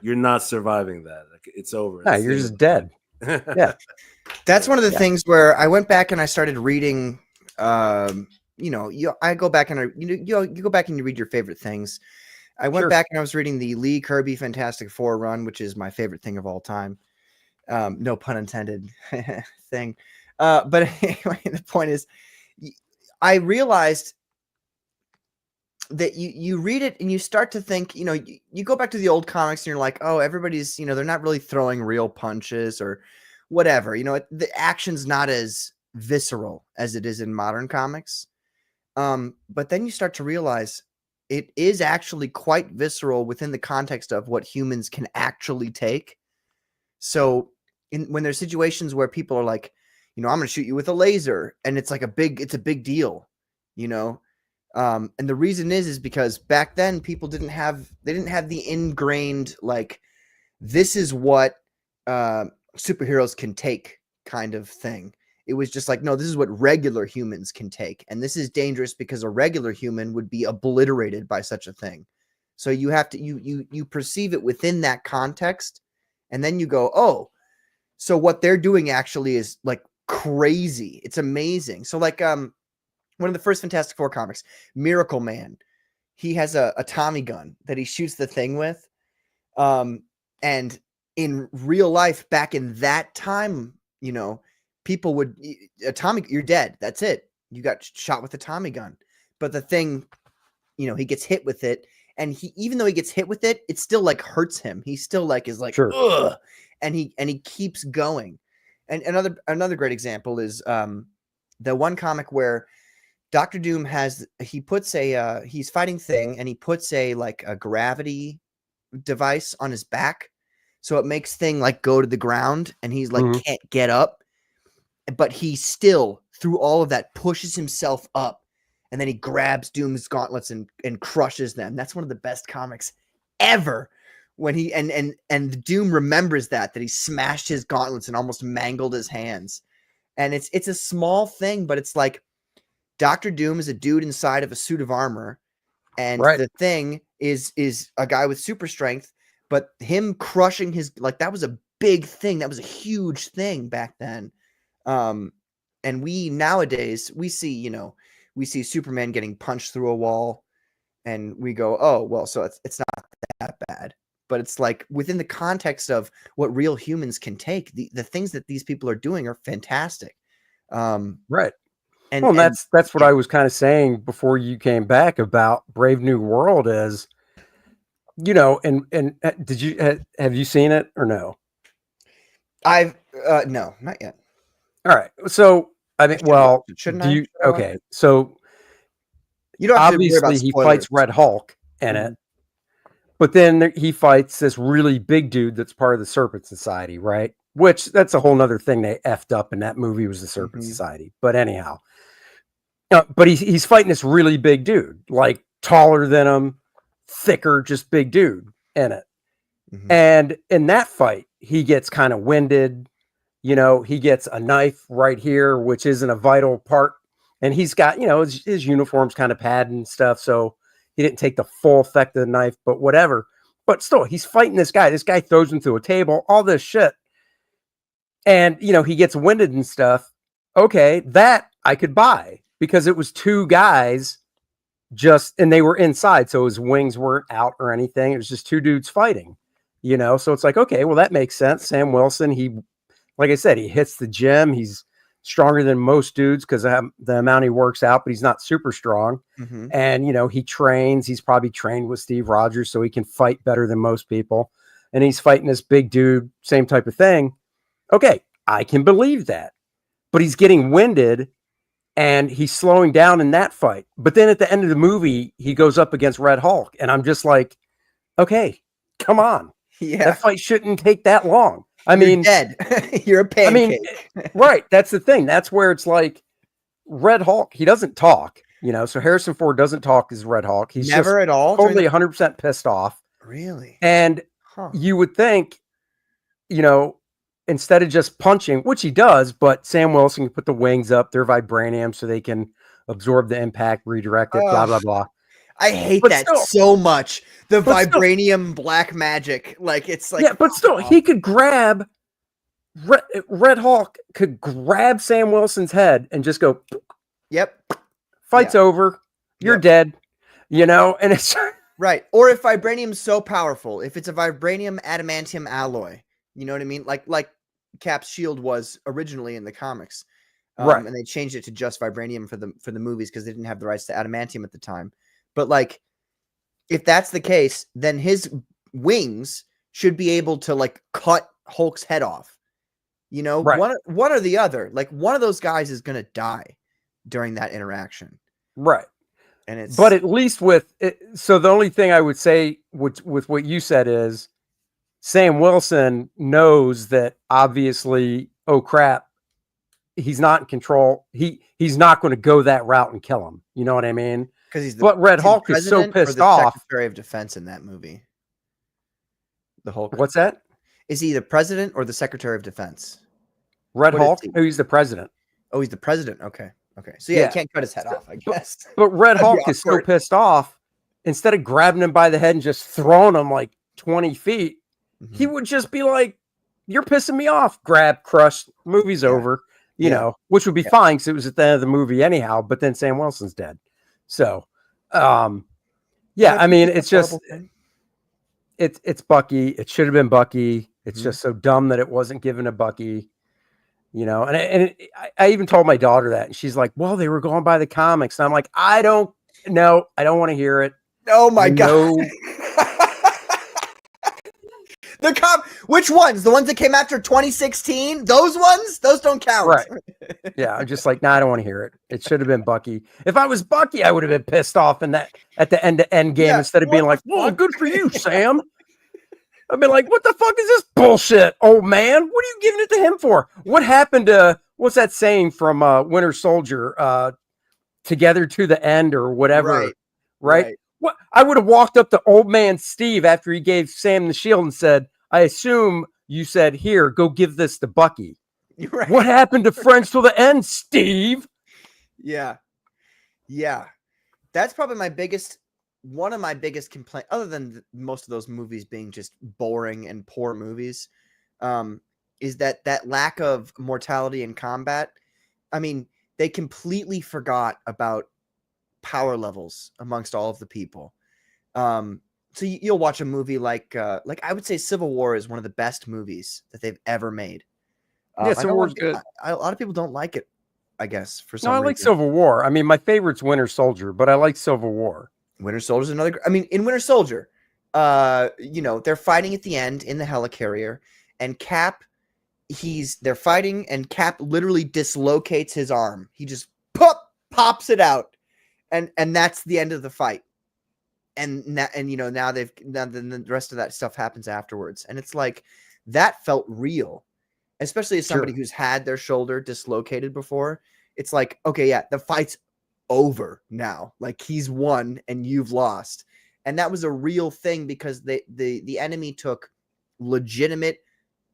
you're not surviving that. It's over. No, you're just dead. Yeah. That's one of the things where I went back and I started reading. I go back and you go back and you read your favorite things. I went back and I was reading the Lee Kirby Fantastic Four run, which is my favorite thing of all time. No pun intended thing. But anyway, the point is, I realized that you read it and you start to think, you go back to the old comics and you're like, oh, everybody's, they're not really throwing real punches or whatever. The action's not as visceral as it is in modern comics. But then you start to realize it is actually quite visceral within the context of what humans can actually take. So when there's situations where people are like, I'm going to shoot you with a laser, and it's like it's a big deal, and the reason is because back then people didn't have the ingrained, like, this is what superheroes can take kind of thing. It was just like, no, this is what regular humans can take. And this is dangerous because a regular human would be obliterated by such a thing. So you have to, you perceive it within that context. And then you go, oh, so what they're doing actually is like crazy. It's amazing. So like, one of the first Fantastic Four comics, Miracle Man, he has a Tommy gun that he shoots the thing with. And in real life, back in that time, people would, you're dead. That's it. You got shot with a Tommy gun. But the thing, he gets hit with it. And even though he gets hit with it, it still like hurts him. He still like is like, ugh, and he keeps going. And another great example is the one comic where Dr. Doom he's fighting Thing, and he puts a gravity device on his back. So it makes Thing like go to the ground, and he's like, can't get up, but he still, through all of that, pushes himself up, and then he grabs Doom's gauntlets and crushes them. That's one of the best comics ever. When he and Doom remembers that he smashed his gauntlets and almost mangled his hands. And it's a small thing, but it's like Dr. Doom is a dude inside of a suit of armor, and the Thing is a guy with super strength, but him crushing that was a big thing. That was a huge thing back then. And nowadays we see Superman getting punched through a wall, and we go, oh, well, so it's not that bad. But it's like within the context of what real humans can take, the things that these people are doing are fantastic. Right. And that's what I was kind of saying before you came back about Brave New World is, and have you seen it or no? No, not yet. All right. So I mean, well, shouldn't do I? you? Okay, so You don't have to worry about obviously he spoilers. fights Red Hulk in it, but then he fights this really big dude that's part of the Serpent Society, right? Which that's a whole nother thing they effed up in that movie was the Serpent Society. But anyhow, but he's fighting this really big dude, like taller than him, thicker, just big dude in it. And in that fight, he gets kind of winded. You know, he gets a knife right here, which isn't a vital part. And he's got, you know, his uniform's kind of padded and stuff. So he didn't take the full effect of the knife, but whatever. But still, he's fighting this guy. This guy throws him through a table, all this shit. And, you know, he gets winded and stuff. Okay, that I could buy because it was two guys and they were inside. So his wings weren't out or anything. It was just two dudes fighting, you know? So it's like, okay, well, that makes sense. Sam Wilson, like I said, he hits the gym. He's stronger than most dudes because of the amount he works out, but he's not super strong. And, you know, he trains. He's probably trained with Steve Rogers, so he can fight better than most people. And he's fighting this big dude, same type of thing. Okay, I can believe that. But he's getting winded and he's slowing down in that fight. But then at the end of the movie, he goes up against Red Hulk. And I'm just like, okay, come on. Yeah. That fight shouldn't take that long. I You're mean, dead. You're a pancake. Right. That's the thing. That's where it's like Red Hulk. He doesn't talk, you know. So Harrison Ford doesn't talk as Red Hulk. He's never just at all. totally 100% pissed off. Really? And you would think, you know, instead of just punching, which he does, but Sam Wilson can put the wings up. They're vibranium, so they can absorb the impact, redirect it. Blah blah blah. I hate But that still, so much. The but still- vibranium black magic. Like, it's like. yeah, but still, he could grab Red Hulk could grab Sam Wilson's head and just go, Yep. fight's over. You're Yep. dead. You know, and it's Right. Or if vibranium's so powerful, if it's a vibranium adamantium alloy, you know what I mean? Like Cap's shield was originally in the comics. Right. And they changed it to just vibranium for the movies because they didn't have the rights to adamantium at the time. But like, if that's the case, then his wings should be able to like cut Hulk's head off. You know, Right. one or the other. Like, one of those guys is gonna die during that interaction. right. And it's But at least with it, so the only thing I would say with what you said is Sam Wilson knows that obviously, oh crap, he's not in control. He's not going to go that route and kill him. You know what I mean? because he's But Red Hulk is so president or pissed the off. Secretary of Defense in that movie. The Hulk. What's that? Is he the president or the Secretary of Defense? Red What is Hulk? he? Oh, he's the president. Oh, he's the president. Okay. So yeah, Yeah. he can't cut his head off, I guess. But Red That'd be Hulk is so awkward. pissed off. Instead of grabbing him by the head and just throwing him like 20 feet, he would just be like, "You're pissing me off." Grab, crush, movie's over. You Yeah. know, which would be fine because it was at the end of the movie anyhow. But then Sam Wilson's dead. So, yeah, I mean, it's just it's Bucky. It should have been Bucky. It's just so dumb that it wasn't given to Bucky. You know, and I even told my daughter that, and she's like, "Well, they were going by the comics." And I'm like, I don't want to hear it. Oh my god. No. Which ones? The ones that came after 2016? Those ones? Those don't count. Right. Yeah, I'm just like, nah, I don't want to hear it. It should have been Bucky. If I was Bucky, I would have been pissed off in that at the end game instead of being like, "Whoa, good for you, Sam." I'd be like, "What the fuck is this bullshit, old man? What are you giving it to him for? What happened to what's that saying from Winter Soldier? Together to the end or whatever." Right? What I would have walked up to old man Steve after he gave Sam the shield and said, "I assume you said, here, go give this to Bucky." Right. What happened to friends till the end, Steve? Yeah. That's probably one of my biggest complaints, other than most of those movies being just boring and poor movies, is that lack of mortality in combat. I mean, they completely forgot about power levels amongst all of the people. So you'll watch a movie like I would say Civil War is one of the best movies that they've ever made. Yeah, Civil War's good. A lot of people don't like it, I guess, for some No, I reason. like Civil War. I mean, my favorite's Winter Soldier, but I like Civil War. Winter Soldier is another. I mean, in Winter Soldier, they're fighting at the end in the helicarrier, and Cap they're fighting, and Cap literally dislocates his arm. He just pops it out, and that's the end of the fight. And now the rest of that stuff happens afterwards, and it's like that felt real, especially as somebody who's had their shoulder dislocated before. It's like, okay, yeah, the fight's over now. Like, he's won and you've lost, and that was a real thing because the enemy took legitimate,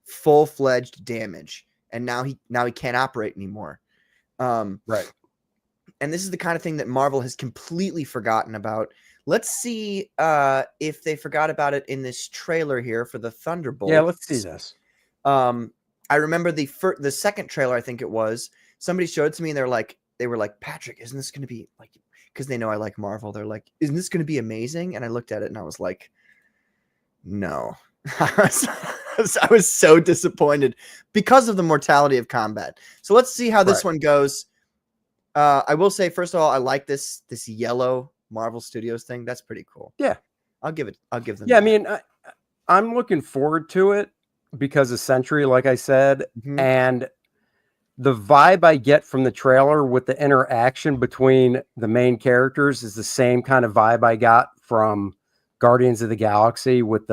full-fledged damage, and now he can't operate anymore. Right. And this is the kind of thing that Marvel has completely forgotten about. Let's see if they forgot about it in this trailer here for the Thunderbolts. Yeah, let's see this. I remember the second trailer, I think it was, somebody showed it to me, and they were like, Patrick, isn't this going to be like, because they know I like Marvel, they're like, isn't this going to be amazing? And I looked at it and I was like, no. I was so disappointed because of the mortality of combat. So let's see how this one goes. I will say, first of all, I like this yellow Marvel Studios thing. That's pretty cool. Yeah. I'll give them. Yeah, I mean, I'm looking forward to it because of Sentry, like I said, and the vibe I get from the trailer with the interaction between the main characters is the same kind of vibe I got from Guardians of the Galaxy with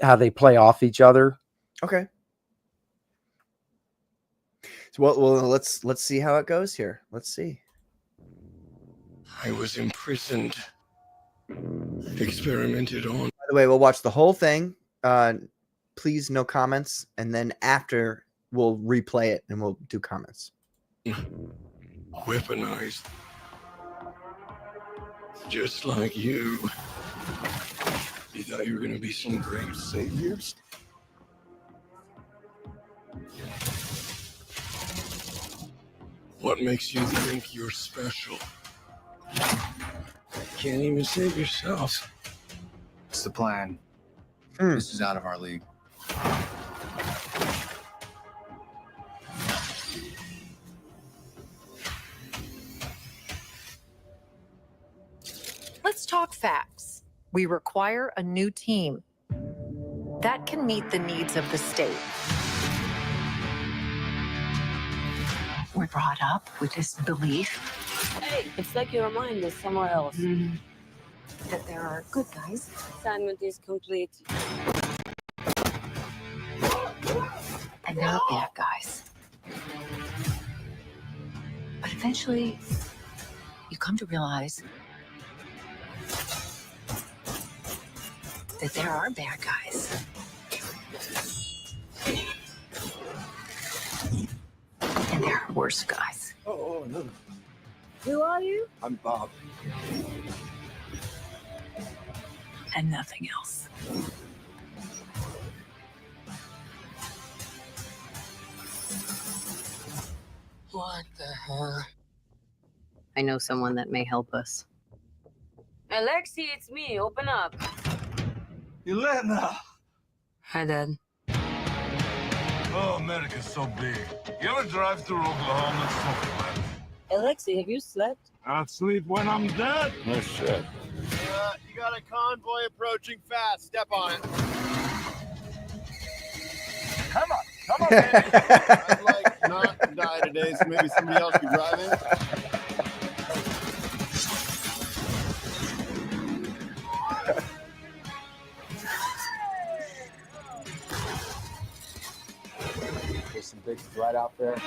how they play off each other. Okay. So well, let's see how it goes here. Let's see. I was imprisoned, experimented on. By the way, we'll watch the whole thing. Please, no comments, and then after we'll replay it and we'll do comments. Weaponized, just like you. You thought you were going to be some great saviors? What makes you think you're special? Can't even save yourself. It's the plan. This is out of our league. Let's talk facts. We require a new team that can meet the needs of the state. We're brought up with this belief Hey, it's like your mind is somewhere else. that there are good guys. Assignment is complete. And there are bad guys. But eventually, you come to realize that there are bad guys. And there are worse guys. Oh, no. Who are you? I'm Bob. And nothing else. What the hell? I know someone that may help us. Alexi, it's me. Open up. Lilineth! Hi, Dad. Oh, America's so big. You ever drive through Oklahoma? It's so flat. Alexi, have you slept? I'll sleep when I'm dead. No shit. You got a convoy approaching fast. Step on it. Come on, baby. I'd like not to die today, so maybe somebody else can drive in. There's some big right out there.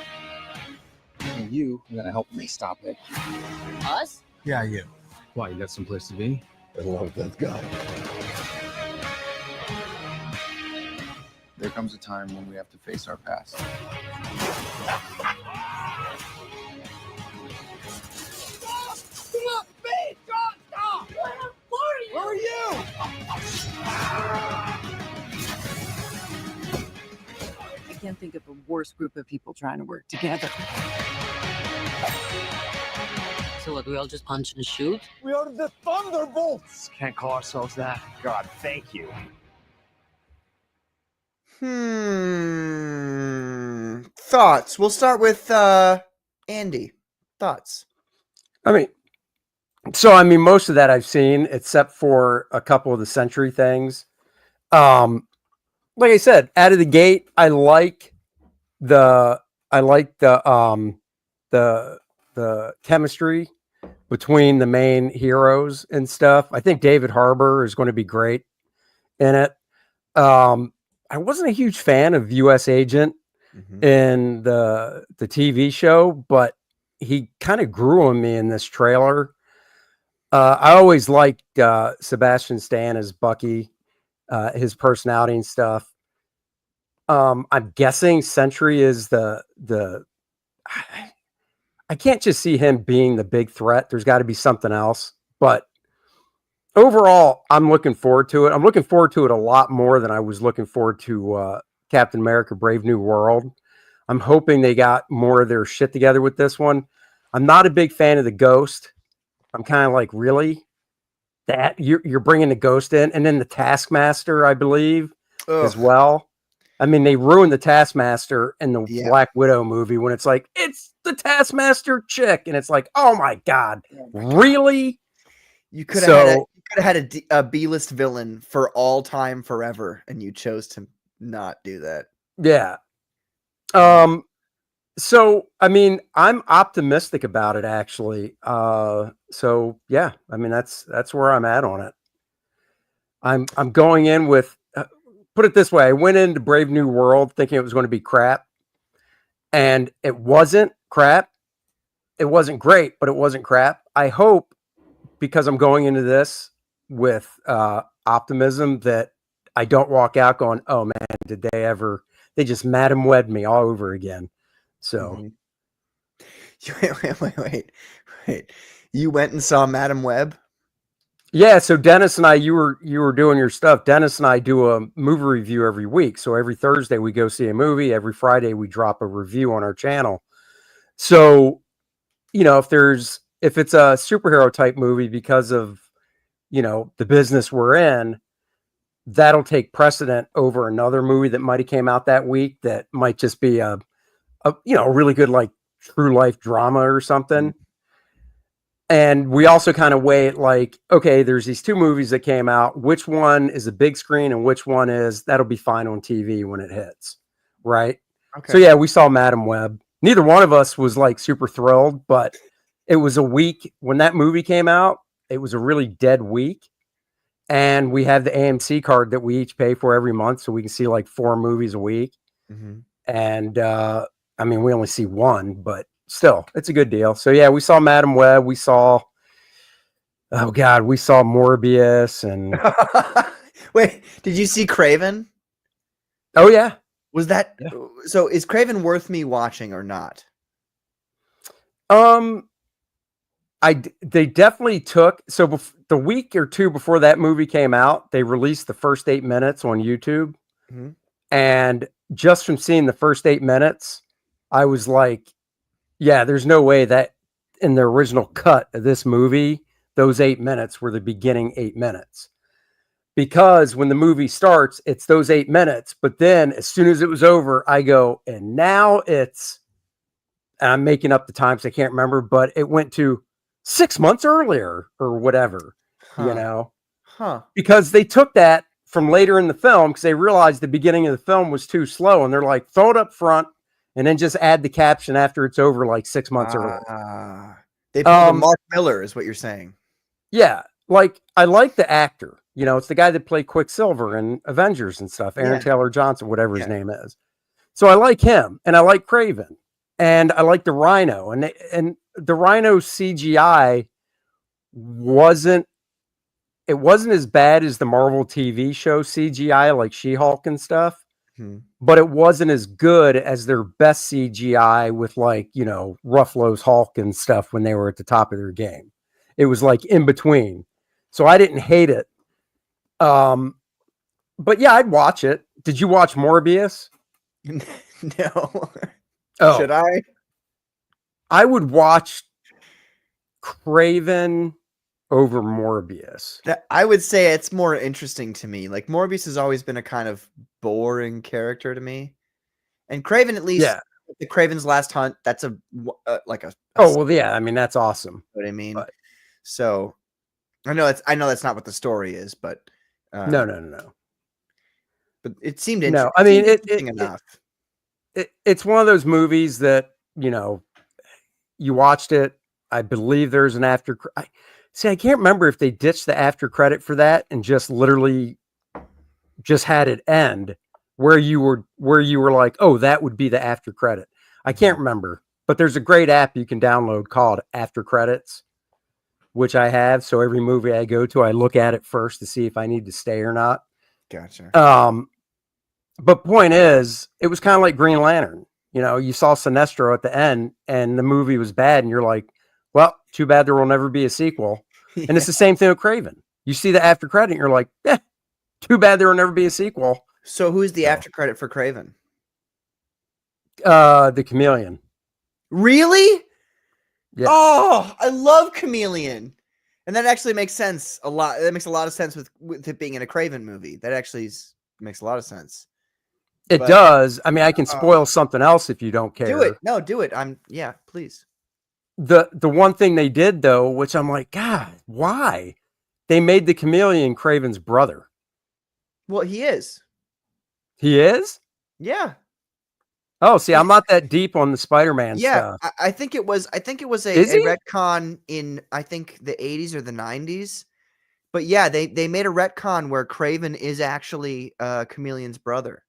And you are gonna help me stop it. Us? Yeah, you. Why, you got someplace to be? I love that guy. There comes a time when we have to face our past. Who are you? I can't think of a worse group of people trying to work together. So what, we all just punch and shoot? We are the Thunderbolts. Can't call ourselves that. God, thank you. Thoughts. We'll start with Andy. Thoughts. I mean, most of that I've seen, except for a couple of the Sentry things. like I said, out of the gate, I like the the chemistry between the main heroes and stuff. I think David Harbour is going to be great in it. I wasn't a huge fan of U.S. Agent in the TV show, but he kind of grew on me in this trailer. I always liked Sebastian Stan as Bucky, his personality and stuff. I'm guessing Sentry is the I can't just see him being the big threat. There's got to be something else. But overall, I'm looking forward to it. I'm looking forward to it a lot more than I was looking forward to Captain America: Brave New World. I'm hoping they got more of their shit together with this one. I'm not a big fan of the Ghost. I'm kind of like, really? That you're bringing the Ghost in, and then the Taskmaster, I believe, as well. I mean, they ruined the Taskmaster in the Black Widow movie when it's like, it's the Taskmaster chick, and it's like, oh my god, really? You could have had a B-list villain for all time, forever, and you chose to not do that. Yeah. So I mean, I'm optimistic about it, actually. So yeah, I mean, that's where I'm at on it. I'm going in with, put it this way, I went into Brave New World thinking it was going to be crap, and it wasn't crap. It wasn't great, but it wasn't crap. I hope, because I'm going into this with optimism, that I don't walk out going, oh man, did they just Madam Wed me all over again. So wait. You went and saw Madam Web? Yeah, so Dennis and I, you were doing your stuff. Dennis and I do a movie review every week. So every Thursday we go see a movie. Every Friday we drop a review on our channel. So, you know, if it's a superhero type movie, because of, you know, the business we're in, that'll take precedent over another movie that might have came out that week that might just be a really good, like, true life drama or something. And we also kind of weigh it like, okay, there's these two movies that came out. Which one is a big screen and which one that'll be fine on TV when it hits, right? Okay. So yeah, we saw Madam Web. Neither one of us was like super thrilled, but it was a week when that movie came out. It was a really dead week. And we have the AMC card that we each pay for every month, so we can see like 4 movies a week. And I mean, we only see one, but still, it's a good deal. So yeah, we saw Madam Web. We saw Morbius. And wait, did you see Craven? Oh yeah. Was that so? Is Craven worth me watching or not? They definitely took, so the week or two before that movie came out, they released the first 8 minutes on YouTube. And just from seeing the first 8 minutes, I was like, yeah, there's no way that in the original cut of this movie, those 8 minutes were the beginning 8 minutes. Because when the movie starts, it's those 8 minutes. But then as soon as it was over, I go, and now and I'm making up the times, I can't remember, but it went to 6 months earlier or whatever, you know? Because they took that from later in the film because they realized the beginning of the film was too slow. And they're like, throw it up front and then just add the caption after it's over, like 6 months earlier. They pulled a Mark Miller is what you're saying. Yeah. Like, I like the actor. You know, it's the guy that played Quicksilver in Avengers and stuff, Aaron Taylor Johnson, whatever his name is. So I like him, and I like Craven, and I like the Rhino, and the Rhino CGI wasn't as bad as the Marvel TV show CGI, like She-Hulk and stuff, but it wasn't as good as their best CGI with, like, you know, Ruffalo's Hulk and stuff when they were at the top of their game. It was like in between. So I didn't hate it. But yeah, I'd watch it. Did you watch Morbius? No. Oh. Should I? I would watch Craven over Morbius. I would say it's more interesting to me. Like, Morbius has always been a kind of boring character to me. And Craven, at least, the Craven's Last Hunt, that's oh, well, yeah, I mean, that's awesome. What I mean? But, so I know that's not what the story is, but no. but it seemed No, interesting. I mean, Interesting enough. it's one of those movies that, you know, you watched it. I believe there's an after. I can't remember if they ditched the after credit for that and just literally just had it end where you were like, oh, that would be the after credit. I can't remember, but there's a great app you can download called After Credits, which I have. So every movie I go to, I look at it first to see if I need to stay or not. Gotcha. But point is, it was kind of like Green Lantern. You know, you saw Sinestro at the end and the movie was bad. And you're like, well, too bad there will never be a sequel. Yeah. And it's the same thing with Craven. You see the after credit and you're like, yeah, too bad there will never be a sequel. So who's the after credit for Craven? The Chameleon. Really? Yeah. Oh, I love Chameleon. And that actually makes sense a lot. That makes a lot of sense with it being in a Craven movie. That actually makes a lot of sense. It does. I mean, I can spoil something else if you don't care. Do it. No, do it. Please. The one thing they did though, which I'm like, God, why? They made the Chameleon Craven's brother. Well, he is. He is? Yeah. Oh, see, I'm not that deep on the Spider-Man Yeah, stuff. I think it was. I think it was a retcon in I think the 80s or the 90s. But yeah, they made a retcon where Craven is actually Chameleon's brother,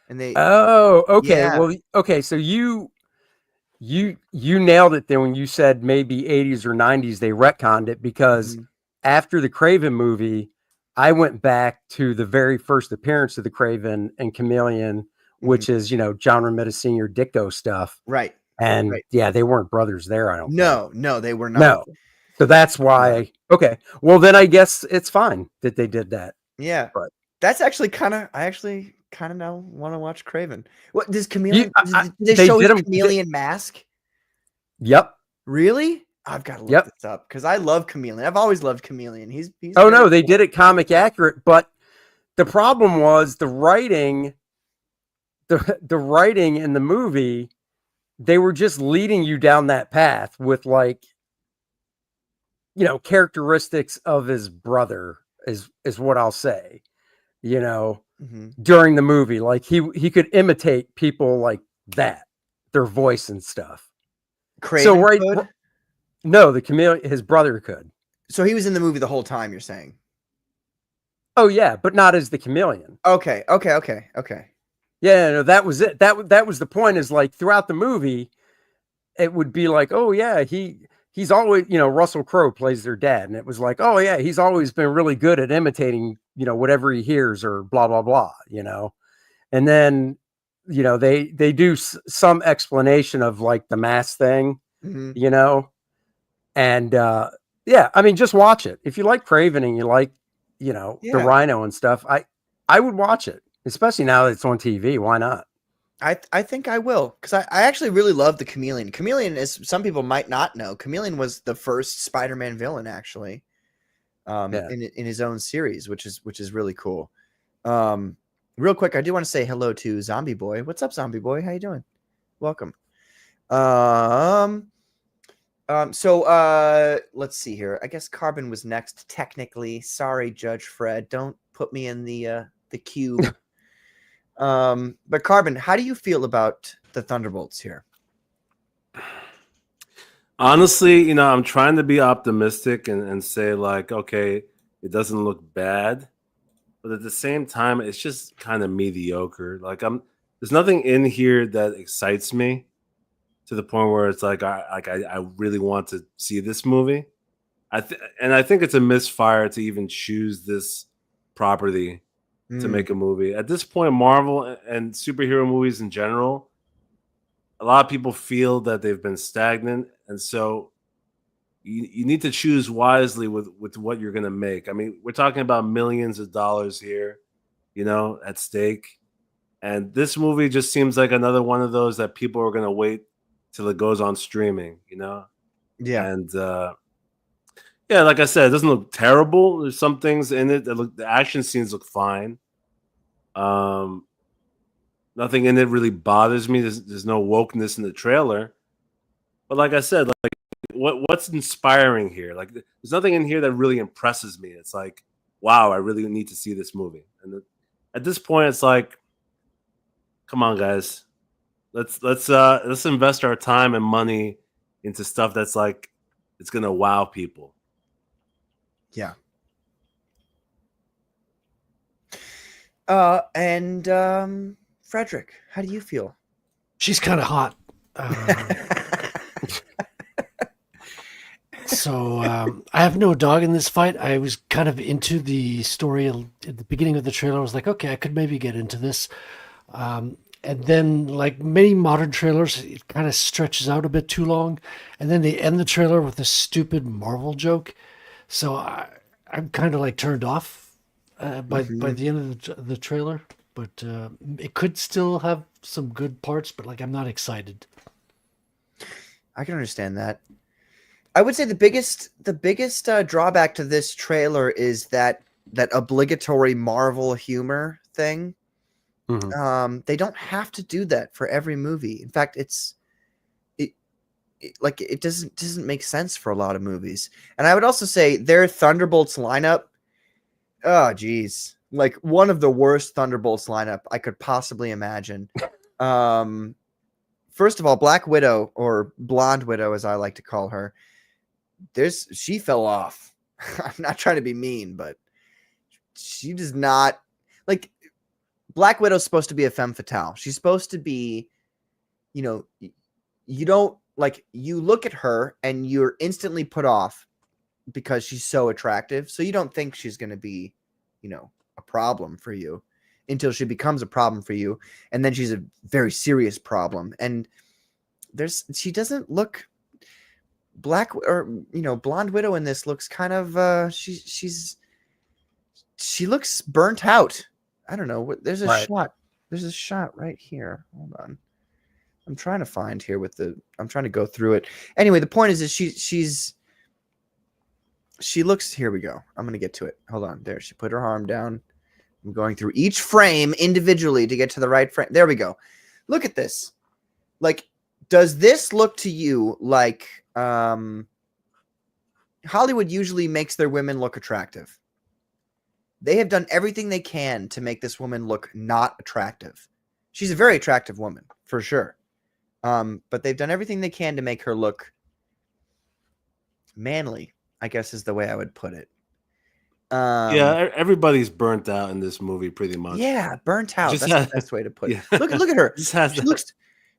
and they. Oh, okay. Yeah. Well, okay. So you nailed it then when you said maybe 80s or 90s they retconned it, because after the Craven movie, I went back to the very first appearance of the Craven and Chameleon, which is, you know, John Romita Sr. Ditko stuff. Right. And yeah, they weren't brothers there, I don't think. No, they were not. No. So that's why. Okay. Well, then I guess it's fine that they did that. Yeah. But that's actually I actually kind of now want to watch Craven. What does Chameleon? Did they they show did his him- Chameleon mask? Yep. Really? I've got to look this up because I love Chameleon. I've always loved Chameleon. He's Oh no, they did it comic accurate, but the problem was the writing. The writing in the movie, they were just leading you down that path with, like, you know, characteristics of his brother is what I'll say, you know, during the movie. Like he could imitate people like that, their voice and stuff. Craven could? No, the Chameleon, his brother could. So he was in the movie the whole time, you're saying? Oh yeah, but not as the Chameleon. Okay. Yeah, no, that was it. That was the point, is like throughout the movie, it would be like, oh yeah, he's always, you know, Russell Crowe plays their dad. And it was like, oh yeah, he's always been really good at imitating, you know, whatever he hears or blah, blah, blah, you know? And then, you know, they do some explanation of like the mask thing, you know? And yeah, I mean, just watch it. If you like Craven and you like, you know, the Rhino and stuff, I would watch it. Especially now that it's on TV. Why not? I think I will, because I actually really love the Chameleon. Chameleon, as some people might not know, Chameleon was the first Spider-Man villain, actually, in his own series, which is really cool. Real quick, I do want to say hello to Zombie Boy. What's up, Zombie Boy? How you doing? Welcome. So let's see here. I guess Carbon was next, technically. Sorry, Judge Fred. Don't put me in the cube. But Carbon, how do you feel about the Thunderbolts here? Honestly, you know, I'm trying to be optimistic and say like, okay, it doesn't look bad, but at the same time, it's just kind of mediocre. Like there's nothing in here that excites me to the point where it's like I really want to see this movie. I think it's a misfire to even choose this property to make a movie. At this point, Marvel and superhero movies in general, a lot of people feel that they've been stagnant, and so you need to choose wisely with what you're going to make. I mean, we're talking about millions of dollars here, you know, at stake. And this movie just seems like another one of those that people are going to wait till it goes on streaming, you know? Yeah. And yeah, like I said, it doesn't look terrible. There's some things in it that look, the action scenes look fine. Nothing in it really bothers me. There's no wokeness in the trailer. But like I said, like what's inspiring here? Like there's nothing in here that really impresses me. It's like, wow, I really need to see this movie. And at this point, it's like, come on, guys, let's invest our time and money into stuff that's like it's gonna wow people. Yeah. And Frederick, how do you feel? She's kind of hot. So I have no dog in this fight. I was kind of into the story at the beginning of the trailer. I was like, okay, I could maybe get into this. And then, like many modern trailers, it kind of stretches out a bit too long. And then they end the trailer with a stupid Marvel joke. So I'm kind of like turned off by the end of the trailer. But it could still have some good parts, but like I'm not excited. I can understand that. I would say the biggest drawback to this trailer is that obligatory Marvel humor thing. Mhm. They don't have to do that for every movie. In fact, it doesn't make sense for a lot of movies. And I would also say their Thunderbolts lineup, oh geez, like one of the worst Thunderbolts lineup I could possibly imagine. First of all, Black Widow, or Blonde Widow as I like to call her, she fell off. I'm not trying to be mean, but she does not, like, Black Widow's supposed to be a femme fatale. She's supposed to be, you don't, like, you look at her and you're instantly put off because she's so attractive. So you don't think she's going to be, a problem for you until she becomes a problem for you. And then she's a very serious problem. And she doesn't look Blonde Widow in this looks kind of, she looks burnt out. I don't know. There's a shot. There's a shot right here. Hold on. I'm trying to find here I'm trying to go through it. Anyway, the point is she looks, here we go. I'm going to get to it. Hold on. There. She put her arm down. I'm going through each frame individually to get to the right frame. There we go. Look at this. Like, does this look to you like Hollywood usually makes their women look attractive? They have done everything they can to make this woman look not attractive. She's a very attractive woman, for sure. But they've done everything they can to make her look manly, I guess is the way I would put it. Yeah, everybody's burnt out in this movie pretty much. Yeah, burnt out. That's the best way to put it. Yeah. Look at her.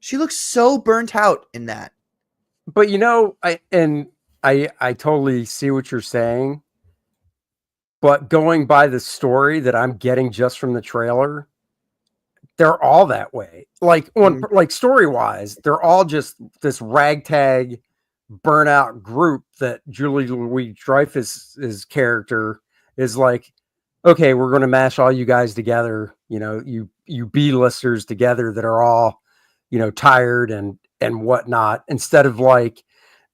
She looks so burnt out in that. But I totally see what you're saying. But going by the story that I'm getting just from the trailer, they're all that way. Like like story-wise, they're all just this ragtag, burnout group that Julie Louis-Dreyfus's character is like, okay, we're going to mash all you guys together, you B-listers together that are all, tired and whatnot, instead of like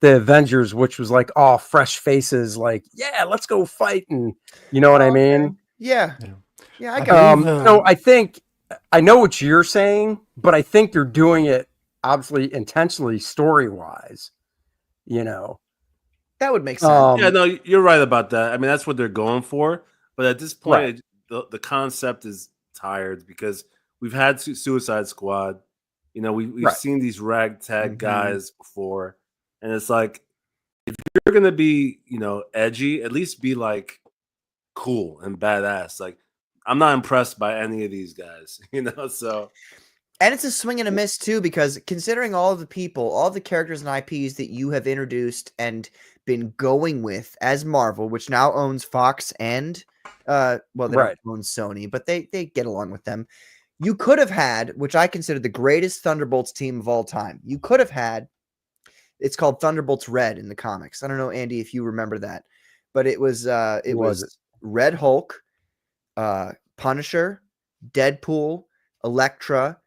the Avengers, which was like all fresh faces, like, yeah, let's go fight. And you know what I mean? Yeah. I got it. So I think I know what you're saying, but I think they're doing it obviously intentionally story-wise, That would make sense. Yeah, no, you're right about that. I mean, that's what they're going for. But at this point, the concept is tired because we've had Suicide Squad. We've seen these ragtag guys before. And it's like, if you're going to be, edgy, at least be like cool and badass. Like, I'm not impressed by any of these guys, so. And it's a swing and a miss too, because considering all of the people, all the characters and IPs that you have introduced and been going with as Marvel, which now owns Fox and, they don't own Sony, but they get along with them. You could have had, which I consider the greatest Thunderbolts team of all time. You could have had, it's called Thunderbolts Red in the comics. I don't know, Andy, if you remember that, but it was Red Hulk, Punisher, Deadpool, Elektra,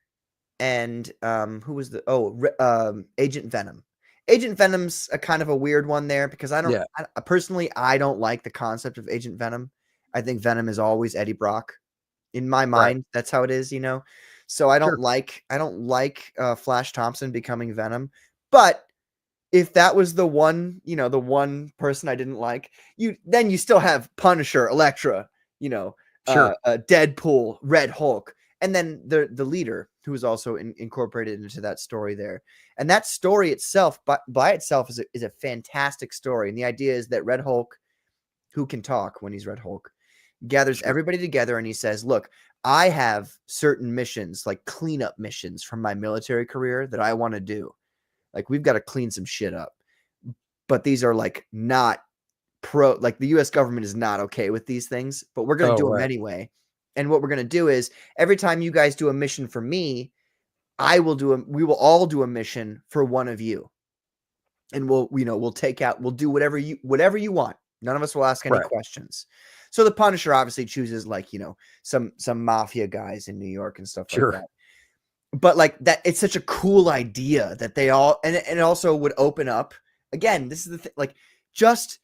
and who was Agent Venom. Agent Venom's a kind of a weird one there because I personally don't like the concept of Agent Venom. I think Venom is always Eddie Brock. In my mind, that's how it is, So I don't like Flash Thompson becoming Venom, but if that was the one, the one person I didn't like, then you still have Punisher, Elektra, Sure. Deadpool, Red Hulk, and then the leader who is also incorporated into that story there. And that story itself, by itself, is a fantastic story. And the idea is that Red Hulk, who can talk when he's Red Hulk, gathers everybody together and he says, look, I have certain missions, like cleanup missions from my military career that I want to do. Like, we've got to clean some shit up. But these are like not like the US government is not okay with these things, but we're going to do them anyway. And what we're going to do is every time you guys do a mission for me, we will all do a mission for one of you. And we'll do whatever you want. None of us will ask any questions. So the Punisher obviously chooses like, some mafia guys in New York and stuff like that. But like that, it's such a cool idea that they all, and it also would open up again. This is the thing, like just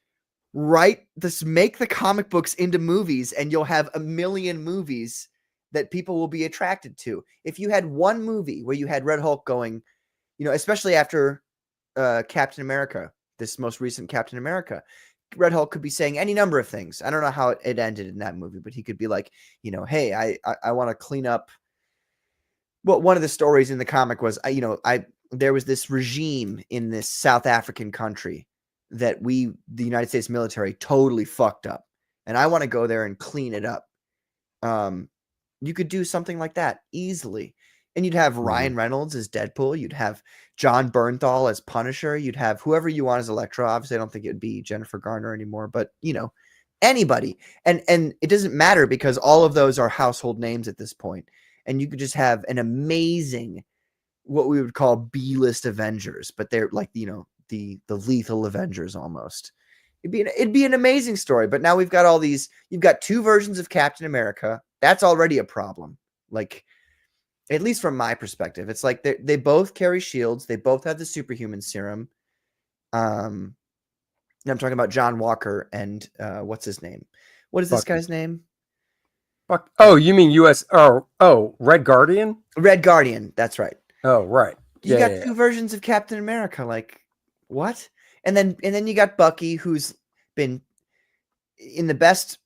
make the comic books into movies and you'll have a million movies that people will be attracted to. If you had one movie where you had Red Hulk going, especially after Captain America, this most recent Captain America, Red Hulk could be saying any number of things. I don't know how it ended in that movie, but he could be like, hey, I want to clean up. Well, one of the stories in the comic was, there was this regime in this South African country that the United States military totally fucked up. And I want to go there and clean it up. You could do something like that easily. And you'd have Ryan Reynolds as Deadpool. You'd have John Bernthal as Punisher. You'd have whoever you want as Elektra. Obviously, I don't think it'd be Jennifer Garner anymore, but anybody. And it doesn't matter because all of those are household names at this point. And you could just have an amazing, what we would call B-list Avengers, but they're like, the lethal Avengers almost. It'd be an amazing story. But now we've got all these, you've got two versions of Captain America. That's already a problem. Like, at least from my perspective, it's like they both carry shields. They both have the superhuman serum. I'm talking about John Walker and what's his name? What is this guy's name? Oh, you mean US? Oh, Red Guardian? Red Guardian. That's right. Oh, right. You got two versions of Captain America. Like, what? And then you got Bucky, who's been in the best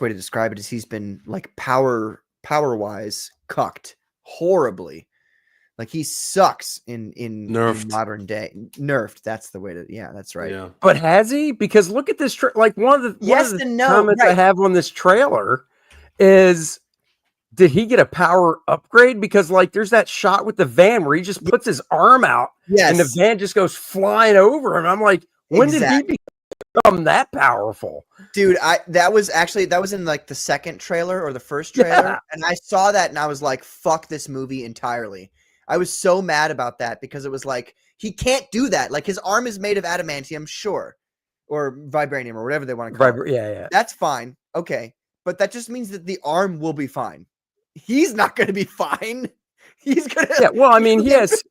way to describe it is he's been like power wise cucked horribly. Like he sucks in modern day. Nerfed. That's the way to. Yeah, that's right. Yeah. But has he? Because look at this. Like one of the comments I have on this trailer is, did he get a power upgrade? Because like there's that shot with the van where he just puts his arm out and the van just goes flying over him. I'm like, when did he become that powerful? Dude, that was in like the second trailer or the first trailer. And I saw that and I was like, fuck this movie entirely. I was so mad about that because it was like, he can't do that. Like his arm is made of adamantium, sure. Or vibranium or whatever they want to call it. Yeah. That's fine. Okay. But that just means that the arm will be fine. He's not going to be fine. He's going to. Yeah. Well, I mean, he has,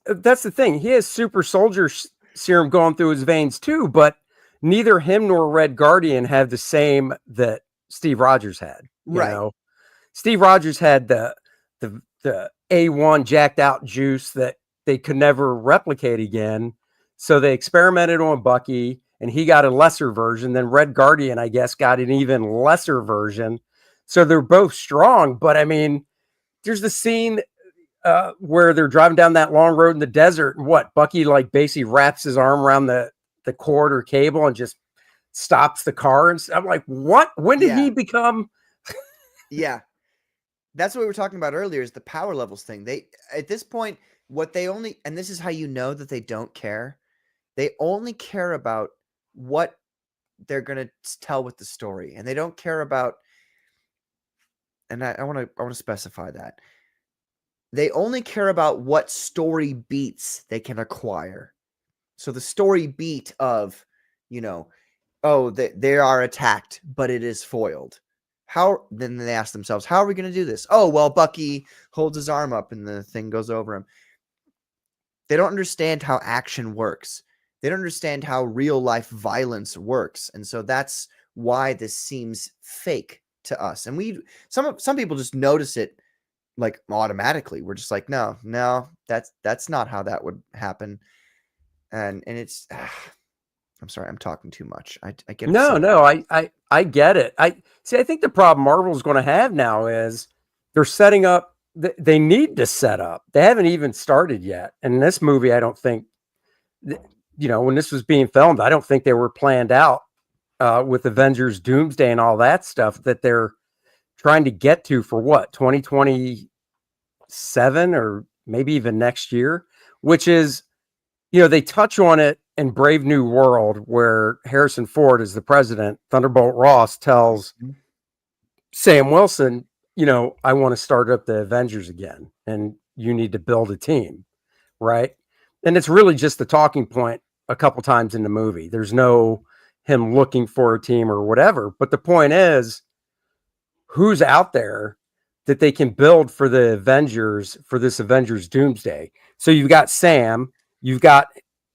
that's the thing. He has super soldier serum going through his veins too, but neither him nor Red Guardian have the same that Steve Rogers had. You know? Steve Rogers had the A1 jacked out juice that they could never replicate again. So they experimented on Bucky and he got a lesser version. Then Red Guardian, I guess, got an even lesser version. So they're both strong. But I mean, there's the scene where they're driving down that long road in the desert. And Bucky like basically wraps his arm around the cord or cable and just stops the car. And I'm like, what? When did he become? Yeah. That's what we were talking about earlier is the power levels thing. They, at this point, and this is how you know that they don't care. They only care about what they're going to tell with the story. And they don't care about, and I want to specify that. They only care about what story beats they can acquire. So the story beat of, they are attacked, but it is foiled. Then they ask themselves, how are we going to do this? Oh, well, Bucky holds his arm up and the thing goes over him. They don't understand how action works. They don't understand how real life violence works. And so that's why this seems fake to us. And some people just notice it like automatically. We're just like, no, that's not how that would happen. And it's, I'm sorry, I'm talking too much. I get No, upset. no, I get it. I think the problem Marvel's going to have now is they're setting up. They need to set up. They haven't even started yet. And in this movie, I don't think, when this was being filmed, I don't think they were planned out with Avengers Doomsday and all that stuff that they're trying to get to for what, 2027 or maybe even next year, which is, they touch on it in Brave New World where Harrison Ford is the president. Thunderbolt Ross tells Sam Wilson, I want to start up the Avengers again and you need to build a team. Right. And it's really just the talking point a couple times in the movie. There's no him looking for a team or whatever. But the point is, who's out there that they can build for the Avengers, for this Avengers Doomsday? So you've got Sam, you've got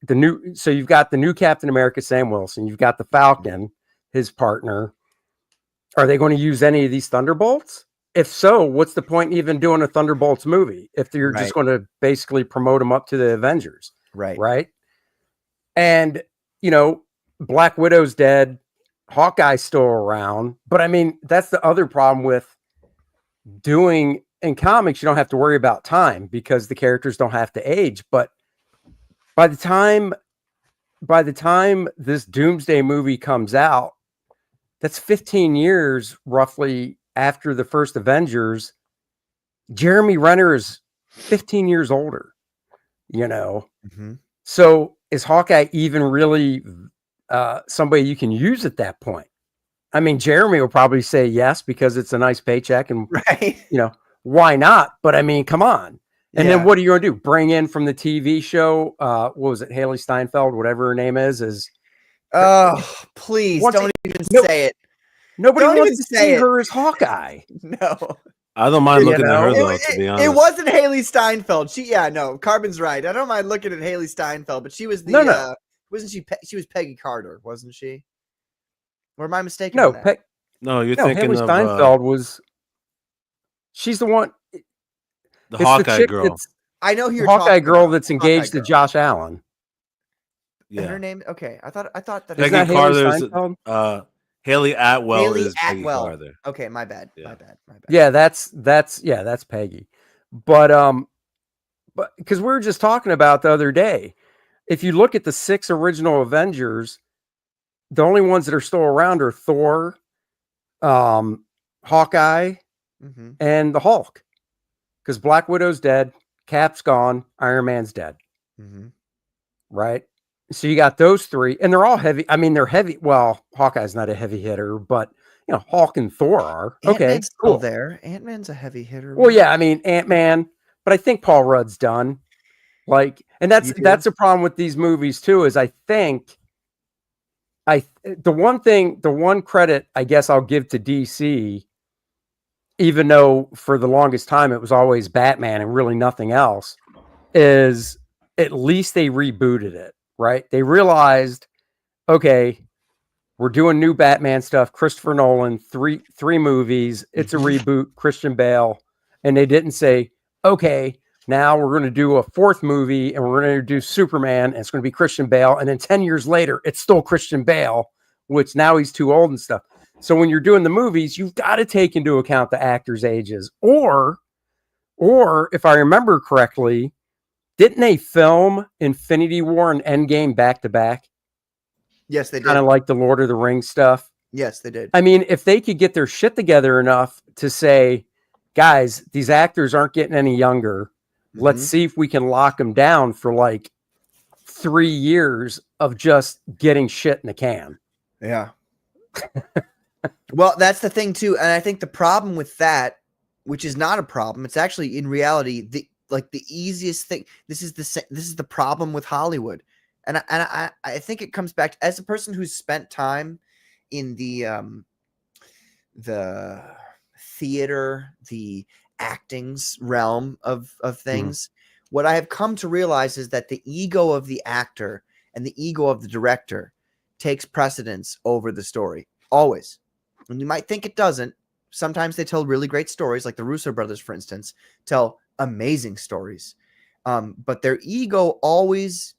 the new Captain America, Sam Wilson, you've got the Falcon, his partner. Are they going to use any of these Thunderbolts? If so, what's the point in even doing a Thunderbolts movie if you're just going to basically promote them up to the Avengers? Right. And, Black Widow's dead. Hawkeye's still around. But I mean, that's the other problem with doing in comics. You don't have to worry about time because the characters don't have to age. But by the time this Doomsday movie comes out, that's 15 years roughly after the first Avengers. Jeremy Renner is 15 years older, So is Hawkeye even really somebody you can use at that point? I mean, Jeremy will probably say yes because it's a nice paycheck and why not? But I mean, come on. And then what are you going to do? Bring in from the TV show, what was it? Haley Steinfeld, whatever her name is please don't even say it. Nobody Don't wants even to say see it. her as Hawkeye. No. I don't mind looking at her though, to be honest. It wasn't Haley Steinfeld. Carbon's right. I don't mind looking at Haley Steinfeld, but she was the wasn't she? She was Peggy Carter, wasn't she? Or am I mistaken? No, you're thinking Haley of Steinfeld was. She's the one. The Hawkeye girl. I know who you're Hawkeye talking girl about. that's engaged to Josh Allen. Yeah. Her name? Okay, I thought that. Peggy Carter's. Haley Atwell is Peggy Carter. Okay, my bad. Yeah. My bad. Yeah, that's Peggy. But because we were just talking about the other day, if you look at the 6 original Avengers, the only ones that are still around are Thor, Hawkeye, and the Hulk. Because Black Widow's dead, Cap's gone, Iron Man's dead. Right? So you got those 3, and they're all heavy. I mean, they're heavy. Well, Hawkeye's not a heavy hitter, but Hulk and Thor are. Ant-Man's cool. still there. Ant-Man's a heavy hitter. Well, yeah, I mean Ant-Man, but I think Paul Rudd's done. And that's a problem with these movies too. Is I think the one credit I guess I'll give to DC, even though for the longest time it was always Batman and really nothing else, is at least they rebooted it. Right? They realized, okay, we're doing new Batman stuff. Christopher Nolan, three movies. It's a reboot. Christian Bale, and they didn't say, okay, now we're going to do a 4th movie and we're going to introduce Superman. And it's going to be Christian Bale, and then 10 years later, it's still Christian Bale, which now he's too old and stuff. So when you're doing the movies, you've got to take into account the actors' ages, or if I remember correctly. Didn't they film Infinity War and Endgame back to back? Yes, they did. Kind of like the Lord of the Rings stuff. Yes, they did. I mean, if they could get their shit together enough to say, guys, these actors aren't getting any younger. Let's see if we can lock them down for like 3 years of just getting shit in a can. Yeah. Well, that's the thing too. And I think the problem with that, which is not a problem, it's actually in reality, the easiest thing. This is the problem with Hollywood, and I think it comes back to, as a person who's spent time in the theater, the acting's realm of things. What I have come to realize is that the ego of the actor and the ego of the director takes precedence over the story always. And you might think it doesn't. Sometimes they tell really great stories, like the Russo brothers, for instance, tell amazing stories. But their ego always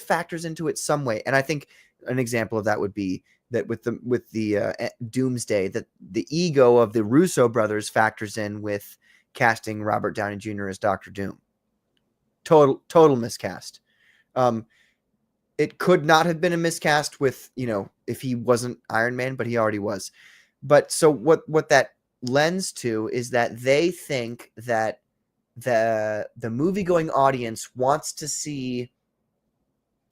factors into it some way. And I think an example of that would be that with the Doomsday, that the ego of the Russo brothers factors in with casting Robert Downey Jr. as Dr. Doom. Total miscast. It could not have been a miscast with, if he wasn't Iron Man, but he already was. But so what that lends to is that they think that the movie-going audience wants to see,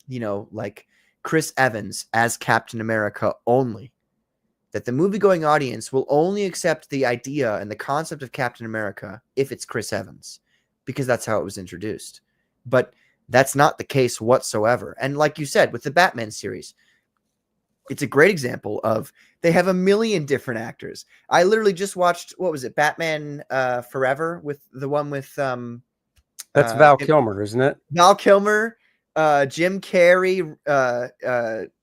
like Chris Evans as Captain America only. That the movie-going audience will only accept the idea and the concept of Captain America if it's Chris Evans, because that's how it was introduced. But that's not the case whatsoever. And like you said, with the Batman series, it's a great example of they have a million different actors. I literally just watched, what was it, Batman Forever, with the one with That's Val Kilmer, isn't it? Val Kilmer, Jim Carrey,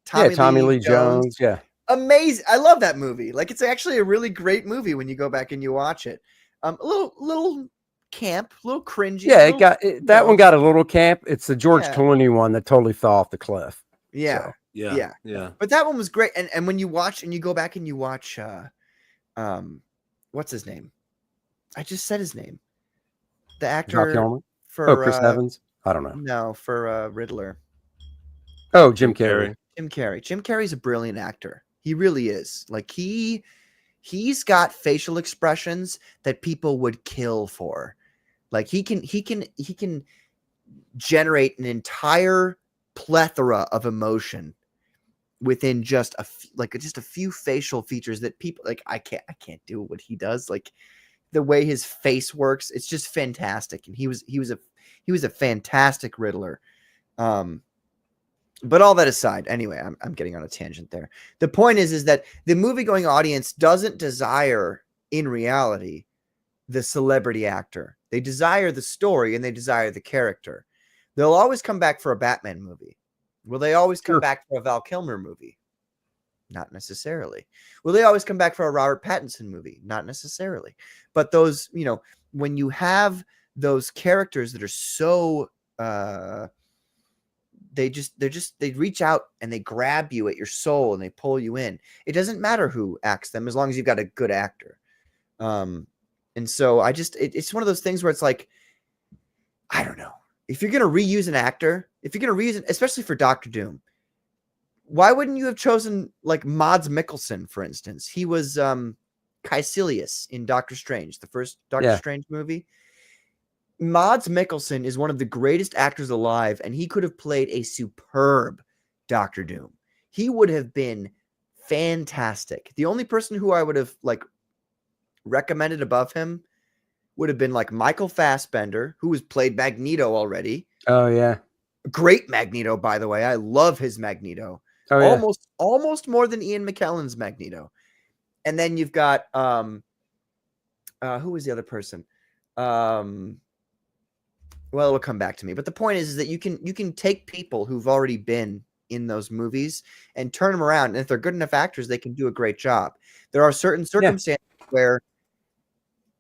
Tommy Lee Jones. Yeah. Amazing. I love that movie. Like, it's actually a really great movie when you go back and you watch it. A little camp, a little cringy. Yeah, that one got a little camp. It's the George Clooney one that totally fell off the cliff. Yeah. So. Yeah. But that one was great. And when you watch and you go back and you watch what's his name? I just said his name. The actor for Chris Evans. I don't know. No, for Riddler. Oh, Jim Carrey. Jim Carrey's a brilliant actor. He really is. Like he's got facial expressions that people would kill for. Like he can generate an entire plethora of emotion within just a few facial features that people like. I can't do what he does. Like the way his face works, it's just fantastic. And he was a fantastic Riddler. But all that aside, anyway, I'm getting on a tangent there. The point is that the movie-going audience doesn't desire, in reality, the celebrity actor. They desire the story and they desire the character. They'll always come back for a Batman movie. Will they always come back for a Val Kilmer movie? Not necessarily. Will they always come back for a Robert Pattinson movie? Not necessarily. But those, when you have those characters that are so they reach out and they grab you at your soul and they pull you in. It doesn't matter who acts them as long as you've got a good actor. And so it's one of those things where it's like, I don't know. If you're going to reuse an actor, especially for Dr. Doom, why wouldn't you have chosen like Mads Mikkelsen, for instance? He was Caecilius in Doctor Strange, the first Doctor Strange movie. Mads Mikkelsen is one of the greatest actors alive, and he could have played a superb Dr. Doom. He would have been fantastic. The only person who I would have recommended above him would have been like Michael Fassbender, who has played Magneto already. Oh yeah. Great Magneto, by the way. I love his Magneto. Oh, yeah. Almost more than Ian McKellen's Magneto. And then you've got who was the other person? Well, it'll come back to me. But the point is that you can take people who've already been in those movies and turn them around. And if they're good enough actors, they can do a great job. There are certain circumstances where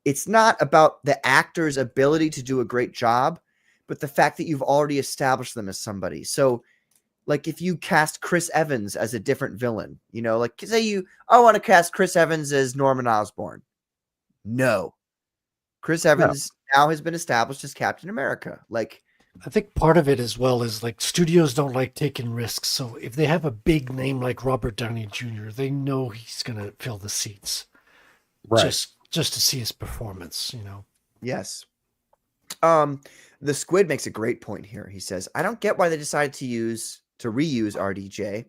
it's not about the actor's ability to do a great job, but the fact that you've already established them as somebody. So, like if you cast Chris Evans as a different villain, like say I want to cast Chris Evans as Norman Osborn. No. Chris Evans now has been established as Captain America. Like, I think part of it as well is like studios don't like taking risks. So if they have a big name like Robert Downey Jr., they know he's going to fill the seats. Right. Just to see his performance, Yes. The Squid makes a great point here. He says, I don't get why they decided to reuse RDJ,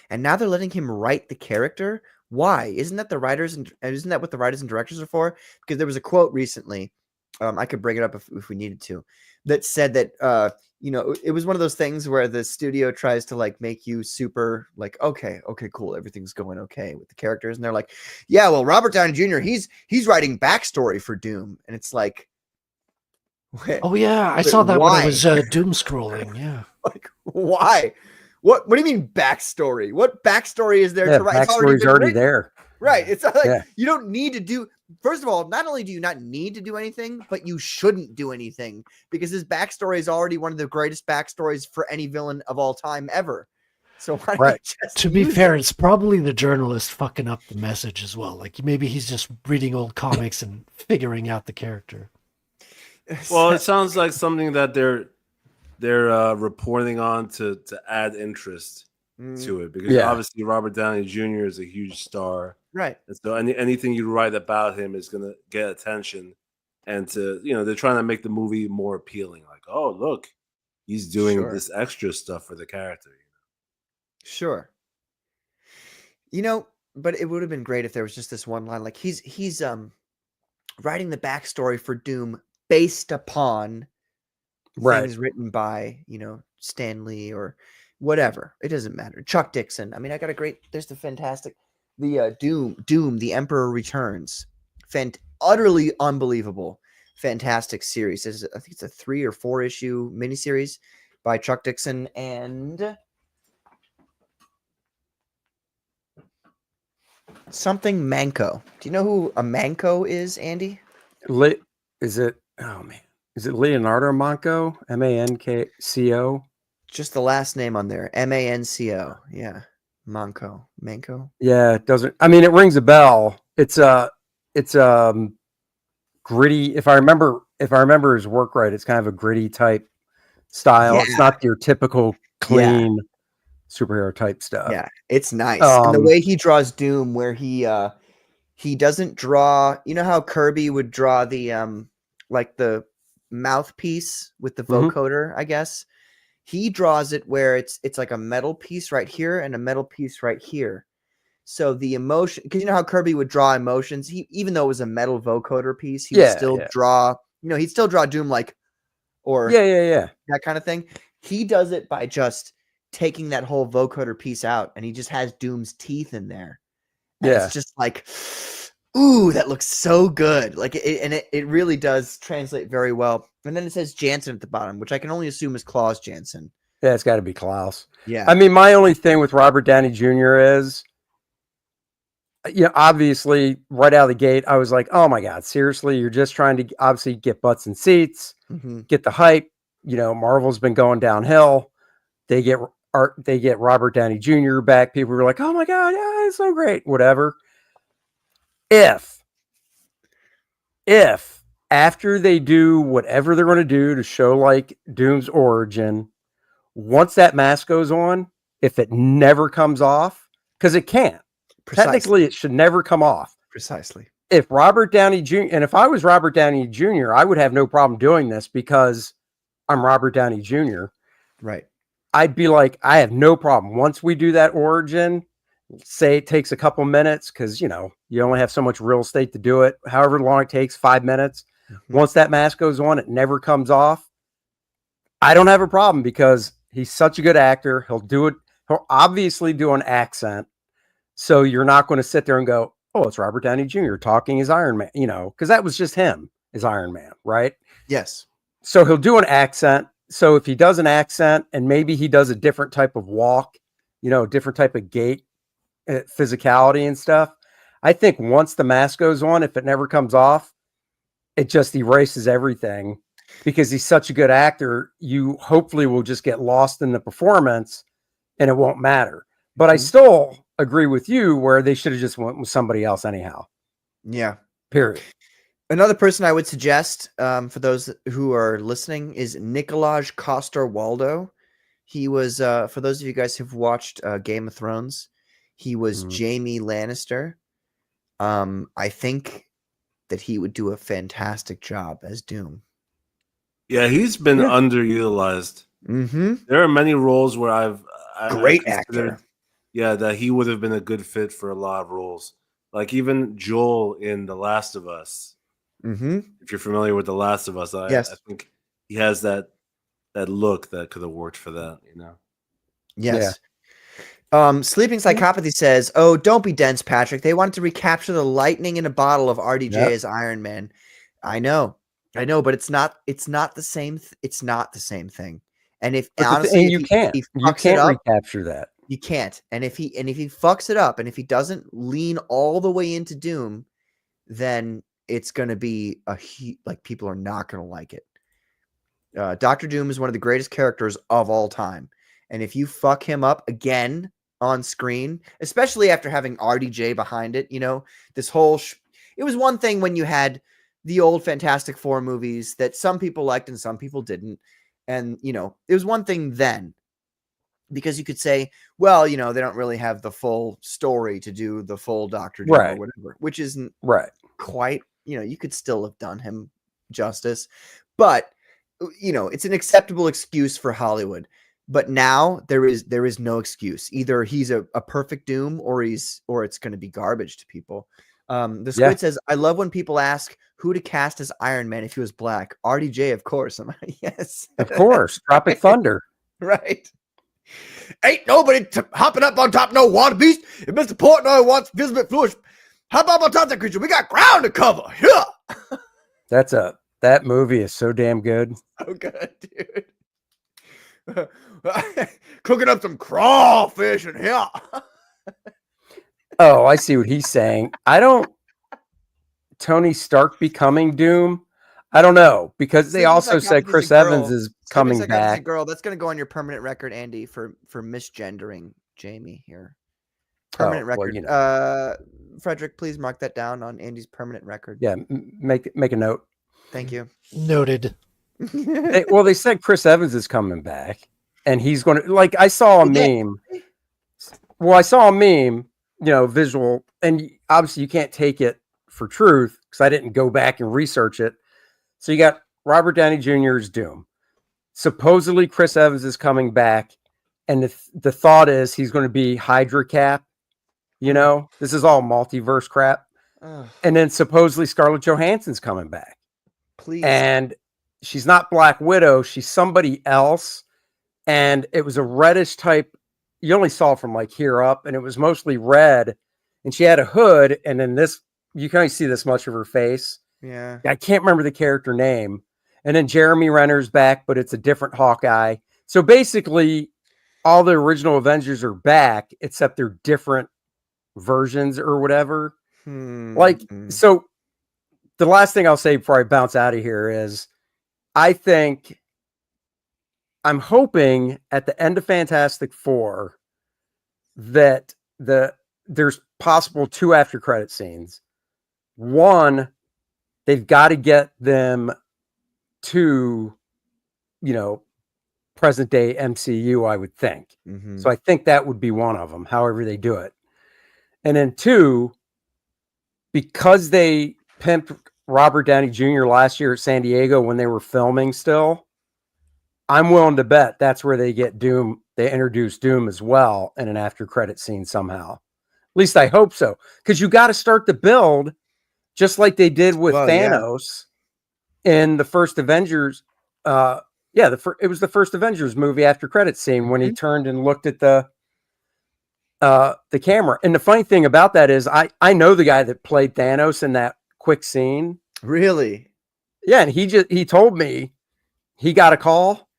and now they're letting him write the character. Why? Isn't that what the writers and directors are for? Because there was a quote recently, I could bring it up if we needed to, that said that it was one of those things where the studio tries to like make you super like, okay, cool, everything's going okay with the characters, and they're like, yeah, well, Robert Downey Jr. he's writing backstory for Doom, and it's like, oh yeah, I saw that when I was doom scrolling. Yeah, like why? What do you mean backstory? What backstory is there to write? Backstory's already there. Right. It's not like you don't need to do. First of all, not only do you not need to do anything, but you shouldn't do anything because his backstory is already one of the greatest backstories for any villain of all time ever. So why don't Right. you just To be use fair, it? it's probably the journalist fucking up the message as well. Like maybe he's just reading old comics and figuring out the character. Well, it sounds like something that they're reporting on to add interest to it, because Yeah. obviously Robert Downey Jr. is a huge star, Right. and so anything you write about him is gonna get attention, and they're trying to make the movie more appealing. Like, oh look, he's doing Sure. this extra stuff for the character. Sure. But it would have been great if there was just this one line. Like he's writing the backstory for Doom based upon Right. things written by, Stan Lee or whatever. It doesn't matter. Chuck Dixon. I mean, there's the Doom, The Emperor Returns. Utterly unbelievable, fantastic series. I think it's a 3 or 4 issue miniseries by Chuck Dixon and something Manco. Do you know who a Manco is, Andy? Is it? Oh man, is it Leonardo Manco? Manco? Just the last name on there. Manco. Yeah. Manco. Yeah, it doesn't. I mean, it rings a bell. It's gritty. If I remember his work right, it's kind of a gritty type style. Yeah. It's not your typical clean superhero type stuff. Yeah, it's nice. And the way he draws Doom, where he doesn't draw, how Kirby would draw the like the mouthpiece with the vocoder, I guess. He draws it where it's like a metal piece right here and a metal piece right here. So the emotion, because you know how Kirby would draw emotions, even though it was a metal vocoder piece, he would still draw, he'd still draw Doom like, or that kind of thing. He does it by just taking that whole vocoder piece out, and he just has Doom's teeth in there. And it's just like, ooh, that looks so good. Like it really does translate very well. And then it says Jansen at the bottom, which I can only assume is Klaus Jansen. Yeah, it's got to be Klaus. Yeah. I mean, my only thing with Robert Downey Jr. is, obviously right out of the gate, I was like, oh my God, seriously, you're just trying to obviously get butts and seats, get the hype. Marvel's been going downhill. They get Robert Downey Jr. back. People were like, oh my God, yeah, it's so great. Whatever. If after they do whatever they're going to do to show like Doom's origin, once that mask goes on, if it never comes off, because it can't. Technically, it should never come off. Precisely. If Robert Downey Jr. and if I was Robert Downey Jr., I would have no problem doing this because I'm Robert Downey Jr. Right. I'd be like, I have no problem. Once we do that origin, say it takes a couple minutes because, you only have so much real estate to do it. However long it takes, 5 minutes. Once that mask goes on, it never comes off. I don't have a problem because he's such a good actor. He'll do it. He'll obviously do an accent. So you're not going to sit there and go, oh, it's Robert Downey Jr. talking as Iron Man, because that was just him as Iron Man, right? Yes. So he'll do an accent. So if he does an accent and maybe he does a different type of walk, different type of gait, physicality and stuff, I think once the mask goes on, if it never comes off, it just erases everything because he's such a good actor. You hopefully will just get lost in the performance and it won't matter. But I still agree with you where they should have just went with somebody else anyhow. Yeah. Period. Another person I would suggest for those who are listening is Nikolaj Coster-Waldau. He was, for those of you guys who've watched Game of Thrones, he was Jaime Lannister. I think that he would do a fantastic job as Doom. Yeah, he's been underutilized. There are many roles where I've great actor. Yeah, that he would have been a good fit for a lot of roles. Like even Joel in The Last of Us. If you're familiar with The Last of Us, I think he has that look that could have worked for that, Yes. Yeah. Sleeping Psychopathy says, "Oh, don't be dense, Patrick. They wanted to recapture the lightning in a bottle of RDJ as Iron Man." I know, but it's not the same. It's not the same thing. And if honestly, you can't recapture that. You can't. And if he fucks it up, and if he doesn't lean all the way into Doom, then it's going to be like people are not going to like it. Dr. Doom is one of the greatest characters of all time. And if you fuck him up again on screen, especially after having RDJ behind it, this whole it was one thing when you had the old Fantastic Four movies that some people liked and some people didn't. And, it was one thing then because you could say, well, they don't really have the full story to do the full Dr. Doom or whatever, which isn't quite, you could still have done him justice, but it's an acceptable excuse for Hollywood. But now there is no excuse. Either he's a perfect Doom or it's going to be garbage to people. The Squid says, I love when people ask who to cast as Iron Man if he was black. RDJ, of course. I'm like, yes. Of course. Tropic Thunder. Right. Ain't nobody hopping up on top no water beast. If Mr. Portnoy feels a bit foolish, hop up on top of that creature. We got ground to cover. Yeah. That movie is so damn good. So good, dude. Cooking up some crawfish in here. Oh, I see what he's saying. Tony Stark becoming Doom? I don't know, because they also said Chris Evans is coming back. Girl, that's going to go on your permanent record, Andy, for misgendering Jamie here. Permanent record. Frederick, please mark that down on Andy's permanent record. Yeah, make a note. Thank you. Noted. They said Chris Evans is coming back, and he's going to, I saw a meme. Well, I saw a meme, visual, and obviously you can't take it for truth because I didn't go back and research it. So you got Robert Downey Jr.'s Doom. Supposedly Chris Evans is coming back, and the thought is he's going to be Hydra Cap. This is all multiverse crap. And then supposedly Scarlett Johansson's coming back. Please. And she's not Black Widow. She's somebody else. And it was a reddish type. You only saw from here up, and it was mostly red. And she had a hood. And then you can only see this much of her face. Yeah. I can't remember the character name. And then Jeremy Renner's back, but it's a different Hawkeye. So basically, all the original Avengers are back, except they're different versions or whatever. So the last thing I'll say before I bounce out of here is I'm hoping at the end of Fantastic Four that there's possible 2 after credit scenes. One, they've got to get them to, present day MCU, I would think. Mm-hmm. So I think that would be one of them, however they do it. And then 2, because they pimped Robert Downey Jr. last year at San Diego when they were filming still, I'm willing to bet that's where they get Doom. They introduce Doom as well in an after credit scene somehow. At least I hope so. Because you got to start the build just like they did with Thanos in the first Avengers. It was the first Avengers movie after credit scene when he turned and looked at the camera. And the funny thing about that is I know the guy that played Thanos in that quick scene. Really? Yeah. And he told me he got a call,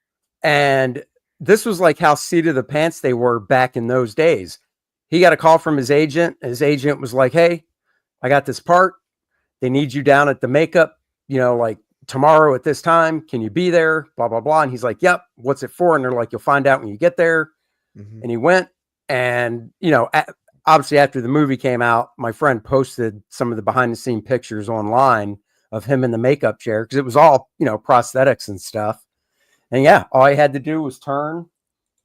and this was like how seat of the pants they were back in those days. He got a call from his agent. His agent was like, hey, I got this part. They need you down at the makeup, tomorrow at this time. Can you be there? Blah, blah, blah. And he's like, yep. What's it for? And they're like, you'll find out when you get there. Mm-hmm. And he went, and, obviously after the movie came out, my friend posted some of the behind the scene pictures online of him in the makeup chair. Cause it was all, prosthetics and stuff. And yeah, all I had to do was turn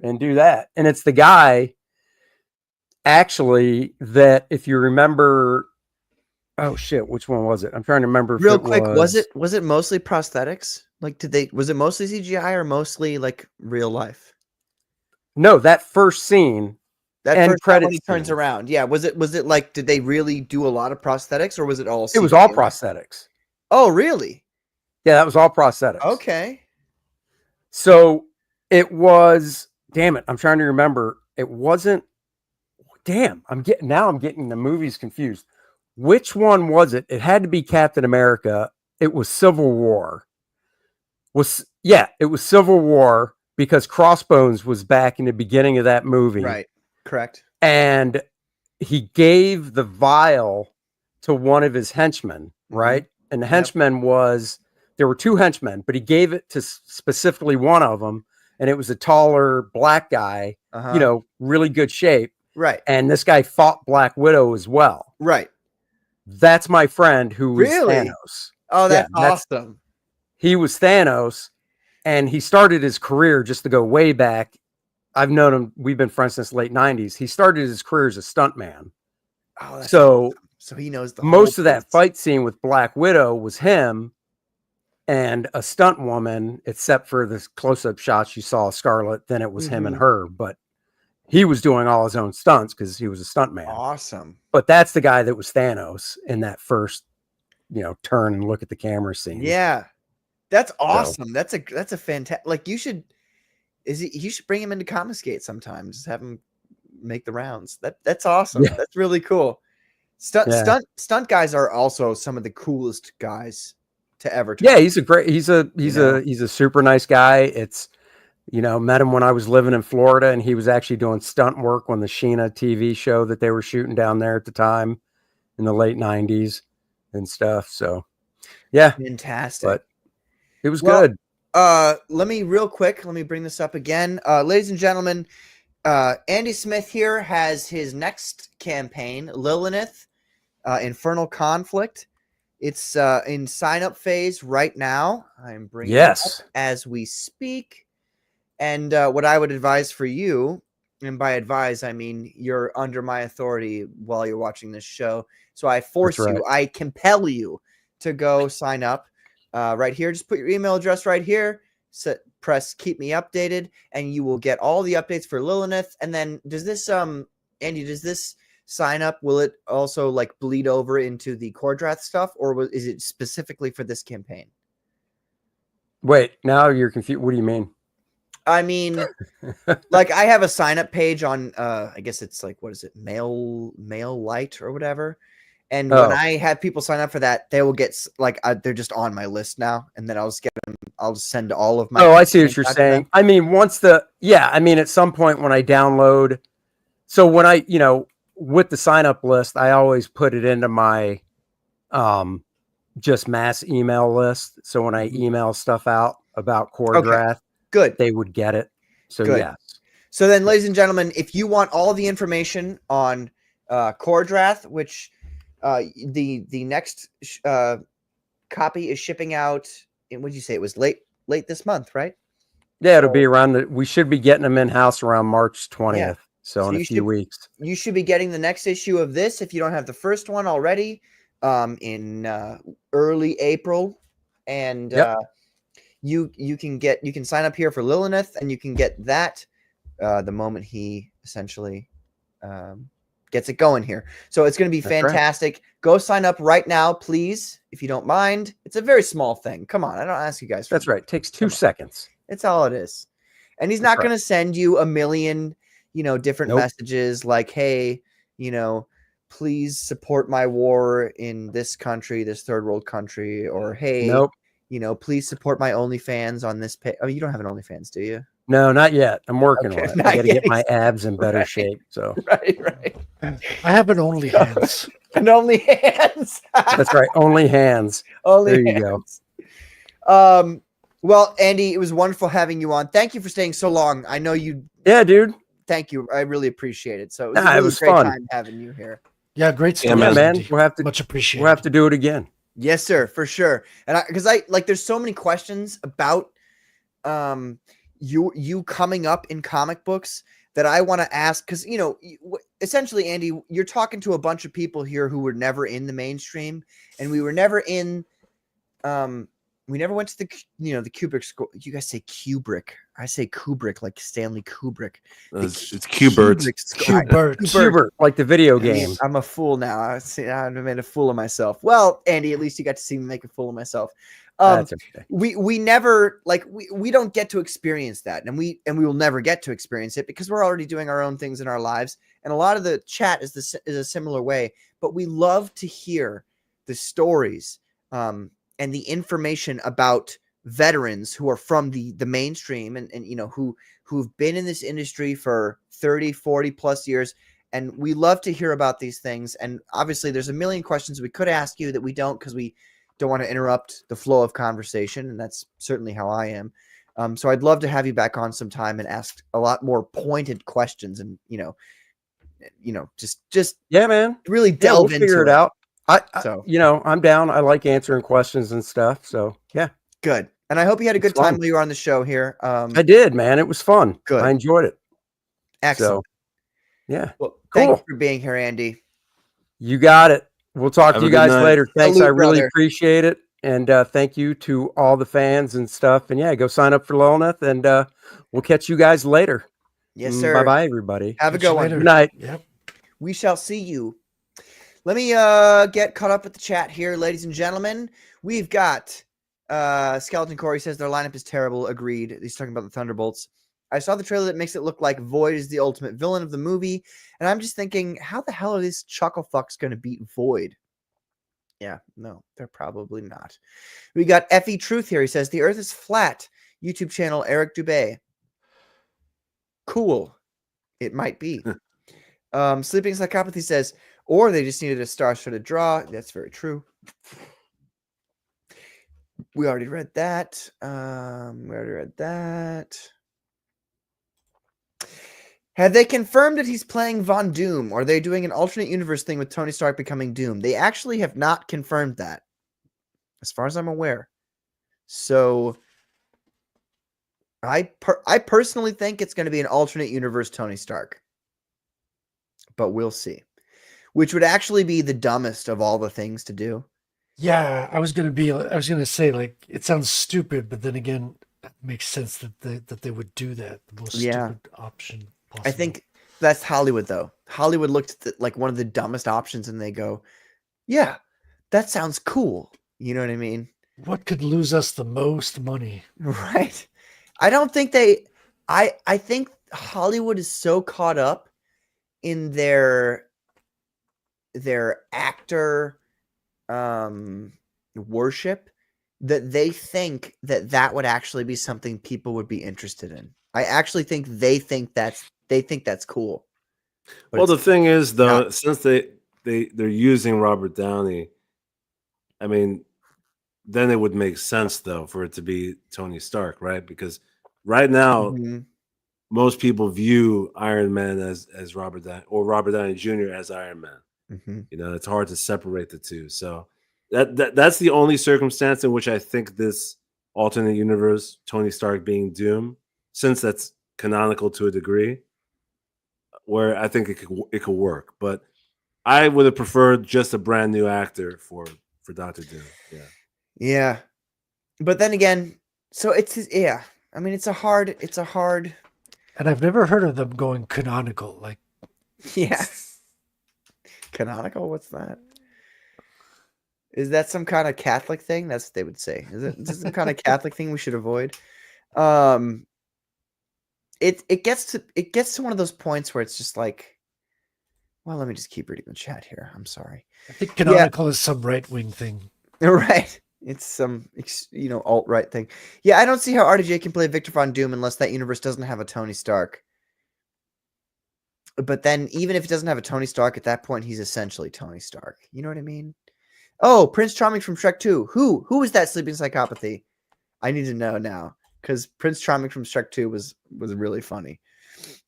and do that. And it's the guy actually that, if you remember, oh shit, which one was it? I'm trying to remember. Real quick, was it mostly prosthetics? Was it mostly CGI or mostly real life? No, that first scene. That first time when he turns around. Yeah. Was it did they really do a lot of prosthetics, or was it all CGI? It was all prosthetics. Oh, really? Yeah, that was all prosthetics. Okay. So it was, damn it, I'm trying to remember. It wasn't, I'm getting the movies confused. Which one was it? It had to be Captain America. It was Civil War. It was Civil War because Crossbones was back in the beginning of that movie. Right. Correct. And he gave the vial to one of his henchmen, right? Mm-hmm. And the henchman there were 2 henchmen, but he gave it to specifically one of them. and it was a taller black guy, Uh-huh. you know, really good shape. Right. And this guy fought Black Widow as well. Right. That's my friend who was Really? Thanos. Oh, Yeah, that's awesome. He was Thanos, and he started his career, just to go way back. I've known him. We've been friends since the late 90s. He started his career as a stuntman. Oh, that's So awesome. So he knows the most whole of that piece. fight scene with Black Widow was him and a stunt woman, except for the close-up shots you saw of Scarlet. Then it was him and her, but he was doing all his own stunts because he was a stuntman. Awesome. But that's the guy that was Thanos in that first, you know, turn and look at the camera scene. Yeah. That's awesome. That's a fantastic, like, you should bring him into Comicsgate sometimes. Just have him make the rounds. That's awesome. Yeah. That's really cool. Yeah. Stunt guys are also some of the coolest guys to ever talk. Yeah, he's a super nice guy. It's, you know, met him when I was living in Florida, and he was actually doing stunt work on the Sheena TV show that they were shooting down there at the time in the late 90s and stuff. So yeah, Fantastic. but it was good. Let me bring this up again. Ladies and gentlemen, Andy Smith here has his next campaign, Lilineth, Infernal Conflict. It's in sign-up phase right now. I'm bringing it up as we speak. And what I would advise for you, and by advise, I mean you're under my authority while you're watching this show. So I force you, I compel you to go sign up right here. Just put your email address right here. Press keep me updated, and you will get all the updates for Lilineth. And then does this, Andy, does this sign up, will it also like bleed over into the Kordrath stuff, or is it specifically for this campaign? Wait, now you're confused. What do you mean? I mean, like, I have a sign up page on, I guess it's like, what is it? Mail Light or whatever. And when I have people sign up for that, they will get like, they're just on my list now. And then I'll just get them. I'll just send all of my. Oh, I see what you're saying. I mean, at some point when I download, so when I, you know, with the sign up list, I always put it into my, just mass email list. So when I email stuff out about Kordrath, good, they would get it. So yes. So then, ladies and gentlemen, if you want all the information on Kordrath, which the next copy is shipping out, what did you say? It was late this month, right? Yeah, it'll be around we should be getting them in house around March 20th. Yeah. So in a few weeks. You should be getting the next issue of this if you don't have the first one already, in early April. And you can sign up here for Lilineth, and you can get that the moment he essentially gets it going here. So it's going to be fantastic. Right. Go sign up right now, please, if you don't mind. It's a very small thing. Come on, I don't ask you guys. That's right. It takes 2 seconds. It's all it is. And he's not going to send you a million, you know, different messages like, hey, you know, please support my war in this country, this third world country, or hey, you know, please support my OnlyFans on this page. Oh, you don't have an OnlyFans, do you? No, not yet. I'm working on it. I got to get my abs in better shape. So right. I have an OnlyHands. An OnlyHands. That's right. Only hands. Only there hands. You go. Well, Andy, it was wonderful having you on. Thank you for staying so long. I know you. Yeah, dude. Thank you. I really appreciate it. So it was a great time having you here. Yeah, great stuff. Yeah, man. We'll have to much appreciated. We'll have to do it again. Yes, sir, for sure. And because I like, there's so many questions about you coming up in comic books that I want to ask, because, you know, essentially, Andy, you're talking to a bunch of people here who were never in the mainstream, and we were never in we never went to the, you know, the Kubrick school. You guys say Kubrick. I say Kubrick, like Stanley Kubrick. It's Kubert. Kubert, like the video game. I'm a fool now. I've made a fool of myself. Well, Andy, at least you got to see me make a fool of myself. That's okay. We never, like, we don't get to experience that, and we will never get to experience it because we're already doing our own things in our lives. And a lot of the chat is a similar way, but we love to hear the stories and the information about veterans who are from the mainstream and you know, who've been in this industry for 30, 40 plus years. And we love to hear about these things. And obviously there's a million questions we could ask you that we don't, because we don't want to interrupt the flow of conversation. And that's certainly how I am. So I'd love to have you back on sometime and ask a lot more pointed questions, and just Yeah, man. really Yeah, delve we'll figure into it out. So I'm down. I like answering questions and stuff. So yeah, good. And I hope you had a it's good time fun. while you were on the show here. I did, man. It was fun. Good. I enjoyed it. Excellent. So yeah, Well, cool. thank you for being here, Andy. You got it. We'll talk Have to a you good guys night. later. Thanks. Salute, I really brother. appreciate it. And thank you to all the fans and stuff. And yeah, go sign up for Lilineth, and we'll catch you guys later. Yes, sir. Bye bye, everybody. Have a Catch you good one. later. Good night. Yep. We shall see you. Let me get caught up with the chat here, ladies and gentlemen. We've got Skeleton Corey says their lineup is terrible. Agreed. He's talking about the Thunderbolts. I saw the trailer that makes it look like Void is the ultimate villain of the movie, and I'm just thinking, how the hell are these chuckle fucks going to beat Void? Yeah, no, they're probably not. We got Effie Truth here. He says the Earth is flat. YouTube channel Eric Dubé. Cool. It might be. Sleeping Psychopathy says, or they just needed a star-studded draw. That's very true. We already read that. Have they confirmed that he's playing Von Doom? Or are they doing an alternate universe thing with Tony Stark becoming Doom? They actually have not confirmed that, as far as I'm aware. So I personally think it's going to be an alternate universe Tony Stark. But we'll see. Which would actually be the dumbest of all the things to do. Yeah, I was gonna say, like, it sounds stupid, but then again, it makes sense that they would do that. The most stupid option possible. I think that's Hollywood, though. Hollywood looked at like one of the dumbest options, and they go, "Yeah, that sounds cool." You know what I mean? What could lose us the most money? Right. I don't think they. I think Hollywood is so caught up in their actor worship that they think that would actually be something people would be interested in. I actually think they think that's cool. But Well, the it's thing is, though, not. since they're using Robert Downey, I mean, then it would make sense though for it to be Tony Stark, right? Because right now, most people view Iron Man as Robert Downey, or Robert Downey Jr. as Iron Man. You know, it's hard to separate the two. So that's the only circumstance in which I think this alternate universe, Tony Stark being Doom, since that's canonical to a degree, where I think it could work. But I would have preferred just a brand new actor for Dr. Doom. Yeah. But then again, so it's I mean, it's a hard. And I've never heard of them going canonical. Like, yeah. Canonical? What's that? Is that some kind of Catholic thing? That's what they would say. Is it some kind of Catholic thing we should avoid? It gets to one of those points where it's just like, well, let me just keep reading the chat here. I'm sorry. I think canonical is some right-wing thing. Right. It's some alt-right thing. Yeah, I don't see how RDJ can play Victor Von Doom unless that universe doesn't have a Tony Stark. But then, even if it doesn't have a Tony Stark, at that point, he's essentially Tony Stark. You know what I mean? Oh, Prince Charming from Shrek 2. Who is that Sleeping Psychopathy? I need to know now, because Prince Charming from Shrek 2 was really funny.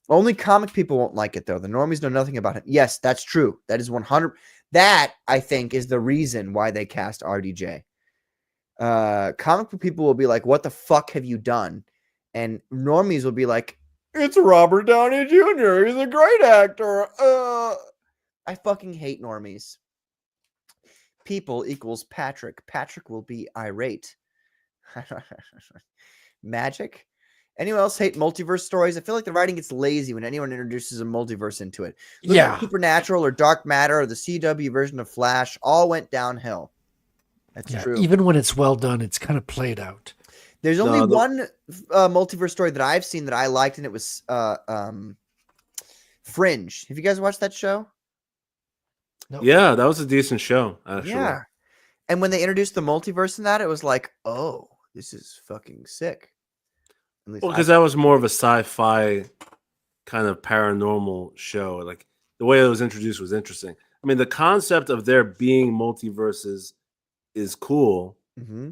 Only comic people won't like it, though. The normies know nothing about it. Yes, that's true. That is 100. That, I think, is the reason why they cast RDJ. Comic book people will be like, what the fuck have you done? And normies will be like, it's Robert Downey Jr. He's a great actor. I fucking hate normies. People equals Patrick. Patrick will be irate. Magic? Anyone else hate multiverse stories? I feel like the writing gets lazy when anyone introduces a multiverse into it. Look at Supernatural or Dark Matter or the CW version of Flash all went downhill. That's true. Even when it's well done, it's kind of played out. There's only one multiverse story that I've seen that I liked, and it was Fringe. Have you guys watched that show? Nope. Yeah, that was a decent show, actually. Yeah. And when they introduced the multiverse in that, it was like, oh, this is fucking sick. Well, because that was more of a sci-fi kind of paranormal show. Like, the way it was introduced was interesting. I mean, the concept of there being multiverses is cool,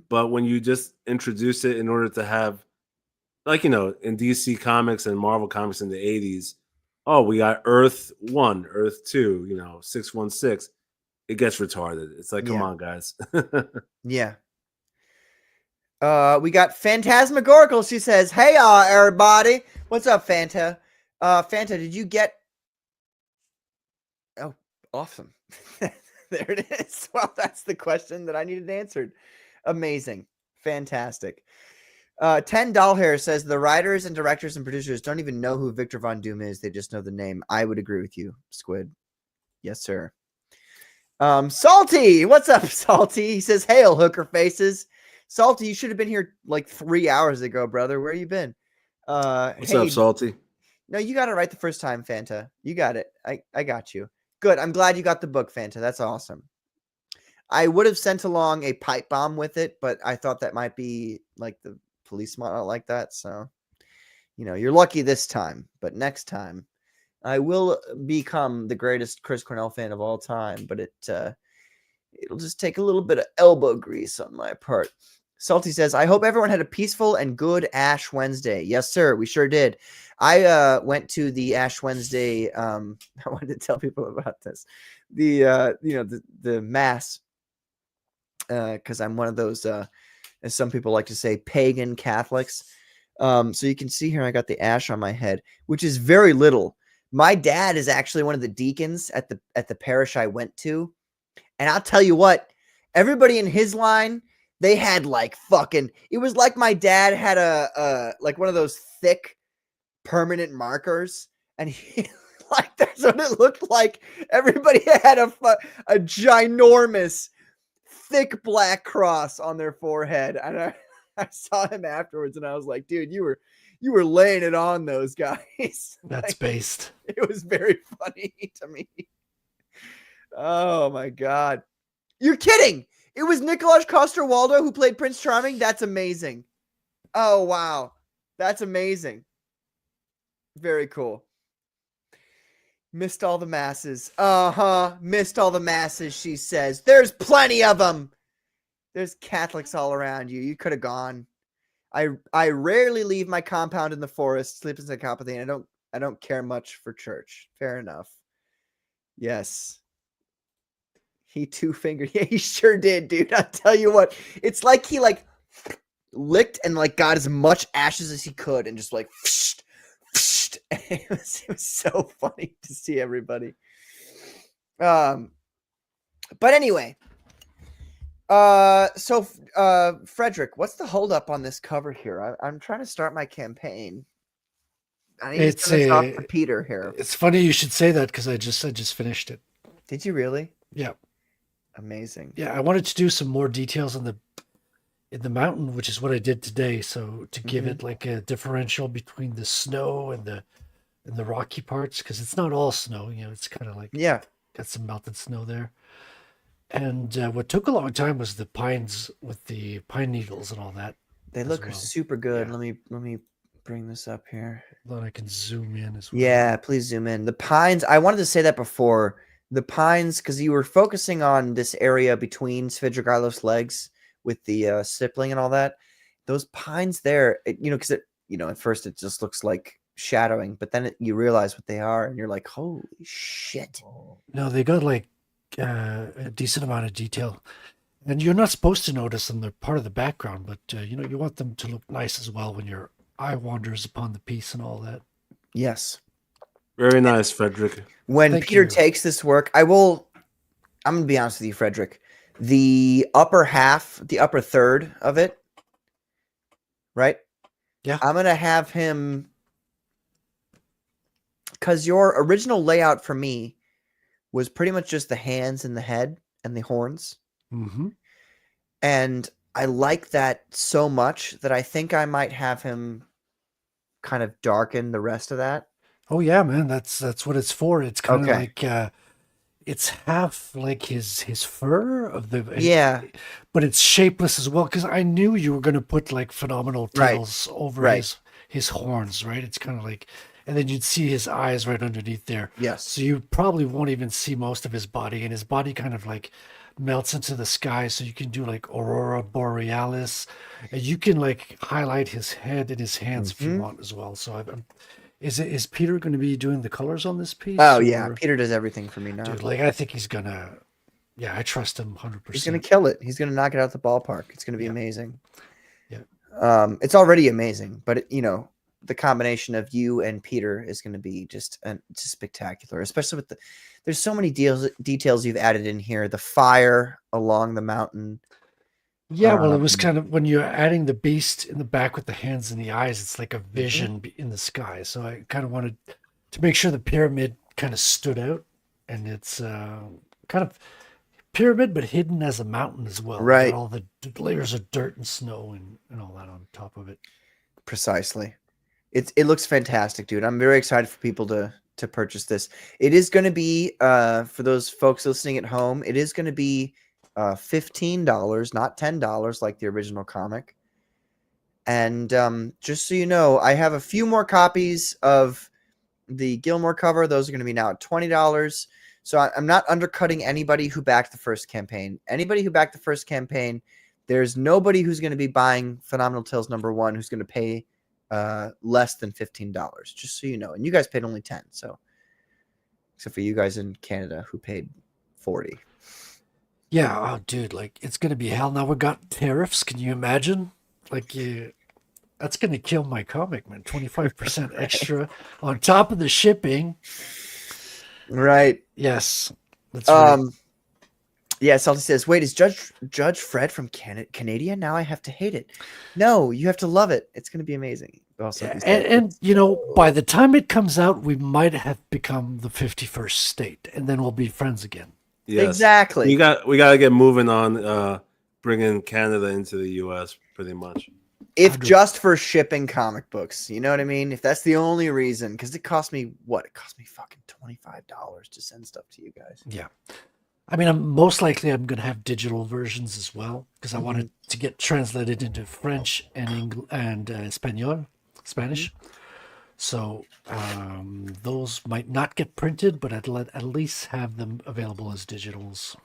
but when you just introduce it in order to have like, in DC Comics and Marvel Comics in the 80s, oh, we got Earth 1, Earth 2, 616. It gets retarded. It's like, come Yeah. on, guys. Yeah. We got Phantasmagorical. She says, "Hey, everybody. What's up, Fanta? Fanta, did you get..." Oh, awesome. There it is. Well, that's the question that I needed answered. Amazing. Fantastic. 10 Doll Hair says, "The writers and directors and producers don't even know who Victor Von Doom is. They just know the name." I would agree with you, Squid. Yes, sir. Salty. What's up, Salty? He says, "Hail, hooker faces." Salty, you should have been here like 3 hours ago, brother. Where you been? What's up, Salty? No, you got it right the first time, Fanta. You got it. I got you. Good. I'm glad you got the book, Fanta. That's awesome. I would have sent along a pipe bomb with it, but I thought that might be like the police might not like that. So, you're lucky this time, but next time I will become the greatest Chris Cornell fan of all time, but it'll just take a little bit of elbow grease on my part. Salty says, "I hope everyone had a peaceful and good Ash Wednesday." Yes, sir. We sure did. I went to the Ash Wednesday. I wanted to tell people about this. The mass, because I'm one of those, as some people like to say, pagan Catholics. So you can see here, I got the ash on my head, which is very little. My dad is actually one of the deacons at the parish I went to. And I'll tell you what, everybody in his line, they had like it was like my dad had a like one of those thick permanent markers. And he, like, that's what it looked like. Everybody had a ginormous, thick black cross on their forehead. And I saw him afterwards and I was like, dude, you were laying it on those guys. That's based. It was very funny to me. Oh my God. You're kidding. It was Nicholas Coster-Waldau who played Prince Charming. That's amazing. Oh, wow. That's amazing. Very cool. Missed all the masses. Missed all the masses, she says. There's plenty of them. There's Catholics all around you. You could have gone. I rarely leave my compound in the forest, sleep in psychopathy, and I don't care much for church. Fair enough. Yes. He two-fingered. Yeah, he sure did, dude. I'll tell you what. It's like he licked and got as much ashes as he could and just it was so funny to see everybody. But anyway. So Frederick, what's the holdup on this cover here? I'm trying to start my campaign. I need to send this off to Peter here. It's funny you should say that because I just finished it. Did you really? Yeah. Amazing. Yeah, I wanted to do some more details in the mountain, which is what I did today. So to give it like a differential between the snow and the rocky parts, because it's not all snow. It's kind of like got some melted snow there. And what took a long time was the pines with the pine needles and all that. They look super good. Yeah. Let me bring this up here. Then I can zoom in as well. Yeah, please zoom in. The pines, I wanted to say that before. The pines, because you were focusing on this area between Svidrigailos's legs with the stippling and all that. Those pines there, because at first it just looks like shadowing, but then you realize what they are, and you're like, holy shit. No, they got a decent amount of detail, and you're not supposed to notice them. They're part of the background, but you want them to look nice as well when your eye wanders upon the piece and all that. Yes. Very nice, Frederick. When Peter takes this work, I'm going to be honest with you, Frederick. The upper third of it, right? Yeah. I'm going to have him, because your original layout for me was pretty much just the hands and the head and the horns. Mm-hmm. And I like that so much that I think I might have him kind of darken the rest of that. Oh yeah, man, that's what it's for. It's kind of like it's half like his fur of the but it's shapeless as well, because I knew you were going to put like phenomenal tails over his horns, right? It's kind of like, and then you'd see his eyes right underneath there. Yes. So you probably won't even see most of his body, and his body kind of like melts into the sky, so you can do like Aurora Borealis, and you can like highlight his head and his hands if you want as well. So is Peter going to be doing the colors on this piece? Oh yeah, Peter does everything for me now. Dude, like I think he's gonna. Yeah, I trust him 100%. He's gonna kill it. He's gonna knock it out the ballpark. It's gonna be amazing. Yeah. It's already amazing, but the combination of you and Peter is going to be just spectacular, especially with there's so many details you've added in here. The fire along the mountain. Yeah, well, it was kind of when you're adding the beast in the back with the hands and the eyes, it's like a vision in the sky. So I kind of wanted to make sure the pyramid kind of stood out, and it's kind of pyramid but hidden as a mountain as well. Right. All the layers of dirt and snow and all that on top of it. Precisely. It looks fantastic, dude. I'm very excited for people to purchase this. It is going to be for those folks listening at home, it is going to be $15, not $10 like the original comic. And just so you know, I have a few more copies of the Gilmore cover. Those are going to be now at $20. So I'm not undercutting anybody who backed the first campaign. Anybody who backed the first campaign, there's nobody who's going to be buying Phenomenal Tales #1 who's going to pay less than $15, just so you know. And you guys paid only 10, so except for you guys in Canada who paid 40. Yeah, oh dude, like it's gonna be hell. Now we got tariffs. Can you imagine? Like that's gonna kill my comic, man. 25% extra on top of the shipping. Right. Yes. That's right. Yeah, Salty says, wait, is Judge Fred from Canada? Now I have to hate it. No, you have to love it. It's going to be amazing. Also, Yeah, and by the time it comes out, we might have become the 51st state, and then we'll be friends again. Yes. Exactly. We got to get moving on bringing Canada into the U.S. pretty much. If just for shipping comic books, you know what I mean? If that's the only reason, because it cost me what? It cost me fucking $25 to send stuff to you guys. Yeah. I mean, I'm going to have digital versions as well, because I wanted to get translated into French and Spanish. So those might not get printed, but at least have them available as digitals.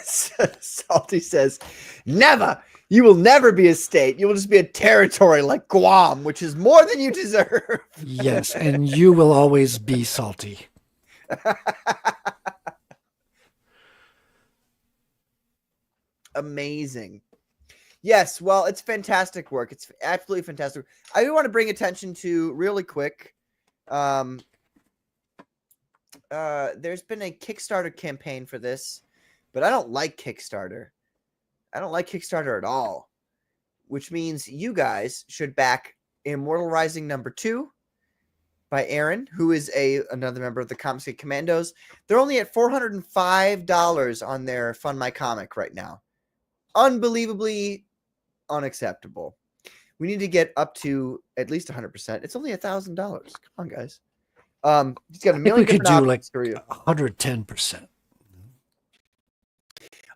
Salty says, never. You will never be a state. You will just be a territory like Guam, which is more than you deserve. Yes, and you will always be salty. Amazing. Yes, well, it's fantastic work. It's absolutely fantastic. I do want to bring attention to really quick. There's been a Kickstarter campaign for this, but I don't like Kickstarter. I don't like Kickstarter at all, which means you guys should back Immortal Rising #2 by Aaron, who is another member of the Comicsgate Commandos. They're only at $405 on their Fund My Comic right now. Unbelievably unacceptable. We need to get up to at least 100%. It's only $1,000. Come on, guys. He's got a million. We could do like for you. 110%.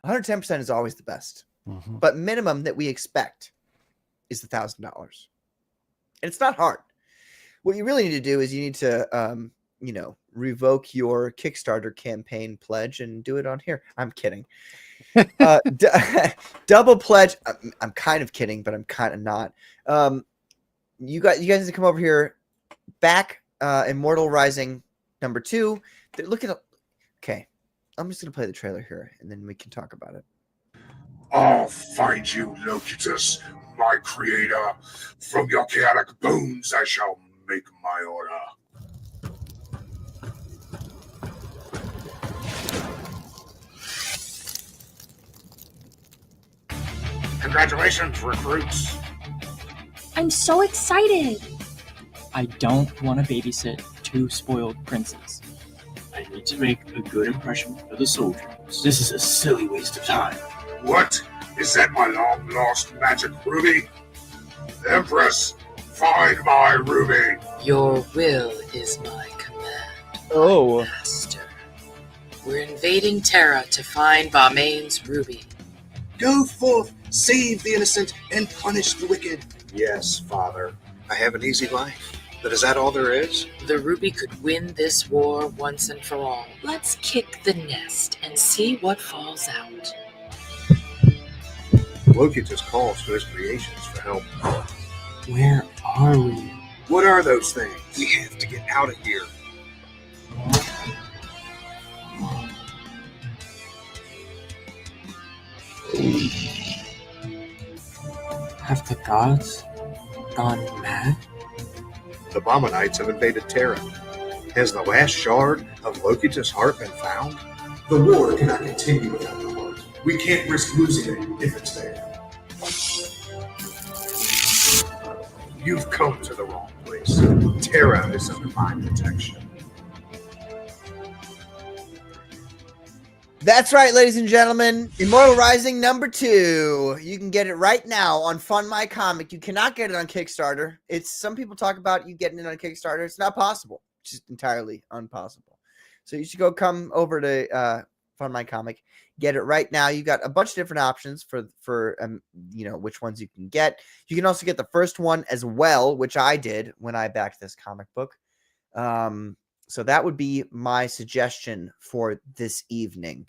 110% is always the best, Mm-hmm. but minimum that we expect is $1,000. And it's not hard. What you really need to do is you need to, revoke your Kickstarter campaign pledge and do it on here. I'm kidding. Double pledge. I'm kind of kidding, but I'm kind of not. You guys need to come over here. Back Immortal Rising #2. Look at. Okay, I'm just gonna play the trailer here, and then we can talk about it. I'll find you, Locutus, my creator. From your chaotic bones, I shall make my order. Congratulations, recruits. I'm so excited. I don't want to babysit two spoiled princes. I need to make a good impression for the soldiers. This is a silly waste of time. What? Is that my long-lost magic ruby? Empress, find my ruby. Your will is my command. Oh. Master. We're invading Terra to find Balmain's ruby. Go forth, save the innocent, and punish the wicked. Yes, Father. I have an easy life. But is that all there is? The Ruby could win this war once and for all. Let's kick the nest and see what falls out. Locutus calls to his creations for help. Where are we? What are those things? We have to get out of here. Have the gods gone mad? The Bomanites have invaded Terra. Has the last shard of Locutus' heart been found? The war cannot continue without the heart. We can't risk losing it if it's there. You've come to the wrong place. Terra is under my protection. That's right, ladies and gentlemen. Immortal Rising #2. You can get it right now on Fund My Comic. You cannot get it on Kickstarter. It's some people talk about you getting it on Kickstarter. It's not possible. It's just entirely impossible. So you should come over to Fund My Comic. Get it right now. You got a bunch of different options for which ones you can get. You can also get the first one as well, which I did when I backed this comic book. So that would be my suggestion for this evening.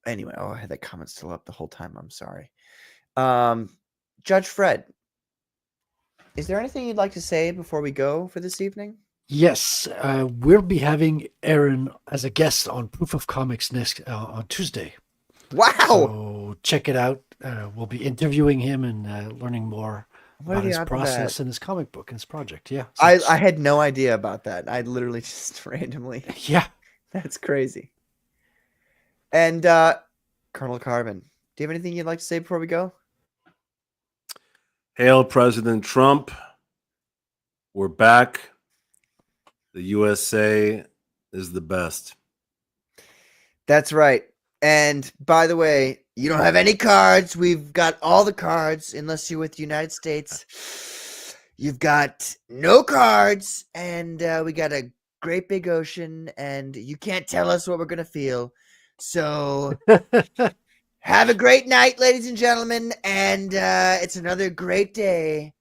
Anyway, I had that comment still up the whole time. I'm sorry. Judge Fred, is there anything you'd like to say before we go for this evening? Yes, we'll be having Aaron as a guest on Proof of Comics next on Tuesday. Wow! So check it out. We'll be interviewing him and learning more about his process and his comic book and his project. Yeah, so I had no idea about that. I literally just randomly. Yeah, that's crazy. And Colonel Carbon, do you have anything you'd like to say before we go? Hail President Trump. We're back. The USA is the best. That's right. And by the way, you don't have any cards. We've got all the cards, unless you're with the United States. You've got no cards, and we got a great big ocean, and you can't tell us what we're going to feel. So have a great night, ladies and gentlemen, and it's another great day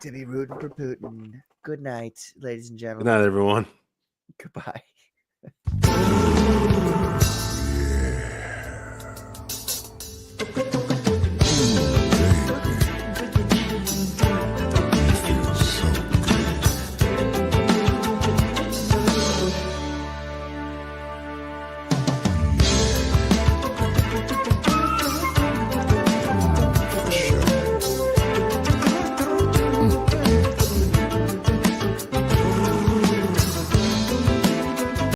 to be rooting for Putin. Good night, ladies and gentlemen. Good night, everyone. Goodbye.